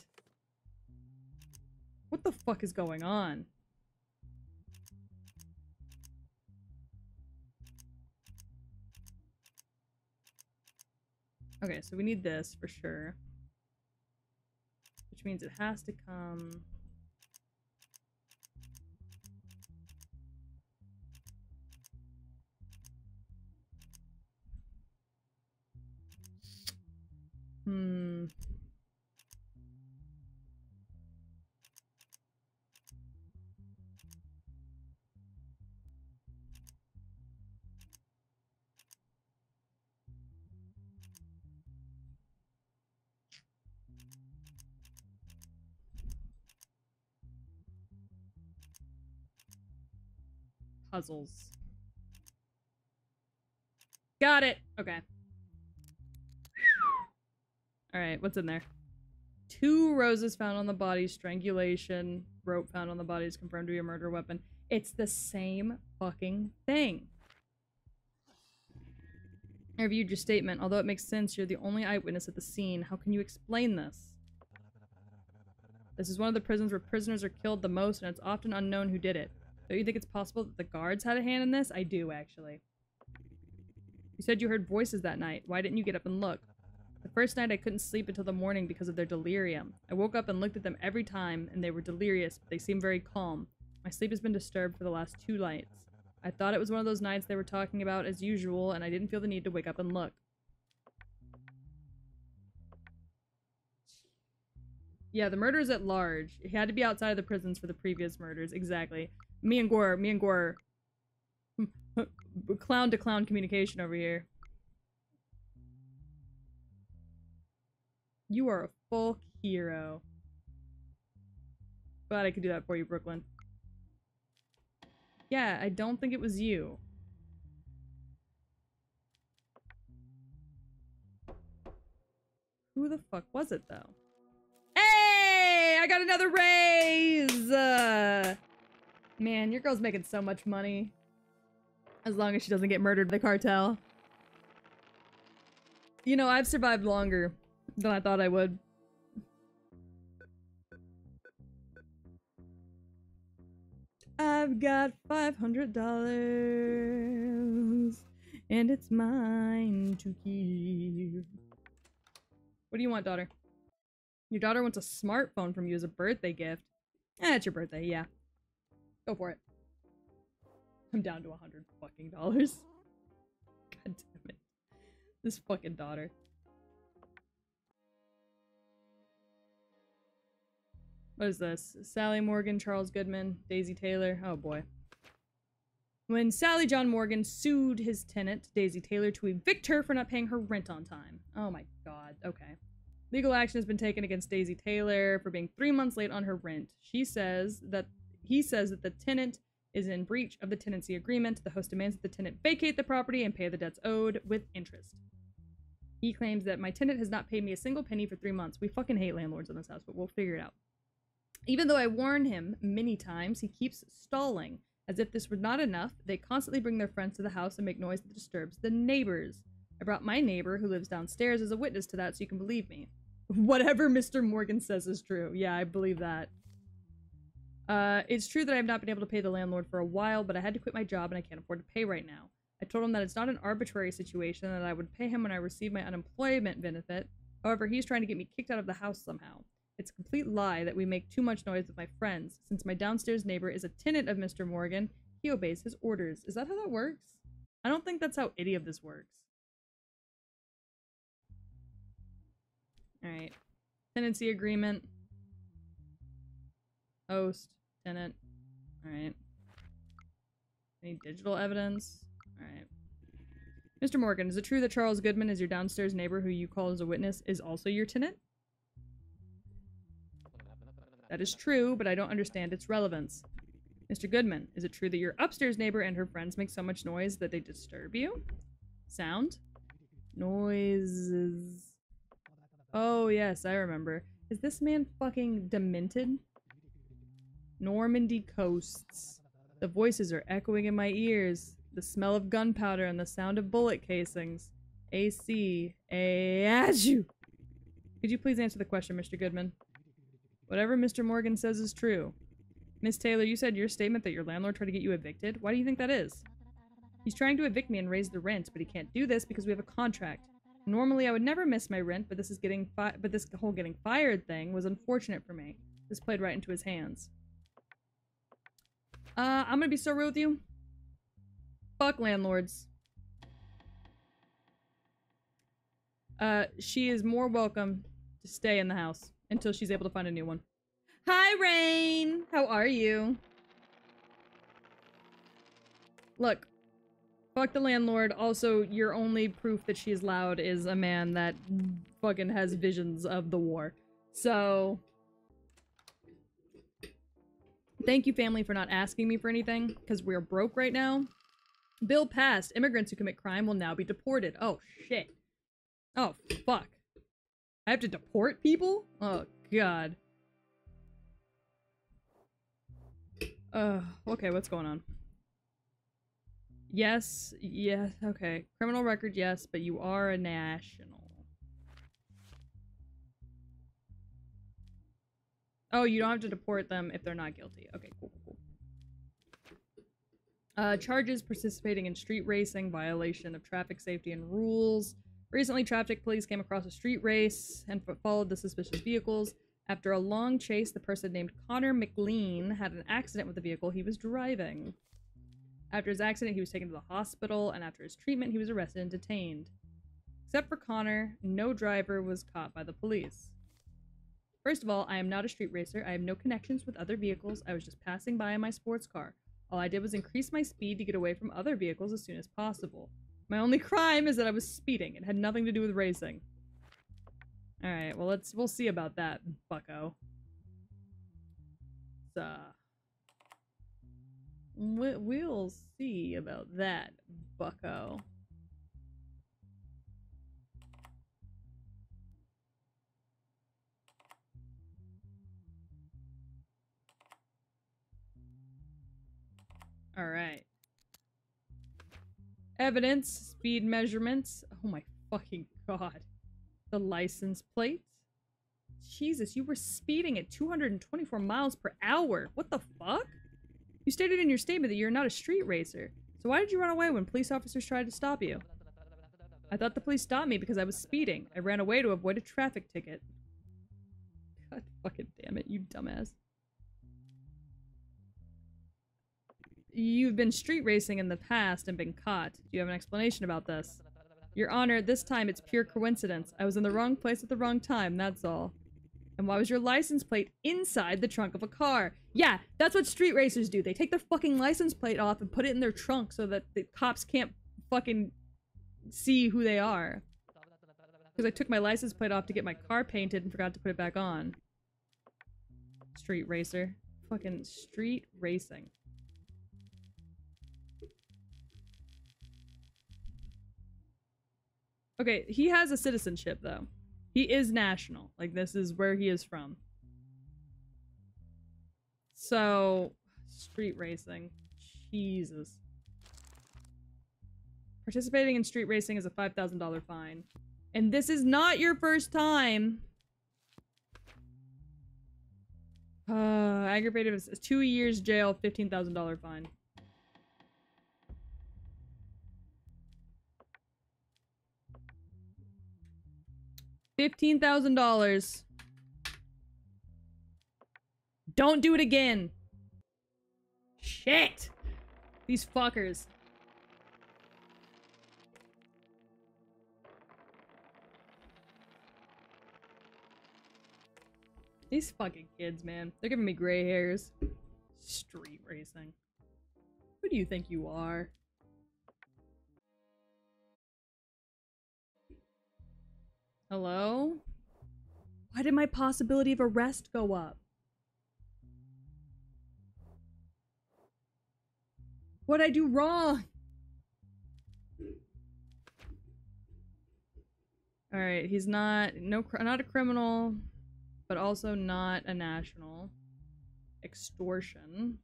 What the fuck is going on? Okay, so we need this for sure. Which means it has to come... Puzzles. Got it! Okay. Alright, what's in there? 2 roses found on the body, strangulation, rope found on the body is confirmed to be a murder weapon. It's the same fucking thing. I reviewed your statement. Although it makes sense, you're the only eyewitness at the scene. How can you explain this? This is one of the prisons where prisoners are killed the most, and it's often unknown who did it. Don't you think it's possible that the guards had a hand in this? I do, actually. You said you heard voices that night. Why didn't you get up and look? The first night I couldn't sleep until the morning because of their delirium. I woke up and looked at them every time, and they were delirious, but they seemed very calm. My sleep has been disturbed for the last 2 nights. I thought it was one of those nights they were talking about as usual, and I didn't feel the need to wake up and look. Yeah, the murders at large. He had to be outside of the prisons for the previous murders. Exactly. Me and Gore. Clown to clown communication over here. You are a full hero. Glad I could do that for you, Brooklyn. Yeah, I don't think it was you. Who the fuck was it, though? Hey! I got another raise! Man, your girl's making so much money. As long as she doesn't get murdered by the cartel. You know, I've survived longer than I thought I would. I've got $500 and it's mine to keep. What do you want, daughter? Your daughter wants a smartphone from you as a birthday gift. It's your birthday, yeah. Go for it. I'm down to $100 fucking dollars. God damn it. This fucking daughter. What is this? Sally Morgan, Charles Goodman, Daisy Taylor. Oh boy. When Sally John Morgan sued his tenant, Daisy Taylor, to evict her for not paying her rent on time. Oh my god. Okay. Legal action has been taken against Daisy Taylor for being 3 months late on her rent. He says that the tenant is in breach of the tenancy agreement. The host demands that the tenant vacate the property and pay the debts owed with interest. He claims that my tenant has not paid me a single penny for 3 months. We fucking hate landlords in this house, but we'll figure it out. Even though I warn him many times, he keeps stalling. As if this were not enough, they constantly bring their friends to the house and make noise that disturbs the neighbors. I brought my neighbor, who lives downstairs, as a witness to that, so you can believe me. Whatever Mr. Morgan says is true. Yeah, I believe that. It's true that I have not been able to pay the landlord for a while, but I had to quit my job and I can't afford to pay right now. I told him that it's not an arbitrary situation and that I would pay him when I receive my unemployment benefit. However, he's trying to get me kicked out of the house somehow. It's a complete lie that we make too much noise with my friends. Since my downstairs neighbor is a tenant of Mr. Morgan, he obeys his orders. Is that how that works? I don't think that's how any of this works. Alright. Tenancy agreement. Host. Tenant. Alright. Any digital evidence? Alright. Mr. Morgan, is it true that Charles Goodman is your downstairs neighbor who you call as a witness is also your tenant? That is true, but I don't understand its relevance. Mr. Goodman, is it true that your upstairs neighbor and her friends make so much noise that they disturb you? Sound? Noises. Oh, yes, I remember. Is this man fucking demented? Normandy coasts. The voices are echoing in my ears. The smell of gunpowder and the sound of bullet casings. AC. Ajou. Could you please answer the question, Mr. Goodman? Whatever Mr. Morgan says is true. Miss Taylor, you said your statement that your landlord tried to get you evicted. Why do you think that is? He's trying to evict me and raise the rent, but he can't do this because we have a contract. Normally, I would never miss my rent, but this whole getting fired thing was unfortunate for me. This played right into his hands. I'm gonna be so real with you. Fuck landlords. She is more welcome to stay in the house until she's able to find a new one. Hi, Rain! How are you? Look. Fuck the landlord. Also, your only proof that she's loud is a man that fucking has visions of the war. So... Thank you, family, for not asking me for anything, because we're broke right now. Bill passed. Immigrants who commit crime will now be deported. Oh, shit. Oh, fuck. I have to deport people? Oh, God. Okay, what's going on? Yes, yes, okay. Criminal record, yes, but you are a national. Oh, you don't have to deport them if they're not guilty. Okay, cool, cool, cool. Charges participating in street racing, violation of traffic safety and rules. Recently, traffic police came across a street race and followed the suspicious vehicles. After a long chase, the person named Connor McLean had an accident with the vehicle he was driving. After his accident, he was taken to the hospital, and after his treatment, he was arrested and detained. Except for Connor, no driver was caught by the police. First of all, I am not a street racer. I have no connections with other vehicles. I was just passing by in my sports car. All I did was increase my speed to get away from other vehicles as soon as possible. My only crime is that I was speeding. It had nothing to do with racing. Alright, well we'll see about that, bucko. We'll see about that, bucko. Alright. Evidence, speed measurements. Oh my fucking god. The license plate. Jesus, you were speeding at 224 miles per hour. What the fuck? You stated in your statement that you're not a street racer. So why did you run away when police officers tried to stop you? I thought the police stopped me because I was speeding. I ran away to avoid a traffic ticket. God fucking damn it, you dumbass. You've been street racing in the past and been caught. Do you have an explanation about this? Your Honor, this time it's pure coincidence. I was in the wrong place at the wrong time, that's all. And why was your license plate inside the trunk of a car? Yeah, that's what street racers do. They take their fucking license plate off and put it in their trunk so that the cops can't fucking see who they are. Because I took my license plate off to get my car painted and forgot to put it back on. Street racer. Fucking street racing. Okay, he has a citizenship, though. He is national. Like, this is where he is from. So, street racing. Jesus. Participating in street racing is a $5,000 fine. And this is not your first time. Aggravated is 2 years jail, $15,000 fine. $15,000. Don't do it again. Shit. These fuckers. These fucking kids, man. They're giving me gray hairs. Street racing. Who do you think you are? Hello? Why did my possibility of arrest go up? What'd I do wrong? Alright, he's not a criminal, but also not a national. Extortion.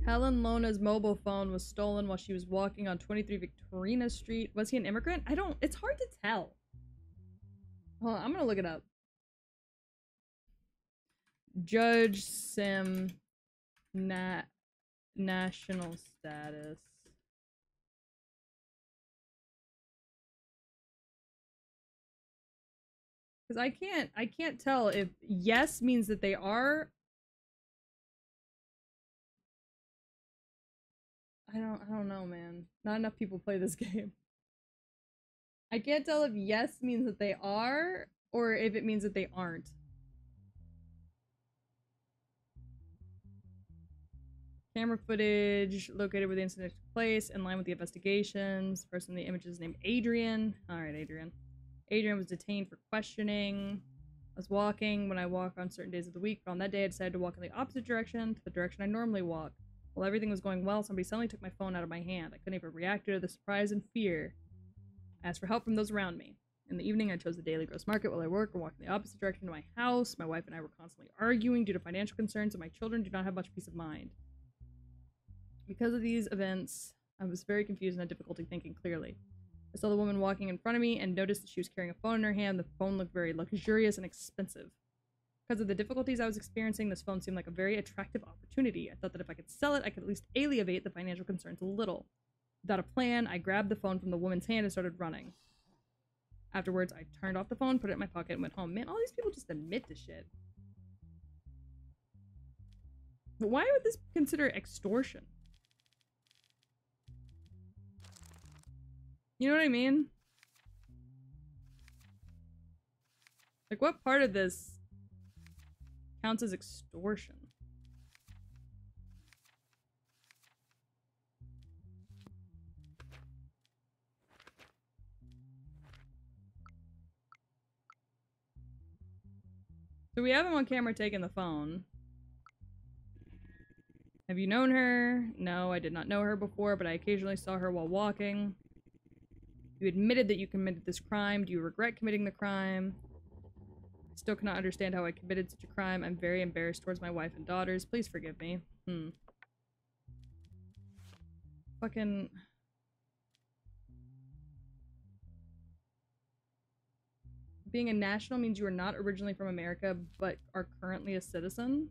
Helen Lona's mobile phone was stolen while she was walking on 23 Victorina Street. Was he an immigrant? It's hard to tell. Hold on, I'm gonna look it up. Judge Sim national status. Because I can't tell if yes means that they are. I don't know, man. Not enough people play this game. I can't tell if yes means that they are, or if it means that they aren't. Camera footage located where the incident took place, in line with the investigations. Person in the image is named Adrian. Alright, Adrian. Adrian was detained for questioning. I was walking when I walk on certain days of the week, but on that day I decided to walk in the opposite direction to the direction I normally walk. While everything was going well, somebody suddenly took my phone out of my hand. I couldn't even react to the surprise and fear. I asked for help from those around me. In the evening, I chose the daily gross market while I work and walked in the opposite direction to my house. My wife and I were constantly arguing due to financial concerns, and my children do not have much peace of mind. Because of these events, I was very confused and had difficulty thinking clearly. I saw the woman walking in front of me and noticed that she was carrying a phone in her hand. The phone looked very luxurious and expensive. Because of the difficulties I was experiencing, this phone seemed like a very attractive opportunity. I thought that if I could sell it, I could at least alleviate the financial concerns a little. Without a plan, I grabbed the phone from the woman's hand and started running. Afterwards, I turned off the phone, put it in my pocket, and went home. Man, all these people just admit to shit. But why would this consider extortion? You know what I mean? Like, what part of this counts as extortion? So we have him on camera taking the phone. Have you known her? No, I did not know her before, but I occasionally saw her while walking. You admitted that you committed this crime. Do you regret committing the crime? I still cannot understand how I committed such a crime. I'm very embarrassed towards my wife and daughters. Please forgive me. Fucking... Being a national means you are not originally from America, but are currently a citizen?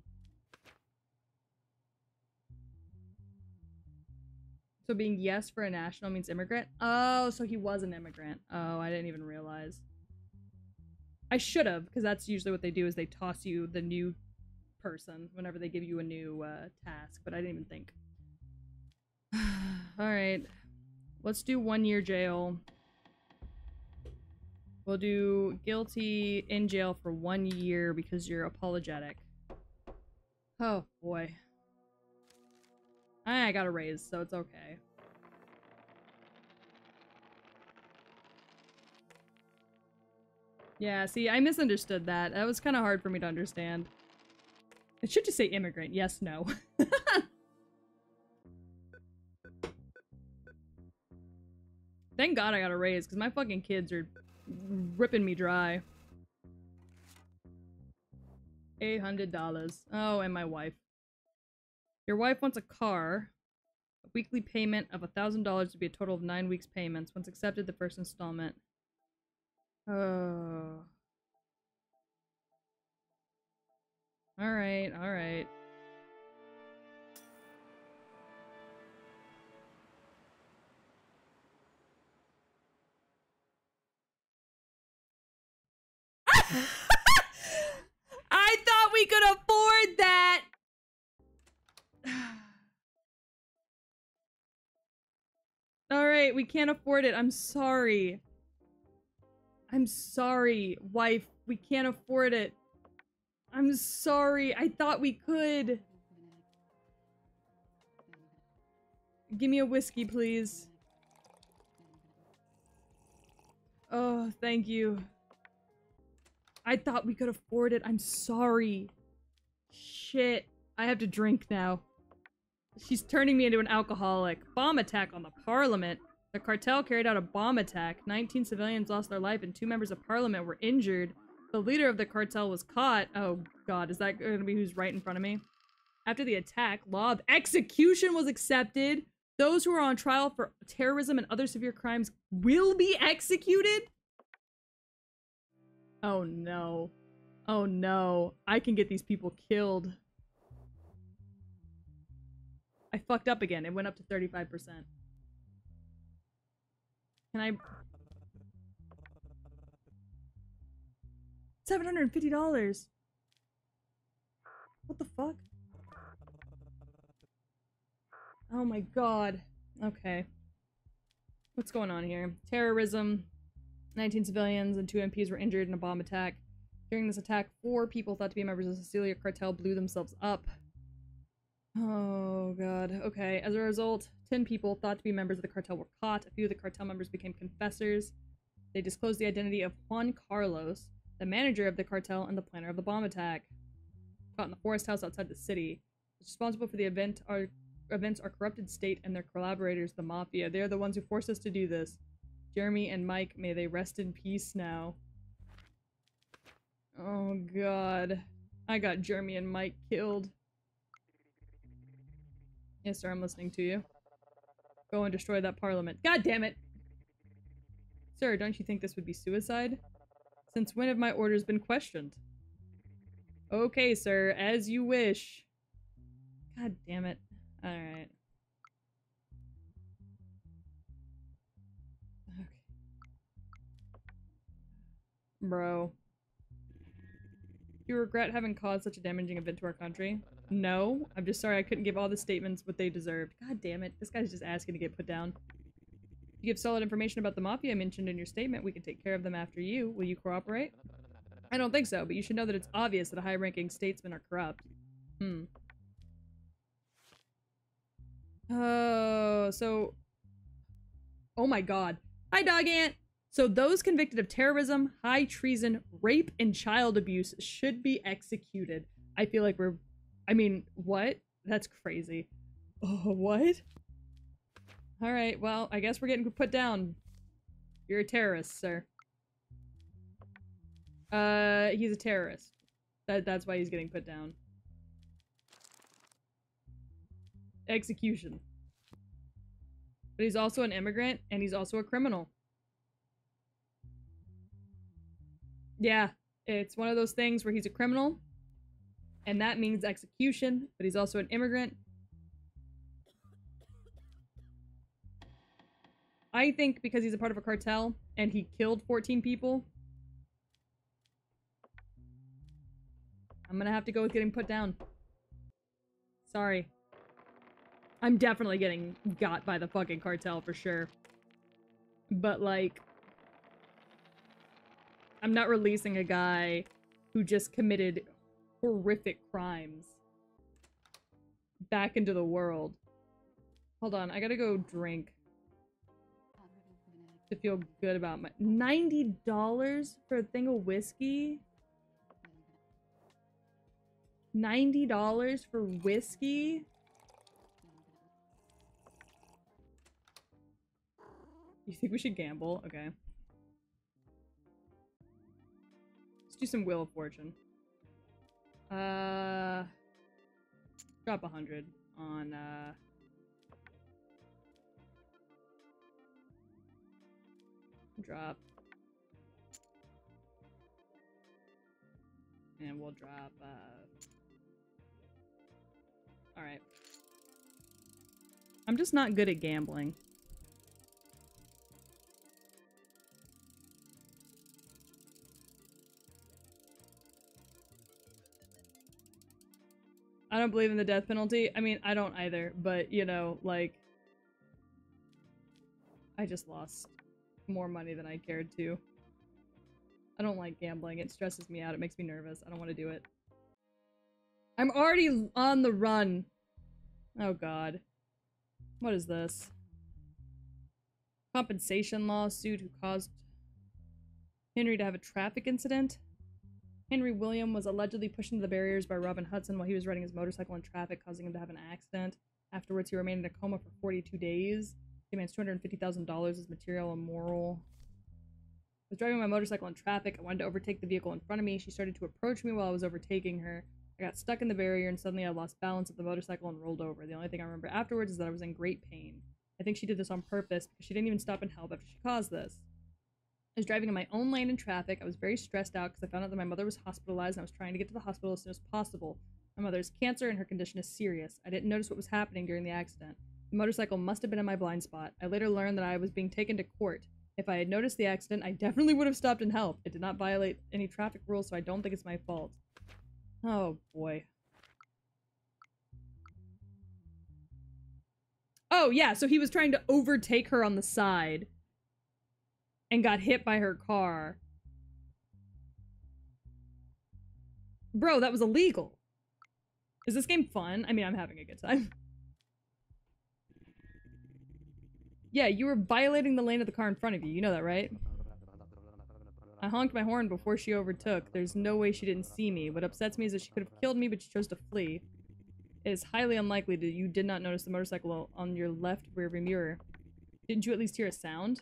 So being yes for a national means immigrant? Oh, so he was an immigrant. Oh, I didn't even realize. I should have, because that's usually what they do, is they toss you the new person whenever they give you a new task, but I didn't even think. Alright. Let's do 1 year jail. We'll do guilty in jail for 1 year because you're apologetic. Oh, boy. I got a raise, so it's okay. Yeah, see, I misunderstood that. That was kind of hard for me to understand. It should just say immigrant. Yes, no. Thank God I got a raise, because my fucking kids are ripping me dry. $800. Oh, and my wife. Your wife wants a car. A weekly payment of $1,000 would be a total of 9 weeks payments. Once accepted, the first installment. Oh. Alright, alright. I thought we could afford that! Alright, we can't afford it. I'm sorry. I'm sorry, wife. We can't afford it. I'm sorry. I thought we could. Give me a whiskey, please. Oh, thank you. I thought we could afford it. I'm sorry. Shit. I have to drink now. She's turning me into an alcoholic. Bomb attack on the parliament. The cartel carried out a bomb attack. 19 civilians lost their life and 2 members of parliament were injured. The leader of the cartel was caught. Oh god, is that going to be who's right in front of me? After the attack, law of execution was accepted. Those who are on trial for terrorism and other severe crimes will be executed? Oh no. Oh no. I can get these people killed. I fucked up again. It went up to 35%. Can I... $750! What the fuck? Oh my god. Okay. What's going on here? Terrorism. 19 civilians and 2 MPs were injured in a bomb attack. During this attack, 4 people thought to be members of the Sicilia cartel blew themselves up. Oh god. Okay. As a result, 10 people thought to be members of the cartel were caught. A few of the cartel members became confessors. They disclosed the identity of Juan Carlos, the manager of the cartel and the planner of the bomb attack. Caught in the forest house outside the city. Responsible for the events are corrupted state and their collaborators, the mafia. They are the ones who forced us to do this. Jeremy and Mike, may they rest in peace now. Oh god. I got Jeremy and Mike killed. Yes, sir, I'm listening to you. Go and destroy that parliament. God damn it! Sir, don't you think this would be suicide? Since when have my orders been questioned? Okay, sir, as you wish. God damn it. Alright. Okay. Bro. Do you regret having caused such a damaging event to our country? No. I'm just sorry I couldn't give all the statements what they deserved. God damn it. This guy's just asking to get put down. You give solid information about the Mafia mentioned in your statement. We can take care of them after you. Will you cooperate? I don't think so, but you should know that it's obvious that high-ranking statesmen are corrupt. Oh, so... Oh my god. Hi, Dog Ant! So those convicted of terrorism, high treason, rape, and child abuse should be executed. I feel like we're... I mean, what? That's crazy. Oh, what? Alright, well, I guess we're getting put down. You're a terrorist, sir. He's a terrorist. That's why he's getting put down. Execution. But he's also an immigrant, and he's also a criminal. Yeah, it's one of those things where he's a criminal, and that means execution, but he's also an immigrant. I think because he's a part of a cartel, and he killed 14 people, I'm gonna have to go with getting put down. Sorry. I'm definitely getting got by the fucking cartel for sure. But, like, I'm not releasing a guy who just committed horrific crimes back into the world. Hold on, I gotta go drink to feel good about my... $90 for a thing of whiskey? $90 for whiskey? You think we should gamble? Okay. Let's do some Wheel of Fortune. Drop 100 on, drop. And we'll drop, alright. I'm just not good at gambling. I don't believe in the death penalty. I mean, I don't either, but, you know, like... I just lost more money than I cared to. I don't like gambling. It stresses me out. It makes me nervous. I don't want to do it. I'm already on the run. Oh god. What is this? Compensation lawsuit who caused Henry to have a traffic incident? Henry William was allegedly pushed into the barriers by Robin Hudson while he was riding his motorcycle in traffic, causing him to have an accident. Afterwards, he remained in a coma for 42 days. He demands $250,000 as material and moral. I was driving my motorcycle in traffic. I wanted to overtake the vehicle in front of me. She started to approach me while I was overtaking her. I got stuck in the barrier and suddenly I lost balance of the motorcycle and rolled over. The only thing I remember afterwards is that I was in great pain. I think she did this on purpose because she didn't even stop and help after she caused this. I was driving in my own lane in traffic. I was very stressed out because I found out that my mother was hospitalized and I was trying to get to the hospital as soon as possible. My mother has cancer and her condition is serious. I didn't notice what was happening during the accident. The motorcycle must have been in my blind spot. I later learned that I was being taken to court. If I had noticed the accident, I definitely would have stopped and helped. It did not violate any traffic rules, so I don't think it's my fault. Oh, boy. Oh, yeah, so he was trying to overtake her on the side and got hit by her car. Bro, that was illegal. Is this game fun? I mean, I'm having a good time. Yeah, you were violating the lane of the car in front of you. You know that, right? I honked my horn before she overtook. There's no way she didn't see me. What upsets me is that she could have killed me, but she chose to flee. It is highly unlikely that you did not notice the motorcycle on your left rearview mirror. Didn't you at least hear a sound?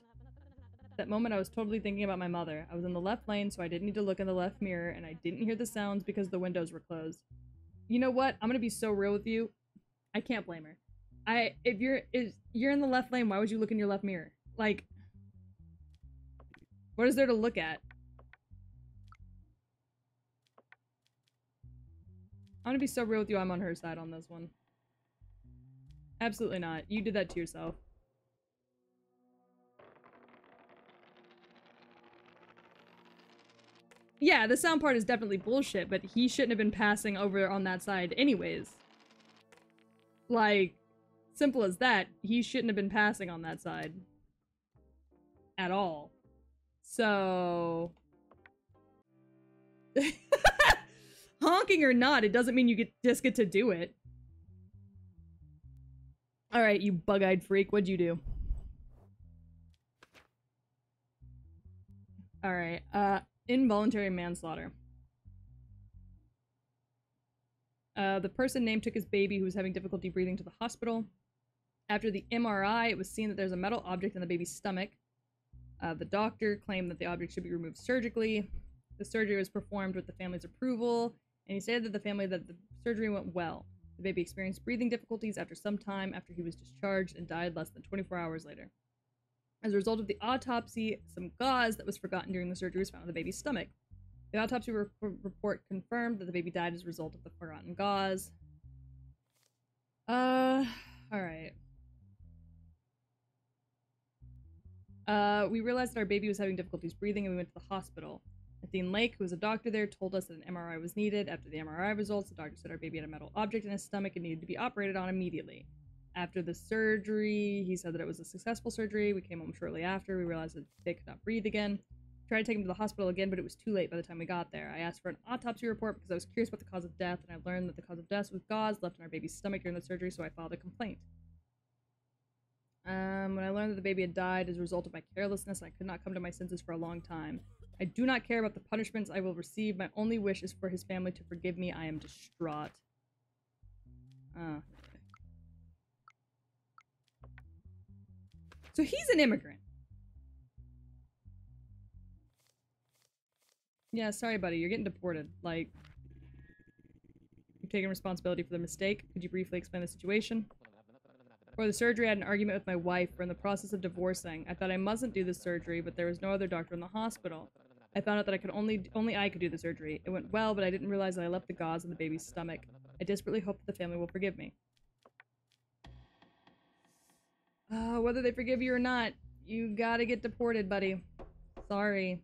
That moment I was totally thinking about my mother. I was in the left lane, so I didn't need to look in the left mirror, and I didn't hear the sounds because the windows were closed. You know what? I'm gonna be so real with you. I can't blame her. If you're in the left lane, why would you look in your left mirror? Like, what is there to look at? I'm gonna be so real with you, I'm on her side on this one. Absolutely not. You did that to yourself. Yeah, the sound part is definitely bullshit, but he shouldn't have been passing over on that side anyways. Like, simple as that. He shouldn't have been passing on that side. At all. So... honking or not, it doesn't mean you just get to do it. Alright, you bug-eyed freak, what'd you do? Alright, involuntary manslaughter. The person named took his baby who was having difficulty breathing to the hospital. After the MRI, it was seen that there's a metal object in the baby's stomach. The doctor claimed that the object should be removed surgically. The surgery was performed with the family's approval, and he stated that the surgery went well. The baby experienced breathing difficulties after some time after he was discharged and died less than 24 hours later. As a result of the autopsy, some gauze that was forgotten during the surgery was found in the baby's stomach. The autopsy report confirmed that the baby died as a result of the forgotten gauze. Alright. We realized that our baby was having difficulties breathing and we went to the hospital. Athene Lake, who was a doctor there, told us that an MRI was needed. After the MRI results, the doctor said our baby had a metal object in his stomach and needed to be operated on immediately. After the surgery, he said that it was a successful surgery. We came home shortly after. We realized that they could not breathe again. Tried to take him to the hospital again, but it was too late by the time we got there. I asked for an autopsy report because I was curious about the cause of death, and I learned that the cause of death was gauze left in our baby's stomach during the surgery, so I filed a complaint. When I learned that the baby had died as a result of my carelessness, I could not come to my senses for a long time. I do not care about the punishments I will receive. My only wish is for his family to forgive me. I am distraught. So he's an immigrant. Yeah, sorry, buddy. You're getting deported. Like, you've taken responsibility for the mistake. Could you briefly explain the situation? For the surgery, I had an argument with my wife. We're in the process of divorcing. I thought I mustn't do the surgery, but there was no other doctor in the hospital. I found out that I could only I could do the surgery. It went well, but I didn't realize that I left the gauze in the baby's stomach. I desperately hope that the family will forgive me. Whether they forgive you or not, you gotta get deported, buddy. Sorry.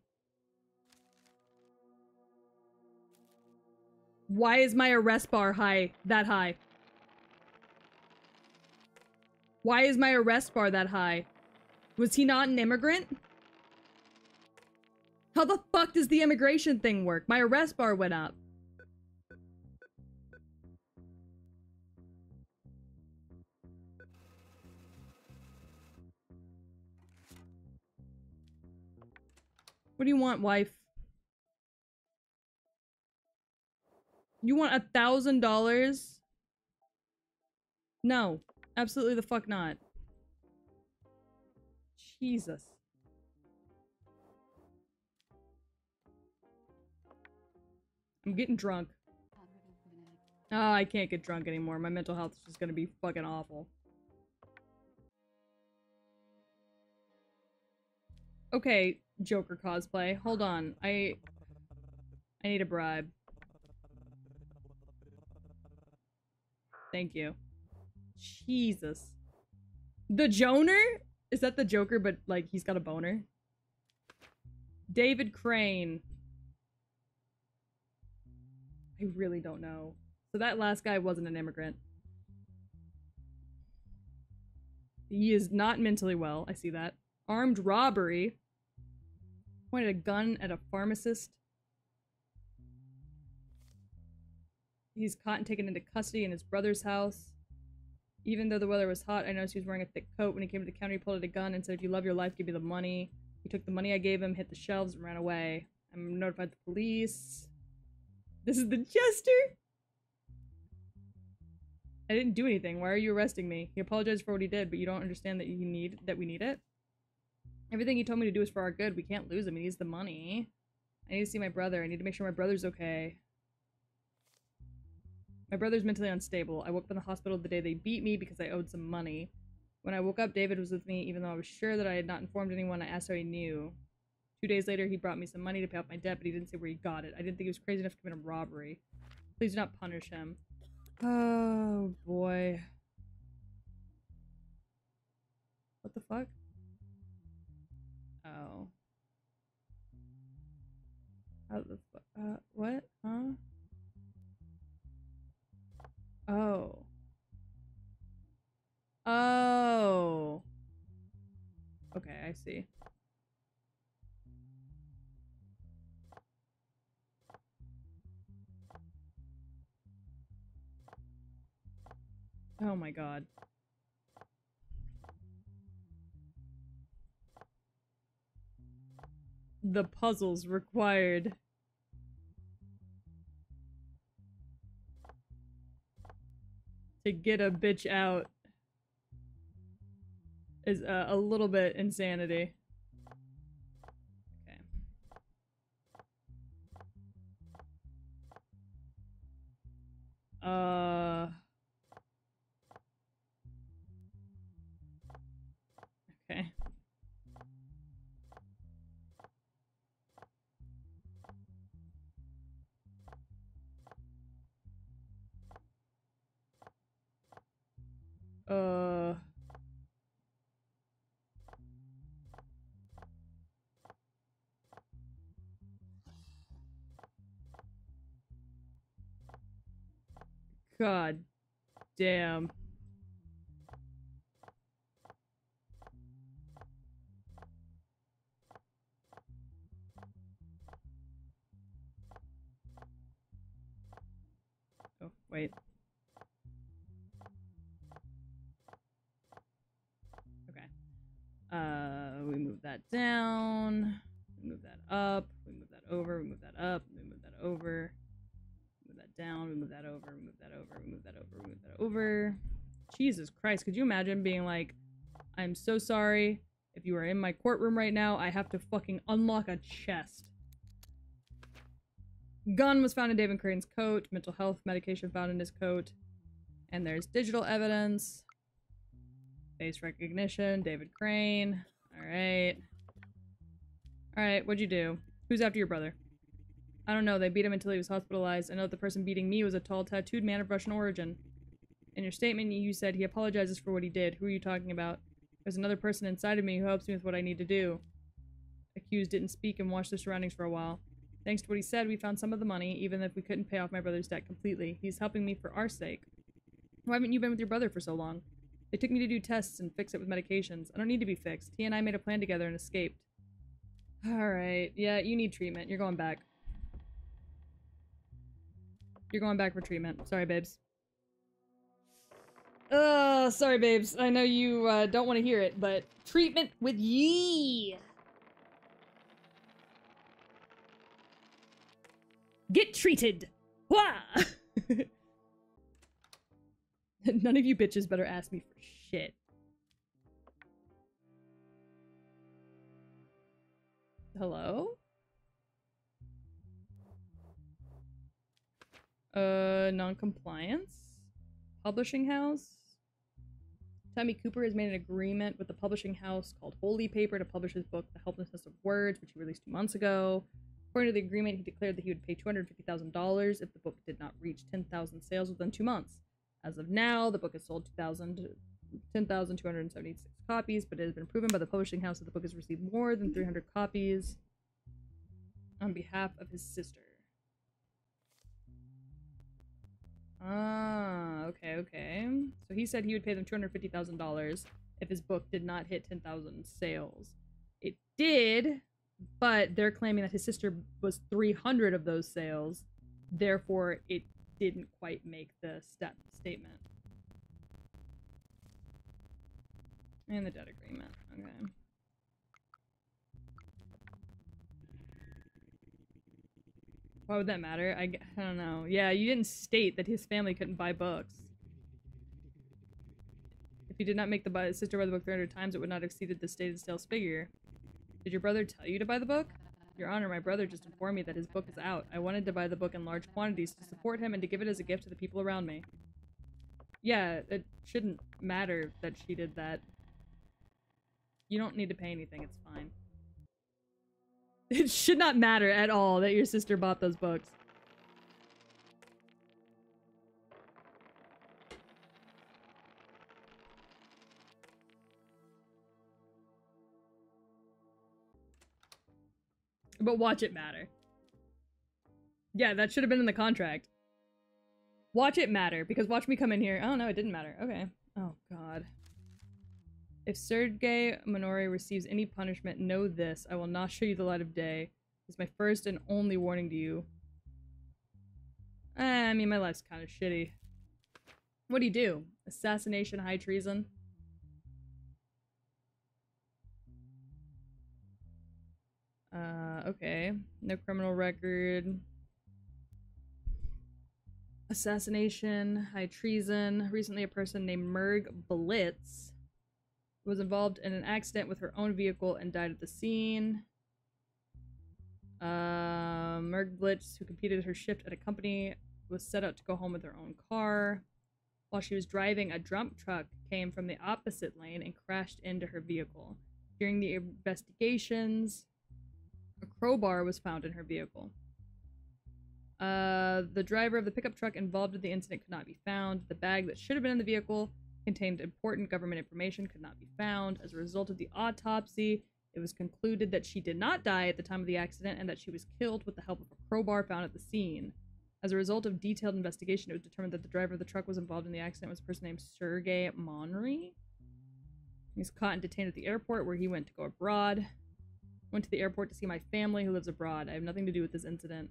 Why is my arrest bar that high? Why is my arrest bar that high? Was he not an immigrant? How the fuck does the immigration thing work? My arrest bar went up. What do you want, wife? You want $1,000? No. Absolutely the fuck not. Jesus. I'm getting drunk. Oh, I can't get drunk anymore. My mental health is just gonna be fucking awful. Okay, Joker cosplay. Hold on. I need a bribe. Thank you. Jesus. The Joner? Is that the Joker, but, like, he's got a boner? David Crane. I really don't know. So that last guy wasn't an immigrant. He is not mentally well. I see that. Armed robbery. Pointed a gun at a pharmacist. He's caught and taken into custody in his brother's house. Even though the weather was hot, I noticed he was wearing a thick coat. When he came to the counter, he pulled out a gun and said, "If you love your life, give me the money." He took the money I gave him, hit the shelves, and ran away. I notified the police. This is the jester? I didn't do anything. Why are you arresting me? He apologized for what he did, but you don't understand that we need it? Everything he told me to do is for our good. We can't lose him. He needs the money. I need to see my brother. I need to make sure my brother's okay. My brother's mentally unstable. I woke up in the hospital the day they beat me because I owed some money. When I woke up, David was with me, even though I was sure that I had not informed anyone. I asked how he knew. 2 days later, he brought me some money to pay off my debt, but he didn't say where he got it. I didn't think he was crazy enough to commit a robbery. Please do not punish him. Oh, boy. What the fuck? Oh. How the fuck? What? Huh? Oh. Oh. Okay, I see. Oh my god. The puzzles required. To get a bitch out is a little bit insanity. Okay. Okay. God damn. Oh, wait. Okay. We move that down. We move that up. We move that over. We move that up. We move that over. Move that down. We move that over. We move that over. We move that over. We move that over. Jesus Christ. Could you imagine being like, I'm so sorry. If you are in my courtroom right now, I have to fucking unlock a chest. Gun was found in David Crane's coat. Mental health medication found in his coat. And there's digital evidence. Face recognition. David Crane. Alright. Alright, what'd you do? Who's after your brother? I don't know. They beat him until he was hospitalized. I know that the person beating me was a tall, tattooed man of Russian origin. In your statement, you said he apologizes for what he did. Who are you talking about? There's another person inside of me who helps me with what I need to do. Accused didn't speak and watched the surroundings for a while. Thanks to what he said, we found some of the money, even if we couldn't pay off my brother's debt completely. He's helping me for our sake. Why haven't you been with your brother for so long? They took me to do tests and fix it with medications. I don't need to be fixed. He and I made a plan together and escaped. Alright, yeah, you need treatment. You're going back. You're going back for treatment. Sorry, babes. Sorry, babes. I know you, don't want to hear it, but treatment with ye! Get treated! Wah! None of you bitches better ask me for shit. Hello? Non-compliance? Publishing house? Tommy Cooper has made an agreement with the publishing house called Holy Paper to publish his book, The Helplessness of Words, which he released 2 months ago. According to the agreement, he declared that he would pay $250,000 if the book did not reach 10,000 sales within 2 months. As of now, the book has sold 10,276 copies, but it has been proven by the publishing house that the book has received more than 300 copies on behalf of his sister. Ah, okay. So he said he would pay them $250,000 if his book did not hit 10,000 sales. It did, but they're claiming that his sister was 300 of those sales. Therefore, it didn't quite make the statement. And the debt agreement. Okay. Why would that matter? I don't know. Yeah, you didn't state that his family couldn't buy books. If he did not make the sister buy the book 300 times, it would not have exceeded the stated sales figure. Did your brother tell you to buy the book? Your Honor, my brother just informed me that his book is out. I wanted to buy the book in large quantities to support him and to give it as a gift to the people around me. Yeah, it shouldn't matter that she did that. You don't need to pay anything, it's fine. It should not matter at all that your sister bought those books. But watch it matter. Yeah, that should have been in the contract. Watch it matter, because watch me come in here. Oh no, it didn't matter. Okay. Oh god. If Sergei Minori receives any punishment, know this. I will not show you the light of day. It's my first and only warning to you. I mean, my life's kind of shitty. What do you do? Assassination, high treason? Okay. No criminal record. Assassination, high treason. Recently, a person named Merg Blitz was involved in an accident with her own vehicle and died at the scene. Merg Blitz, who completed her shift at a company, was set out to go home with her own car. While she was driving, a dump truck came from the opposite lane and crashed into her vehicle. During the investigations, a crowbar was found in her vehicle. The driver of the pickup truck involved in the incident could not be found. The bag that should have been in the vehicle contained important government information, could not be found. As a result of the autopsy, it was concluded that she did not die at the time of the accident and that she was killed with the help of a crowbar found at the scene. As a result of detailed investigation, it was determined that the driver of the truck was involved in the accident was a person named Sergei Monry. He was caught and detained at the airport where he went to go abroad. Went to the airport to see my family who lives abroad. I have nothing to do with this incident.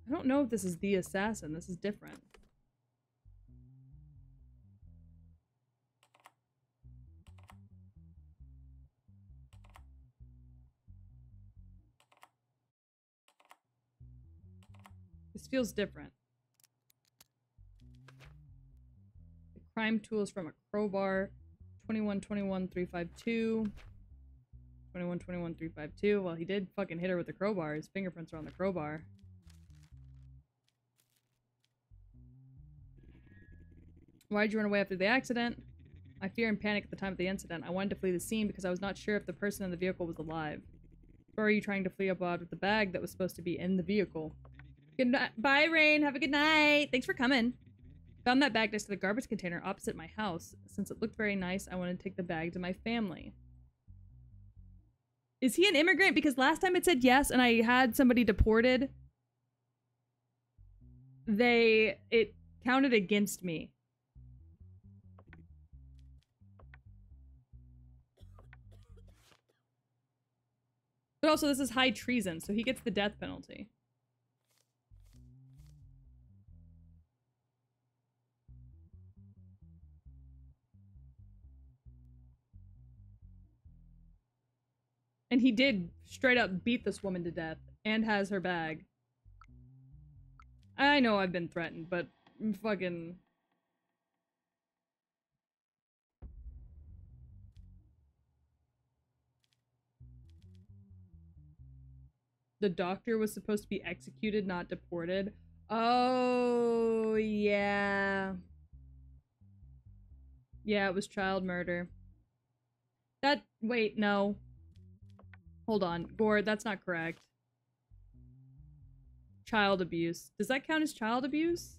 I don't know if this is the assassin. This is different. This feels different. The crime tools from a crowbar. 21-21-352. 21-21-352. Well, he did fucking hit her with the crowbar. His fingerprints are on the crowbar. Why did you run away after the accident? My fear and panic at the time of the incident. I wanted to flee the scene because I was not sure if the person in the vehicle was alive. Or are you trying to flee abroad with the bag that was supposed to be in the vehicle? Good night. Bye, Rain. Have a good night. Thanks for coming. Found that bag next to the garbage container opposite my house. Since it looked very nice, I wanted to take the bag to my family. Is he an immigrant? Because last time it said yes and I had somebody deported. It counted against me. But also this is high treason, so he gets the death penalty. And he did straight up beat this woman to death and has her bag. I know I've been threatened, but fucking... The doctor was supposed to be executed, not deported. Oh, yeah. Yeah, it was child murder. Wait, no. Hold on. Gord, that's not correct. Child abuse. Does that count as child abuse?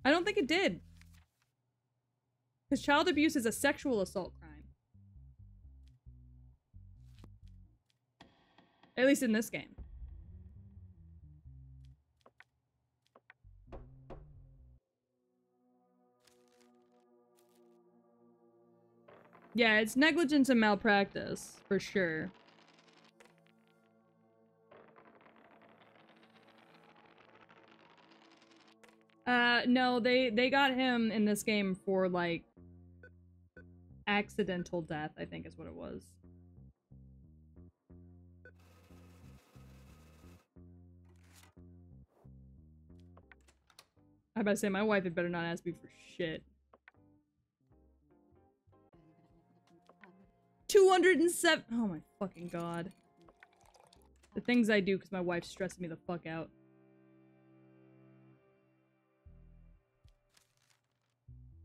I don't think it did. Because child abuse is a sexual assault crime. At least in this game. Yeah, it's negligence and malpractice, for sure. No, they got him in this game for, like, accidental death, I think is what it was. I about to say, my wife had better not ask me for shit. 207. Oh my fucking god. The things I do because my wife's stressing me the fuck out.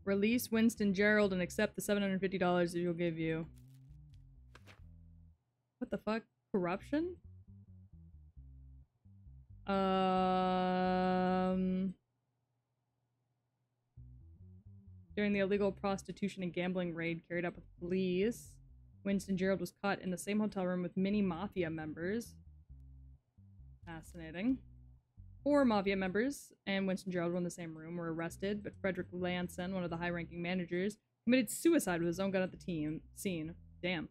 Release Winston Gerald and accept the $750 that he'll give you. What the fuck? Corruption? During the illegal prostitution and gambling raid carried out with police, Winston Gerald was caught in the same hotel room with many mafia members. Fascinating. 4 mafia members and Winston Gerald were in the same room, were arrested, but Frederick Lanson, one of the high-ranking managers, committed suicide with his own gun at the scene. Damn.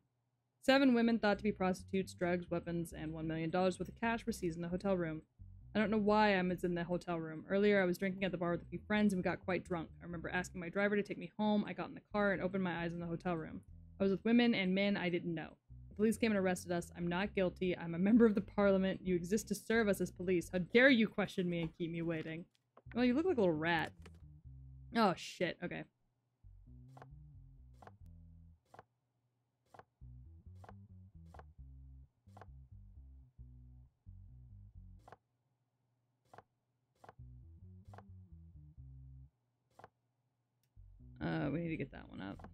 7 women thought to be prostitutes, drugs, weapons, and $1 million worth of cash were seized in the hotel room. I don't know why I was in the hotel room. Earlier, I was drinking at the bar with a few friends and we got quite drunk. I remember asking my driver to take me home. I got in the car and opened my eyes in the hotel room. I was with women and men I didn't know. The police came and arrested us. I'm not guilty. I'm a member of the parliament. You exist to serve us as police. How dare you question me and keep me waiting? Well, you look like a little rat. Oh, shit. Okay. We need to get that one up.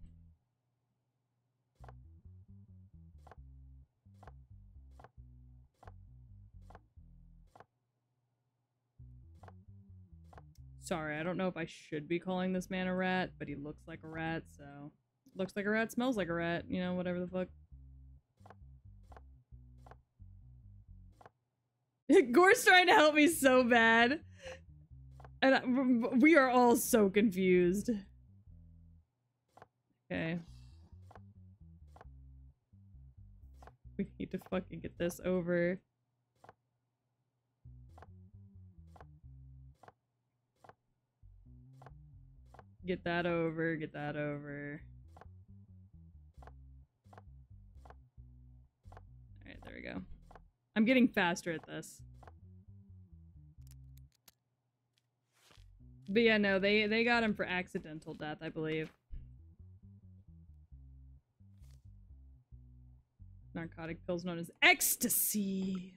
Sorry, I don't know if I should be calling this man a rat, but he looks like a rat, so... Looks like a rat, smells like a rat, you know, whatever the fuck. Gore's trying to help me so bad. And we are all so confused. Okay. We need to fucking get this over. Get that over, get that over. Alright, there we go. I'm getting faster at this. But yeah, no, they got him for accidental death, I believe. Narcotic pills known as ecstasy.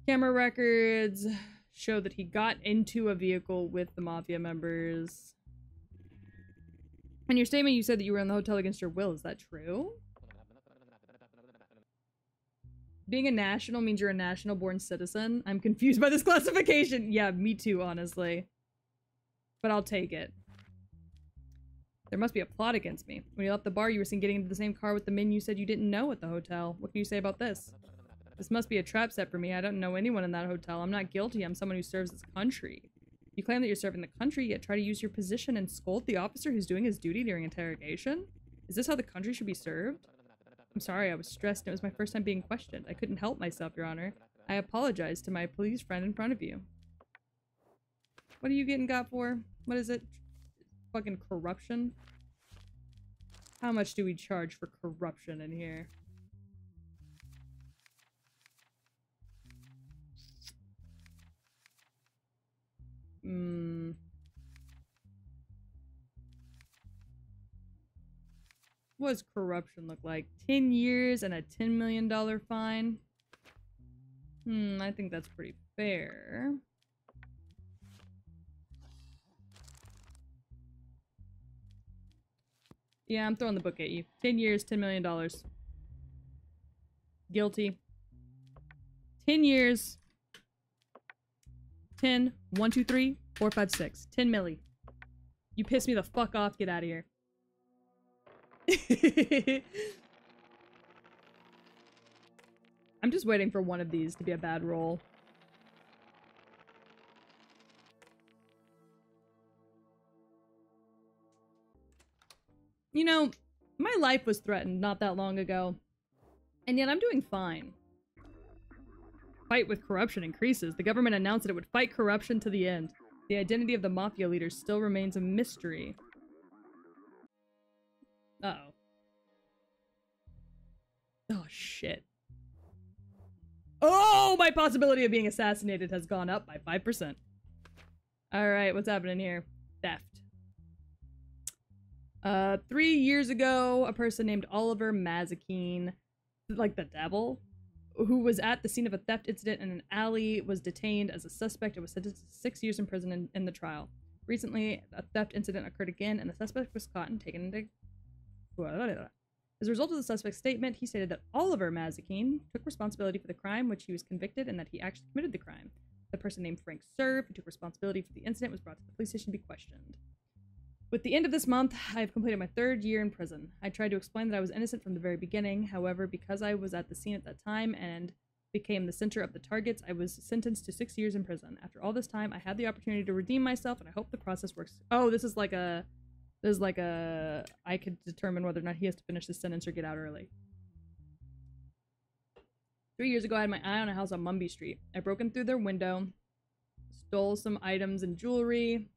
Camera records show that he got into a vehicle with the mafia members. In your statement, you said that you were in the hotel against your will. Is that true? Being a national means you're a national-born citizen? I'm confused by this classification. Yeah, me too, honestly. But I'll take it. There must be a plot against me. When you left the bar, you were seen getting into the same car with the men you said you didn't know at the hotel. What can you say about this? This must be a trap set for me. I don't know anyone in that hotel. I'm not guilty. I'm someone who serves this country. You claim that you're serving the country, yet try to use your position and scold the officer who's doing his duty during interrogation? Is this how the country should be served? I'm sorry, I was stressed. It was my first time being questioned. I couldn't help myself, Your Honor. I apologize to my police friend in front of you. What are you getting got for? What is it? Fucking corruption? How much do we charge for corruption in here? What does corruption look like? 10 years and a $10 million fine? I think that's pretty fair. Yeah, I'm throwing the book at you. 10 years, $10 million. Guilty. 10 years. 10, 1, 2, 3, 4, 5, 6. 10 milli. You piss me the fuck off, get out of here. I'm just waiting for one of these to be a bad roll. You know, my life was threatened not that long ago, and yet I'm doing fine. Fight with corruption increases. The government announced that it would fight corruption to the end. The identity of the mafia leaders still remains a mystery. Uh-oh. Oh, shit. Oh, my possibility of being assassinated has gone up by 5%. Alright, what's happening here? Theft. 3 years ago, a person named Oliver Mazikeen, like the devil, who was at the scene of a theft incident in an alley, was detained as a suspect and was sentenced to 6 years in prison in the trial. Recently, a theft incident occurred again, and the suspect was caught and taken into... As a result of the suspect's statement, he stated that Oliver Mazikeen took responsibility for the crime which he was convicted and that he actually committed the crime. The person named Frank Serve, who took responsibility for the incident, was brought to the police station to be questioned. With the end of this month, I have completed my 3rd year in prison. I tried to explain that I was innocent from the very beginning. However, because I was at the scene at that time and became the center of the targets, I was sentenced to 6 years in prison. After all this time, I had the opportunity to redeem myself, and I hope the process works. Oh, this is like a... I could determine whether or not he has to finish this sentence or get out early. 3 years ago, I had my eye on a house on Mumby Street. I broke in through their window, stole some items and jewelry.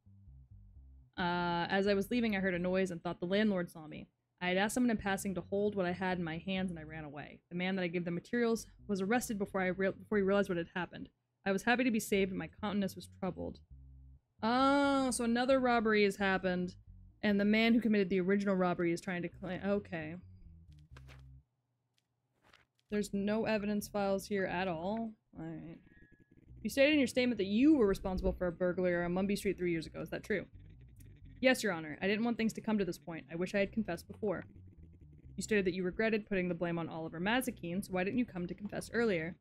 As I was leaving, I heard a noise and thought the landlord saw me. I had asked someone in passing to hold what I had in my hands, and I ran away. The man that I gave the materials was arrested before he realized what had happened. I was happy to be saved, and my countenance was troubled. Oh, so another robbery has happened, and the man who committed the original robbery is trying to claim... Okay. There's no evidence files here at all. Alright. You stated in your statement that you were responsible for a burglary on Mumby Street 3 years ago. Is that true? Yes, Your Honor. I didn't want things to come to this point. I wish I had confessed before. You stated that you regretted putting the blame on Oliver Mazikeen, so why didn't you come to confess earlier?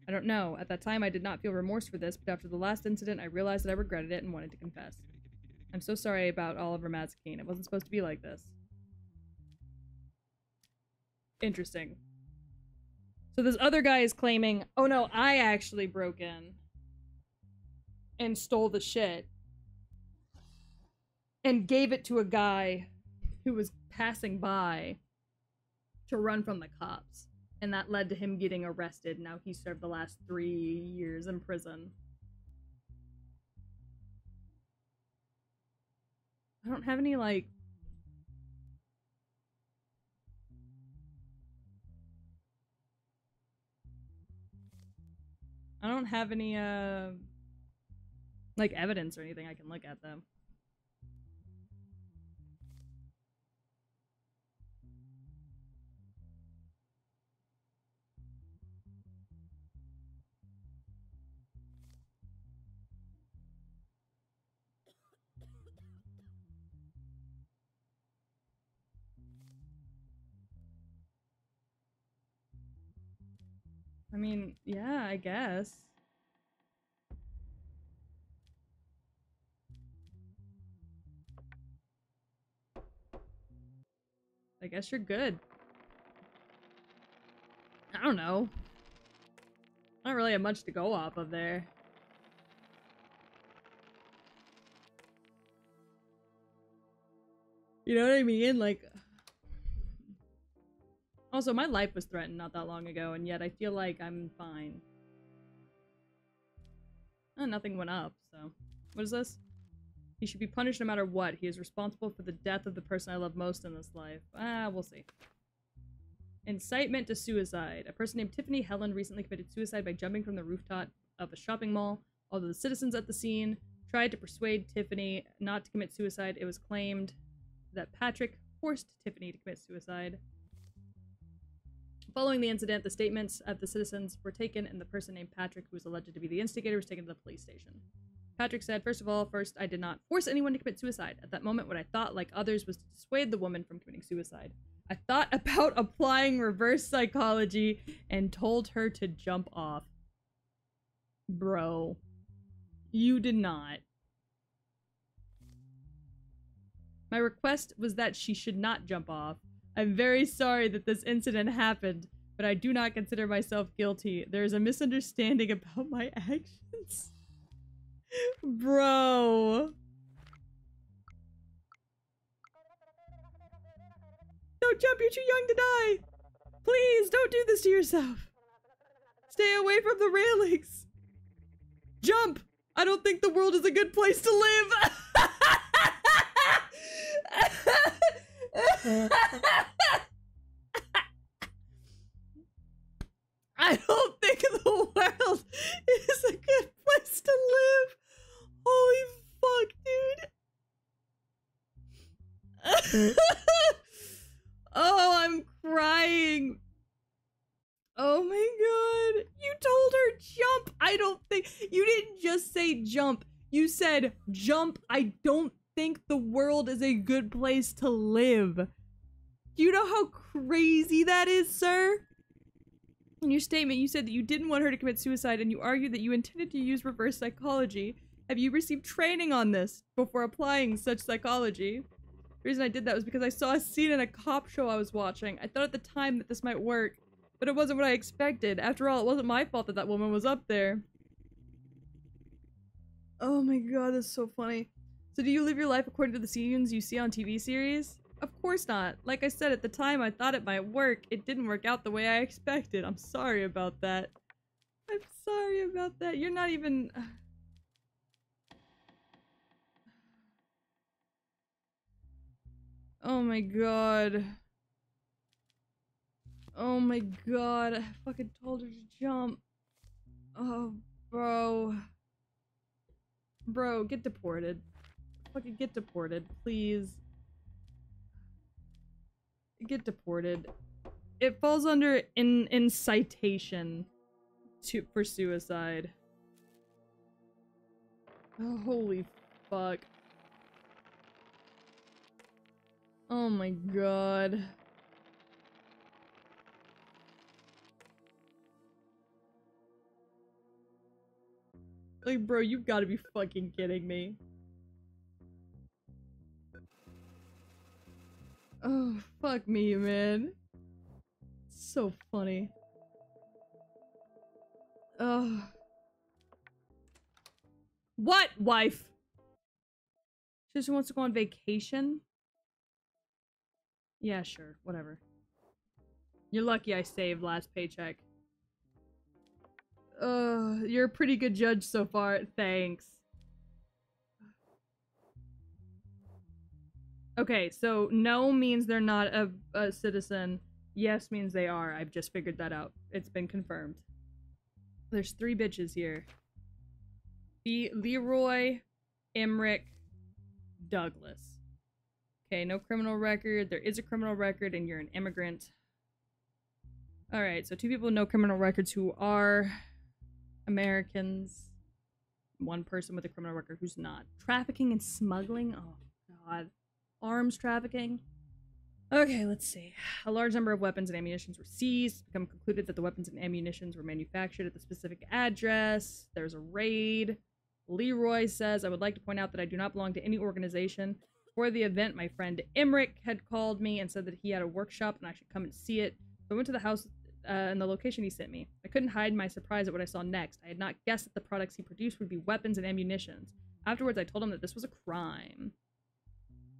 I don't know. At that time, I did not feel remorse for this, but after the last incident, I realized that I regretted it and wanted to confess. I'm so sorry about Oliver Mazikeen. It wasn't supposed to be like this. Interesting. So this other guy is claiming, oh no, I actually broke in and stole the shit and gave it to a guy who was passing by to run from the cops. And that led to him getting arrested. Now he served the last 3 years in prison. I don't have any, like... I don't have any, like, evidence or anything I can look at, though. I mean, yeah, I guess. I guess you're good. I don't know. I don't really have much to go off of there. You know what I mean? Like... Also, my life was threatened not that long ago, and yet I feel like I'm fine. Oh, nothing went up, so... What is this? He should be punished no matter what. He is responsible for the death of the person I love most in this life. Ah, we'll see. Incitement to suicide. A person named Tiffany Helen recently committed suicide by jumping from the rooftop of a shopping mall. Although the citizens at the scene tried to persuade Tiffany not to commit suicide, it was claimed that Patrick forced Tiffany to commit suicide. Following the incident, the statements of the citizens were taken, and the person named Patrick, who was alleged to be the instigator, was taken to the police station. Patrick said, first, I did not force anyone to commit suicide. At that moment, what I thought, like others, was to dissuade the woman from committing suicide. I thought about applying reverse psychology and told her to jump off. Bro. You did not. My request was that she should not jump off. I'm very sorry that this incident happened, but I do not consider myself guilty. There is a misunderstanding about my actions. Bro. Don't jump, you're too young to die. Please, don't do this to yourself. Stay away from the railings. Jump! I don't think the world is a good place to live. I don't think the world is a good place to live. Holy Oh, I'm crying. Oh my god. You told her jump. I don't think you didn't just say jump. You said jump. I don't think the world is a good place to live. Do you know how crazy that is, sir? In your statement, you said that you didn't want her to commit suicide and you argued that you intended to use reverse psychology. Have you received training on this before applying such psychology? The reason I did that was because I saw a scene in a cop show I was watching. I thought at the time that this might work, but it wasn't what I expected. After all, it wasn't my fault that that woman was up there. Oh my god, that's so funny. So do you live your life according to the scenes you see on TV series? Of course not. Like I said, at the time I thought it might work. It didn't work out the way I expected. I'm sorry about that. I'm sorry about that. You're not even... Oh my god. Oh my god. I fucking told her to jump. Oh, bro. Bro, get deported. Fucking get deported, please. Get deported. It falls under incitation for suicide. Oh, holy fuck. Oh my god. Like, bro, you gotta be fucking kidding me. Oh, fuck me, man. So funny. Ugh. What, wife? She just wants to go on vacation? Yeah, sure. Whatever. You're lucky I saved last paycheck. You're a pretty good judge so far. Thanks. Okay, so no means they're not a citizen. Yes means they are. I've just figured that out. It's been confirmed. There's 3 bitches here. Leroy, Emmerich, Douglas. Okay, no criminal record. There is a criminal record and you're an immigrant. Alright, so 2 people with no criminal records who are Americans. 1 person with a criminal record who's not. Trafficking and smuggling? Oh, God. Arms trafficking? Okay, let's see. A large number of weapons and ammunitions were seized. It's become concluded that the weapons and ammunitions were manufactured at the specific address. There's a raid. Leroy says, I would like to point out that I do not belong to any organization. For the event, my friend Emmerich had called me and said that he had a workshop and I should come and see it. So I went to the house and the location he sent me. I couldn't hide my surprise at what I saw next. I had not guessed that the products he produced would be weapons and ammunitions. Afterwards, I told him that this was a crime.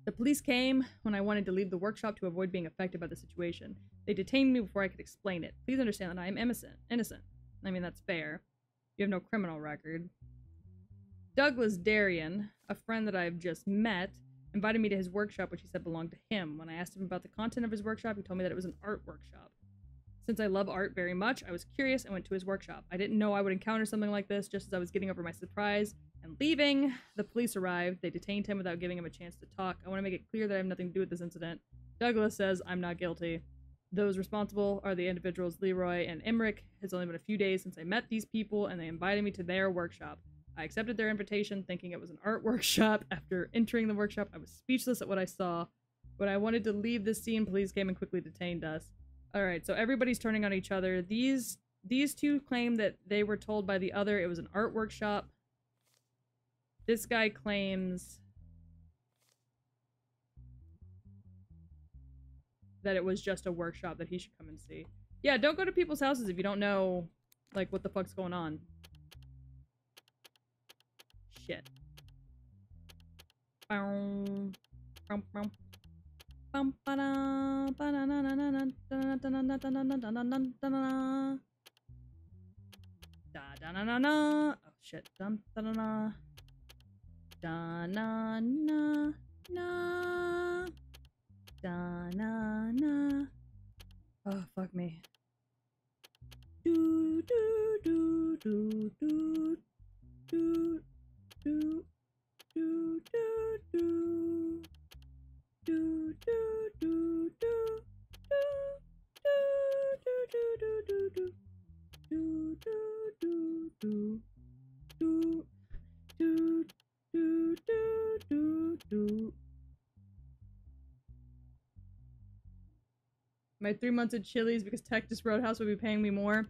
The police came when I wanted to leave the workshop to avoid being affected by the situation. They detained me before I could explain it. Please understand that I am innocent. I mean, that's fair. You have no criminal record. Douglas Darien, a friend that I have just met, invited me to his workshop, which he said belonged to him. When I asked him about the content of his workshop, he told me that it was an art workshop. Since I love art very much, I was curious and went to his workshop. I didn't know I would encounter something like this. Just as I was getting over my surprise and leaving, the police arrived. They detained him without giving him a chance to talk. I want to make it clear that I have nothing to do with this incident. Douglas says I'm not guilty. Those responsible are the individuals Leroy and Emmerich. It's only been a few days since I met these people, and they invited me to their workshop. I accepted their invitation, thinking it was an art workshop. After entering the workshop, I was speechless at what I saw. When I wanted to leave the scene, police came and quickly detained us. Alright, so everybody's turning on each other. These 2 claim that they were told by the other it was an art workshop. This guy claims that it was just a workshop that he should come and see. Yeah, don't go to people's houses if you don't know, like, what the fuck's going on. Shit. Oh shit. Oh fuck me. Do do do do do do do do do do do do Ooh. My 3 months at Chili's because Texas Roadhouse will be paying me more.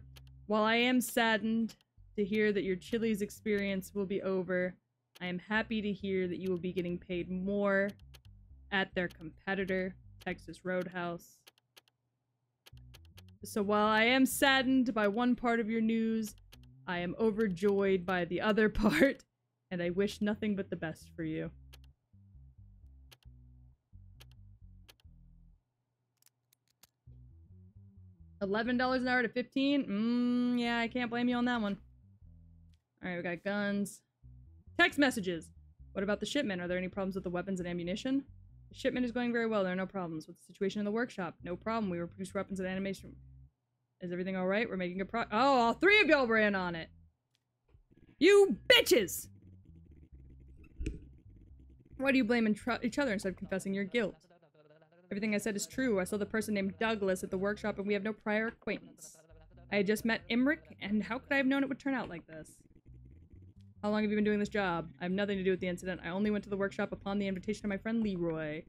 While I am saddened to hear that your Chili's experience will be over, I am happy to hear that you will be getting paid more at their competitor, Texas Roadhouse. So while I am saddened by one part of your news, I am overjoyed by the other part, and I wish nothing but the best for you. $11 an hour to 15? Yeah, I can't blame you on that one. Alright, we got guns. Text messages! What about the shipment? Are there any problems with the weapons and ammunition? The shipment is going very well. There are no problems. What's the situation in the workshop? No problem. We produce weapons and animation. Is everything alright? We're making a oh, all three of y'all were in on it! You bitches! Why do you blame each other instead of confessing your guilt? Everything I said is true. I saw the person named Douglas at the workshop and we have no prior acquaintance. I had just met Emmerich, and how could I have known it would turn out like this? How long have you been doing this job? I have nothing to do with the incident. I only went to the workshop upon the invitation of my friend Leroy.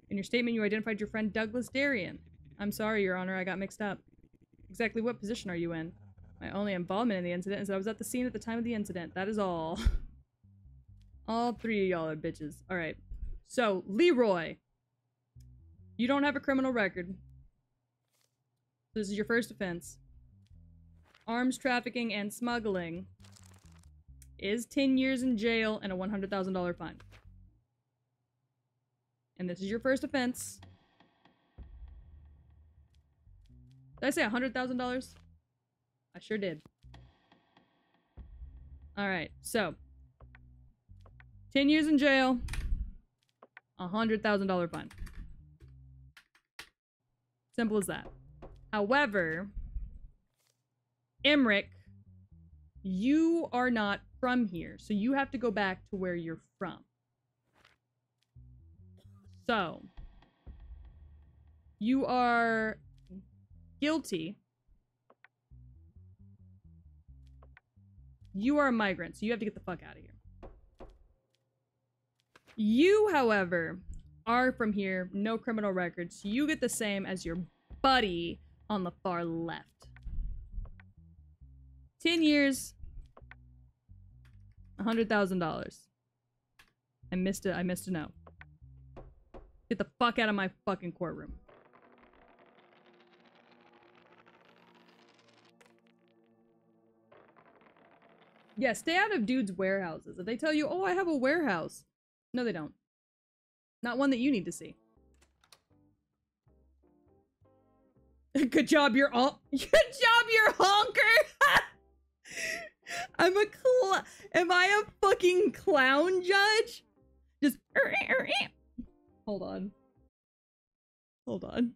In your statement, you identified your friend Douglas Darien. I'm sorry, Your Honor, I got mixed up. Exactly what position are you in? My only involvement in the incident is that I was at the scene at the time of the incident. That is all. All three of y'all are bitches. Alright. So, Leroy. You don't have a criminal record. This is your first offense. Arms trafficking and smuggling is 10 years in jail and a $100,000 fine. And this is your first offense. Did I say $100,000? I sure did. Alright, so 10 years in jail, $100,000 fine. Simple as that. However, Emmerich, you are not from here, so you have to go back to where you're from. So, you are guilty. You are a migrant, so you have to get the fuck out of here. You, however, are from here, no criminal record, so you get the same as your buddy on the far left. 10 years, $100,000. I missed it. I missed a note. Get the fuck out of my fucking courtroom. Yeah, stay out of dudes' warehouses. If they tell you, oh, I have a warehouse. No, they don't. Not one that you need to see. Good job, you're all- Good job, you're honker! Am I a fucking clown judge? Just- Hold on. Hold on.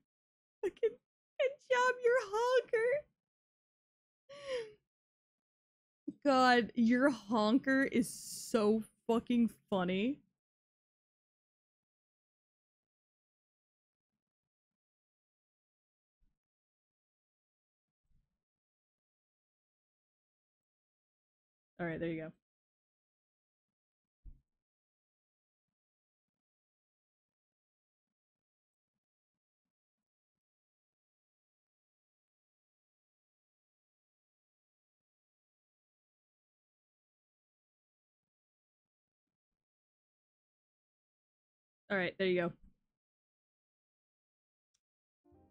Fucking good job, you're honker! God, your honker is so fucking funny. Alright, there you go. Alright, there you go.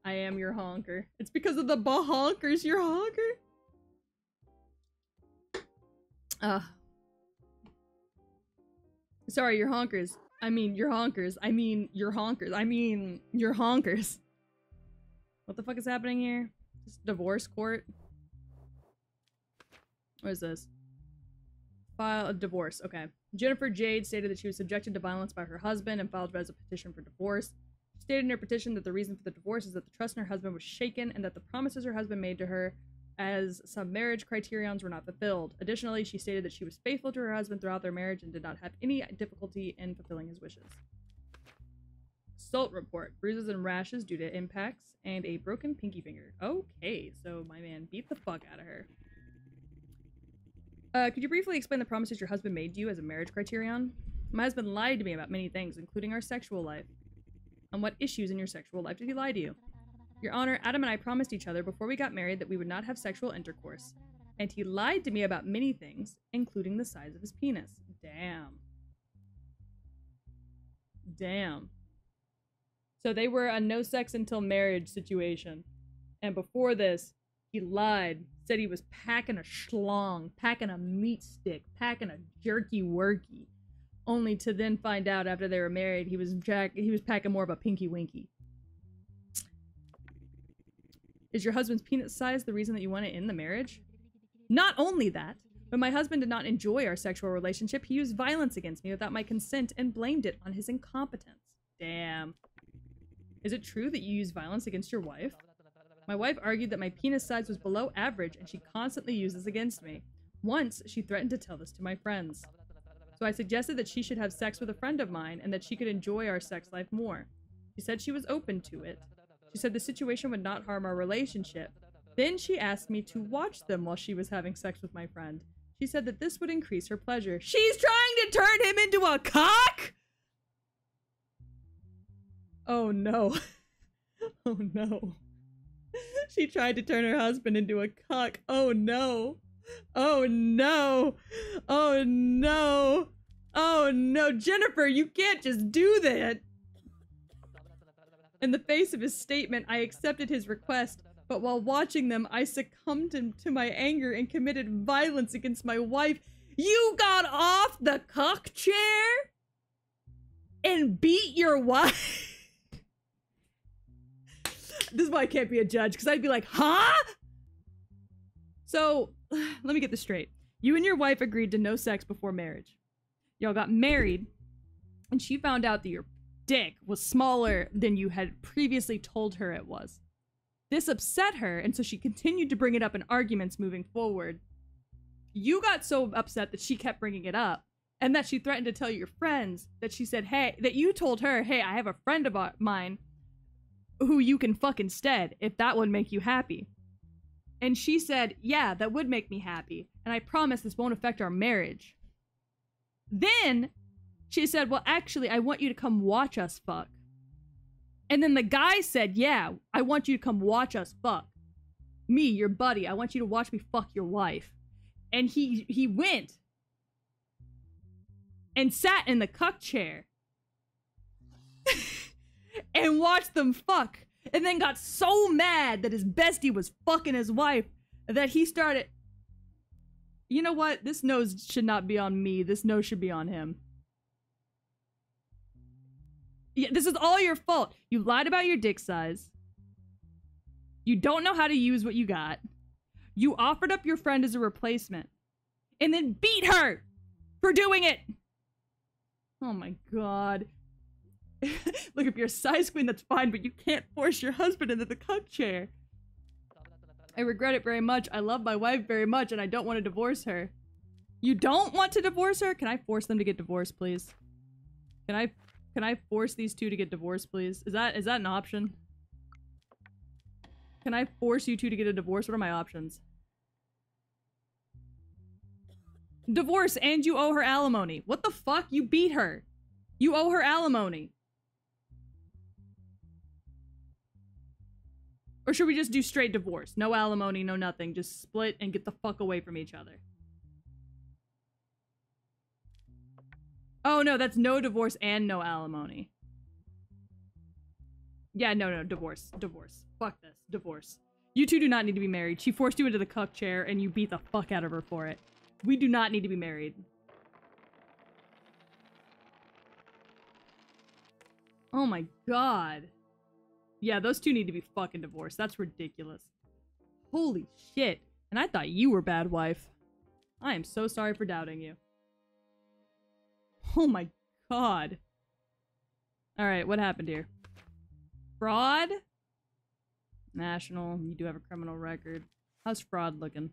I am your honker. It's because of the honkers, your honker. Sorry, your honkers. I mean, your honkers. I mean, your honkers. I mean, your honkers. What the fuck is happening here? This divorce court? What is this? File a divorce. Okay. Jennifer Jade stated that she was subjected to violence by her husband and filed as a petition for divorce. She stated in her petition that the reason for the divorce is that the trust in her husband was shaken and that the promises her husband made to her as some marriage criterions were not fulfilled. Additionally, she stated that she was faithful to her husband throughout their marriage and did not have any difficulty in fulfilling his wishes. Assault report. Bruises and rashes due to impacts and a broken pinky finger. Okay, so my man beat the fuck out of her. Could you briefly explain the promises your husband made to you as a marriage criterion? My husband lied to me about many things, including our sexual life. On what issues in your sexual life did he lie to you? Your Honor, Adam and I promised each other before we got married that we would not have sexual intercourse. And he lied to me about many things, including the size of his penis. Damn. Damn. So they were a no sex until marriage situation. And before this, he lied, said he was packing a schlong, packing a meat stick, packing a jerky worky. Only to then find out after they were married he was packing more of a pinky winky. Is your husband's penis size the reason that you want to end the marriage? Not only that, when my husband did not enjoy our sexual relationship, he used violence against me without my consent and blamed it on his incompetence. Damn. Is it true that you use violence against your wife? My wife argued that my penis size was below average and she constantly used this against me. Once, she threatened to tell this to my friends. So I suggested that she should have sex with a friend of mine and that she could enjoy our sex life more. She said she was open to it. She said the situation would not harm our relationship. Then she asked me to watch them while she was having sex with my friend. She said that this would increase her pleasure. She's trying to turn him into a cock?! Oh no. Oh no. She tried to turn her husband into a cock. Oh no. Oh no. Oh no. Oh no. Jennifer, you can't just do that. In the face of his statement, I accepted his request, but while watching them, I succumbed to my anger and committed violence against my wife. You got off the cock chair and beat your wife? This is why I can't be a judge, because I'd be like, huh? So, let me get this straight. You and your wife agreed to no sex before marriage. Y'all got married, and she found out that your dick was smaller than you had previously told her it was. This upset her, and so she continued to bring it up in arguments moving forward. You got so upset that she kept bringing it up, and that she threatened to tell your friends that she said, hey, that you told her, hey, I have a friend of mine who you can fuck instead, if that would make you happy. And she said, yeah, that would make me happy, and I promise this won't affect our marriage. Then she said, well, actually, I want you to come watch us fuck. And then the guy said, yeah, I want you to come watch us fuck. Me, your buddy, I want you to watch me fuck your wife. And he went and sat in the cuck chair and watched them fuck. And then got so mad that his bestie was fucking his wife that he started... You know what? This nose should not be on me. This nose should be on him. Yeah, this is all your fault. You lied about your dick size. You don't know how to use what you got. You offered up your friend as a replacement. And then beat her for doing it. Oh my god. Look, if you're a size queen, that's fine, but you can't force your husband into the cuck chair. I regret it very much. I love my wife very much, and I don't want to divorce her. You don't want to divorce her? Can I force them to get divorced, please? Can I force these two to get divorced, please? Is that an option? Can I force you two to get a divorce? What are my options? Divorce, and you owe her alimony. What the fuck? You beat her. You owe her alimony. Or should we just do straight divorce? No alimony, no nothing. Just split and get the fuck away from each other. Oh no, that's no divorce and no alimony. Yeah, no, divorce. Divorce. Fuck this. Divorce. You two do not need to be married. She forced you into the cuck chair and you beat the fuck out of her for it. We do not need to be married. Oh my god. Yeah, those two need to be fucking divorced. That's ridiculous. Holy shit. And I thought you were bad wife. I am so sorry for doubting you. Oh my god. Alright, what happened here? Fraud? National. You do have a criminal record. How's fraud looking?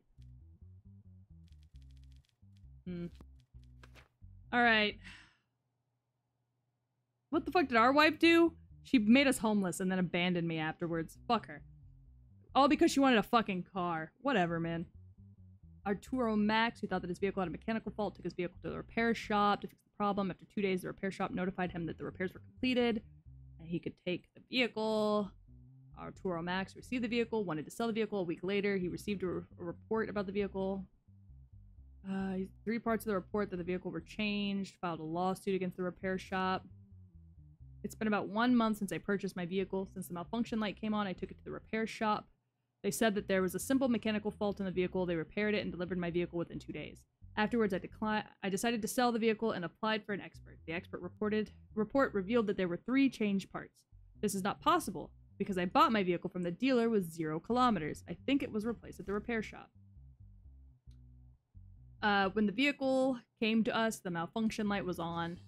Alright. What the fuck did our wife do? She made us homeless and then abandoned me afterwards. Fuck her. All because she wanted a fucking car. Whatever, man. Arturo Max, who thought that his vehicle had a mechanical fault, took his vehicle to the repair shop to fix the problem. After 2 days, the repair shop notified him that the repairs were completed and he could take the vehicle. Arturo Max received the vehicle, wanted to sell the vehicle. A week later, he received a report about the vehicle. 3 parts of the report that the vehicle were changed, filed a lawsuit against the repair shop. It's been about 1 month since I purchased my vehicle. Since the malfunction light came on, I took it to the repair shop. They said that there was a simple mechanical fault in the vehicle. They repaired it and delivered my vehicle within 2 days. Afterwards, I decided to sell the vehicle and applied for an expert. The expert report revealed that there were 3 changed parts. This is not possible because I bought my vehicle from the dealer with 0 kilometers. I think it was replaced at the repair shop. When the vehicle came to us, the malfunction light was on.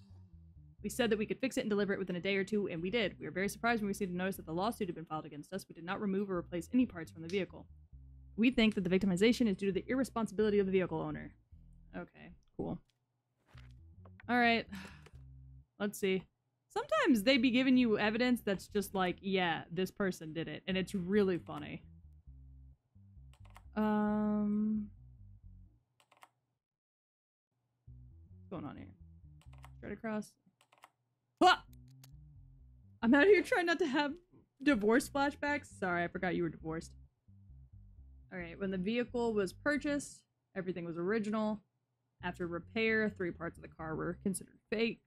We said that we could fix it and deliver it within a day or 2, and we did. We were very surprised when we received a notice that the lawsuit had been filed against us. We did not remove or replace any parts from the vehicle. We think that the victimization is due to the irresponsibility of the vehicle owner. Okay, cool. Alright. Let's see. Sometimes they be giving you evidence that's just like, yeah, this person did it, and it's really funny. What's going on here? Straight across. Ah! I'm out here trying not to have divorce flashbacks. Sorry, I forgot you were divorced. Alright, when the vehicle was purchased, everything was original. After repair, 3 parts of the car were considered fakes.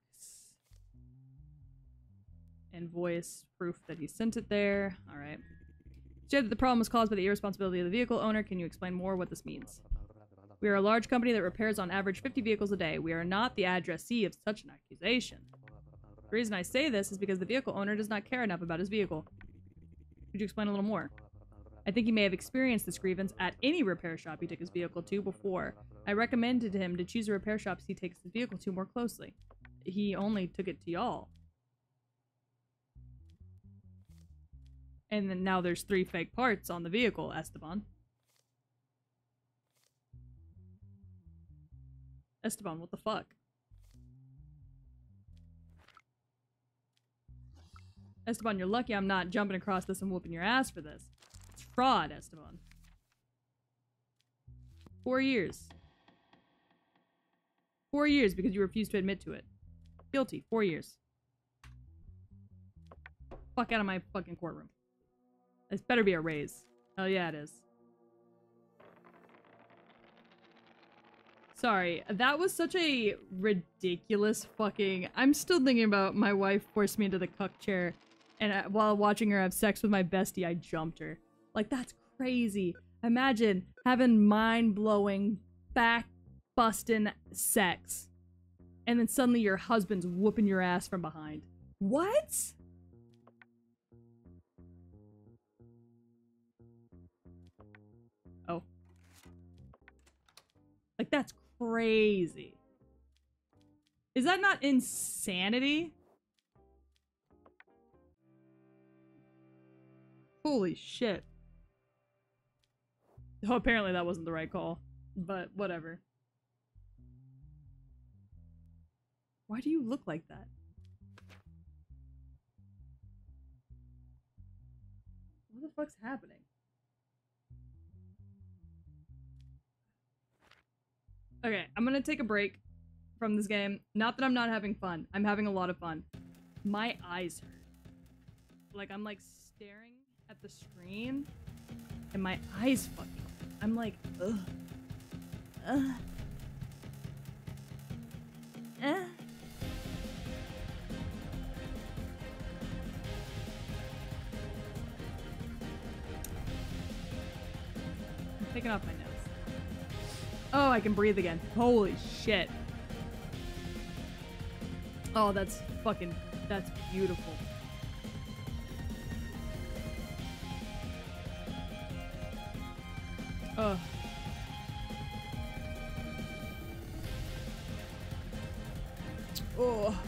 Invoice, proof that he sent it there. Alright. Said that the problem was caused by the irresponsibility of the vehicle owner. Can you explain more what this means? We are a large company that repairs on average 50 vehicles a day. We are not the addressee of such an accusation. The reason I say this is because the vehicle owner does not care enough about his vehicle. Could you explain a little more? I think he may have experienced this grievance at any repair shop he took his vehicle to before. I recommended to him to choose the repair shops he takes his vehicle to more closely. He only took it to y'all. And then now there's 3 fake parts on the vehicle, Esteban. Esteban, what the fuck? Esteban, you're lucky I'm not jumping across this and whooping your ass for this. It's fraud, Esteban. 4 years. 4 years because you refused to admit to it. Guilty. 4 years. Fuck out of my fucking courtroom. This better be a raise. Hell yeah, it is. Sorry, that was such a ridiculous fucking... I'm still thinking about my wife forced me into the cuck chair, and while watching her have sex with my bestie, I jumped her. Like, that's crazy. Imagine having mind-blowing, back-busting sex, and then suddenly your husband's whooping your ass from behind. What? Oh. Like, that's crazy. Is that not insanity? Holy shit. Oh, apparently that wasn't the right call. But whatever. Why do you look like that? What the fuck's happening? Okay, I'm gonna take a break from this game. Not that I'm not having fun. I'm having a lot of fun. My eyes hurt. Like, I'm like staring at the screen and my eyes fucking hurt. I'm like, ugh. Ugh. I'm taking off my nose. Oh, I can breathe again. Holy shit. Oh, that's fucking... That's beautiful. Ugh. Oh.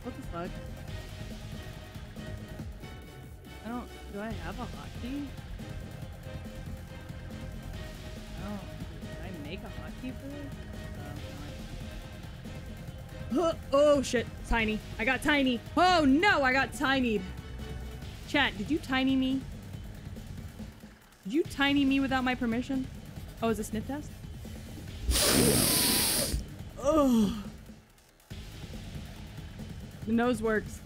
What the fuck? Do I have a hotkey? Oh, did I make a hotkey for this? Oh shit, tiny. I got tiny. Oh no, I got tinied. Chat, did you tiny me? Did you tiny me without my permission? Oh, is it a sniff test? Oh. The nose works.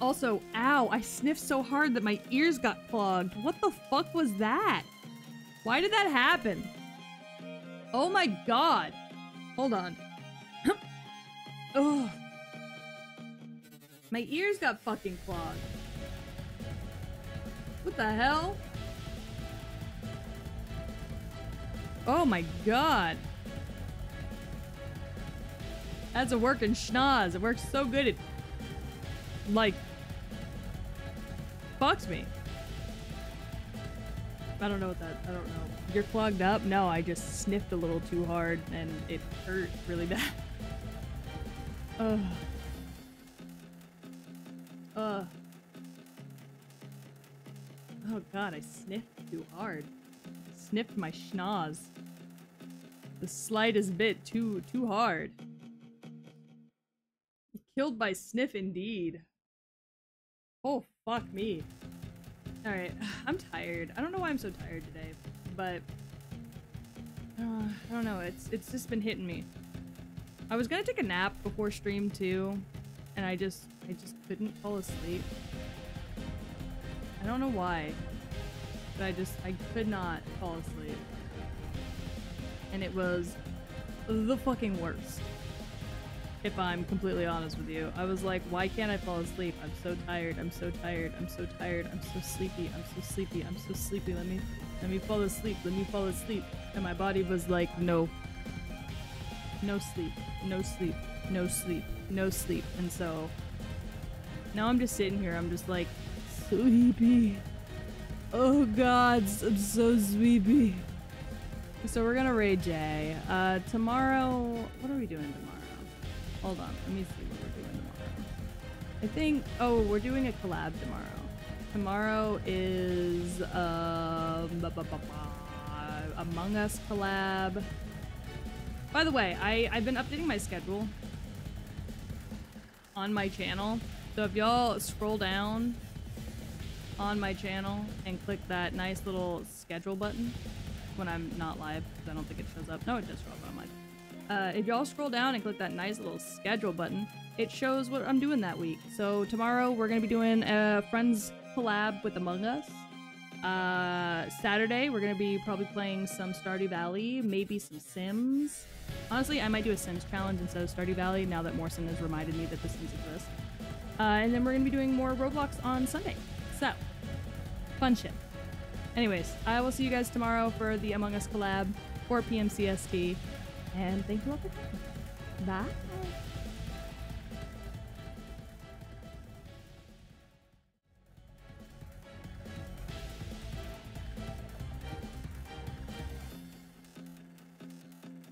Also, ow, I sniffed so hard that my ears got clogged. What the fuck was that? Why did that happen? Oh my god. Hold on. Oh. My ears got fucking clogged. What the hell? Oh my god. That's a working schnoz. It works so good. It, like, fucks me. I don't know what that, I don't know. You're clogged up? No, I just sniffed a little too hard and it hurt really bad. Ugh. Ugh. Oh god, I sniffed too hard. I sniffed my schnoz. The slightest bit too hard. Killed by sniff indeed. Oh, fuck me. Alright, I'm tired. I don't know why I'm so tired today, but I don't know, it's just been hitting me. I was gonna take a nap before stream too, and I just couldn't fall asleep. I don't know why, but I could not fall asleep. And it was the fucking worst. If I'm completely honest with you. I was like, why can't I fall asleep? I'm so tired, I'm so tired, I'm so tired, I'm so sleepy, I'm so sleepy, I'm so sleepy, let me fall asleep, let me fall asleep. And my body was like, no. No sleep, no sleep, no sleep, no sleep. And so now I'm just sitting here, I'm just like, sleepy. Oh god, I'm so sleepy. So we're gonna raid Jay. Tomorrow, what are we doing tomorrow? Hold on, let me see what we're doing tomorrow. I think, oh, we're doing a collab tomorrow. Tomorrow is Among Us collab. By the way, I've been updating my schedule on my channel. So if y'all scroll down on my channel and click that nice little schedule button when I'm not live, because I don't think it shows up. No, it does show up when I'm live. If y'all scroll down and click that nice little schedule button, it shows what I'm doing that week. So tomorrow we're going to be doing a Friends collab with Among Us. Saturday we're going to be probably playing some Stardew Valley, maybe some Sims. Honestly, I might do a Sims challenge instead of Stardew Valley now that Morrison has reminded me that the Sims exist. And then we're going to be doing more Roblox on Sunday. So, fun shit. Anyways, I will see you guys tomorrow for the Among Us collab, 4 p.m. CST. And thank you all for coming. Bye.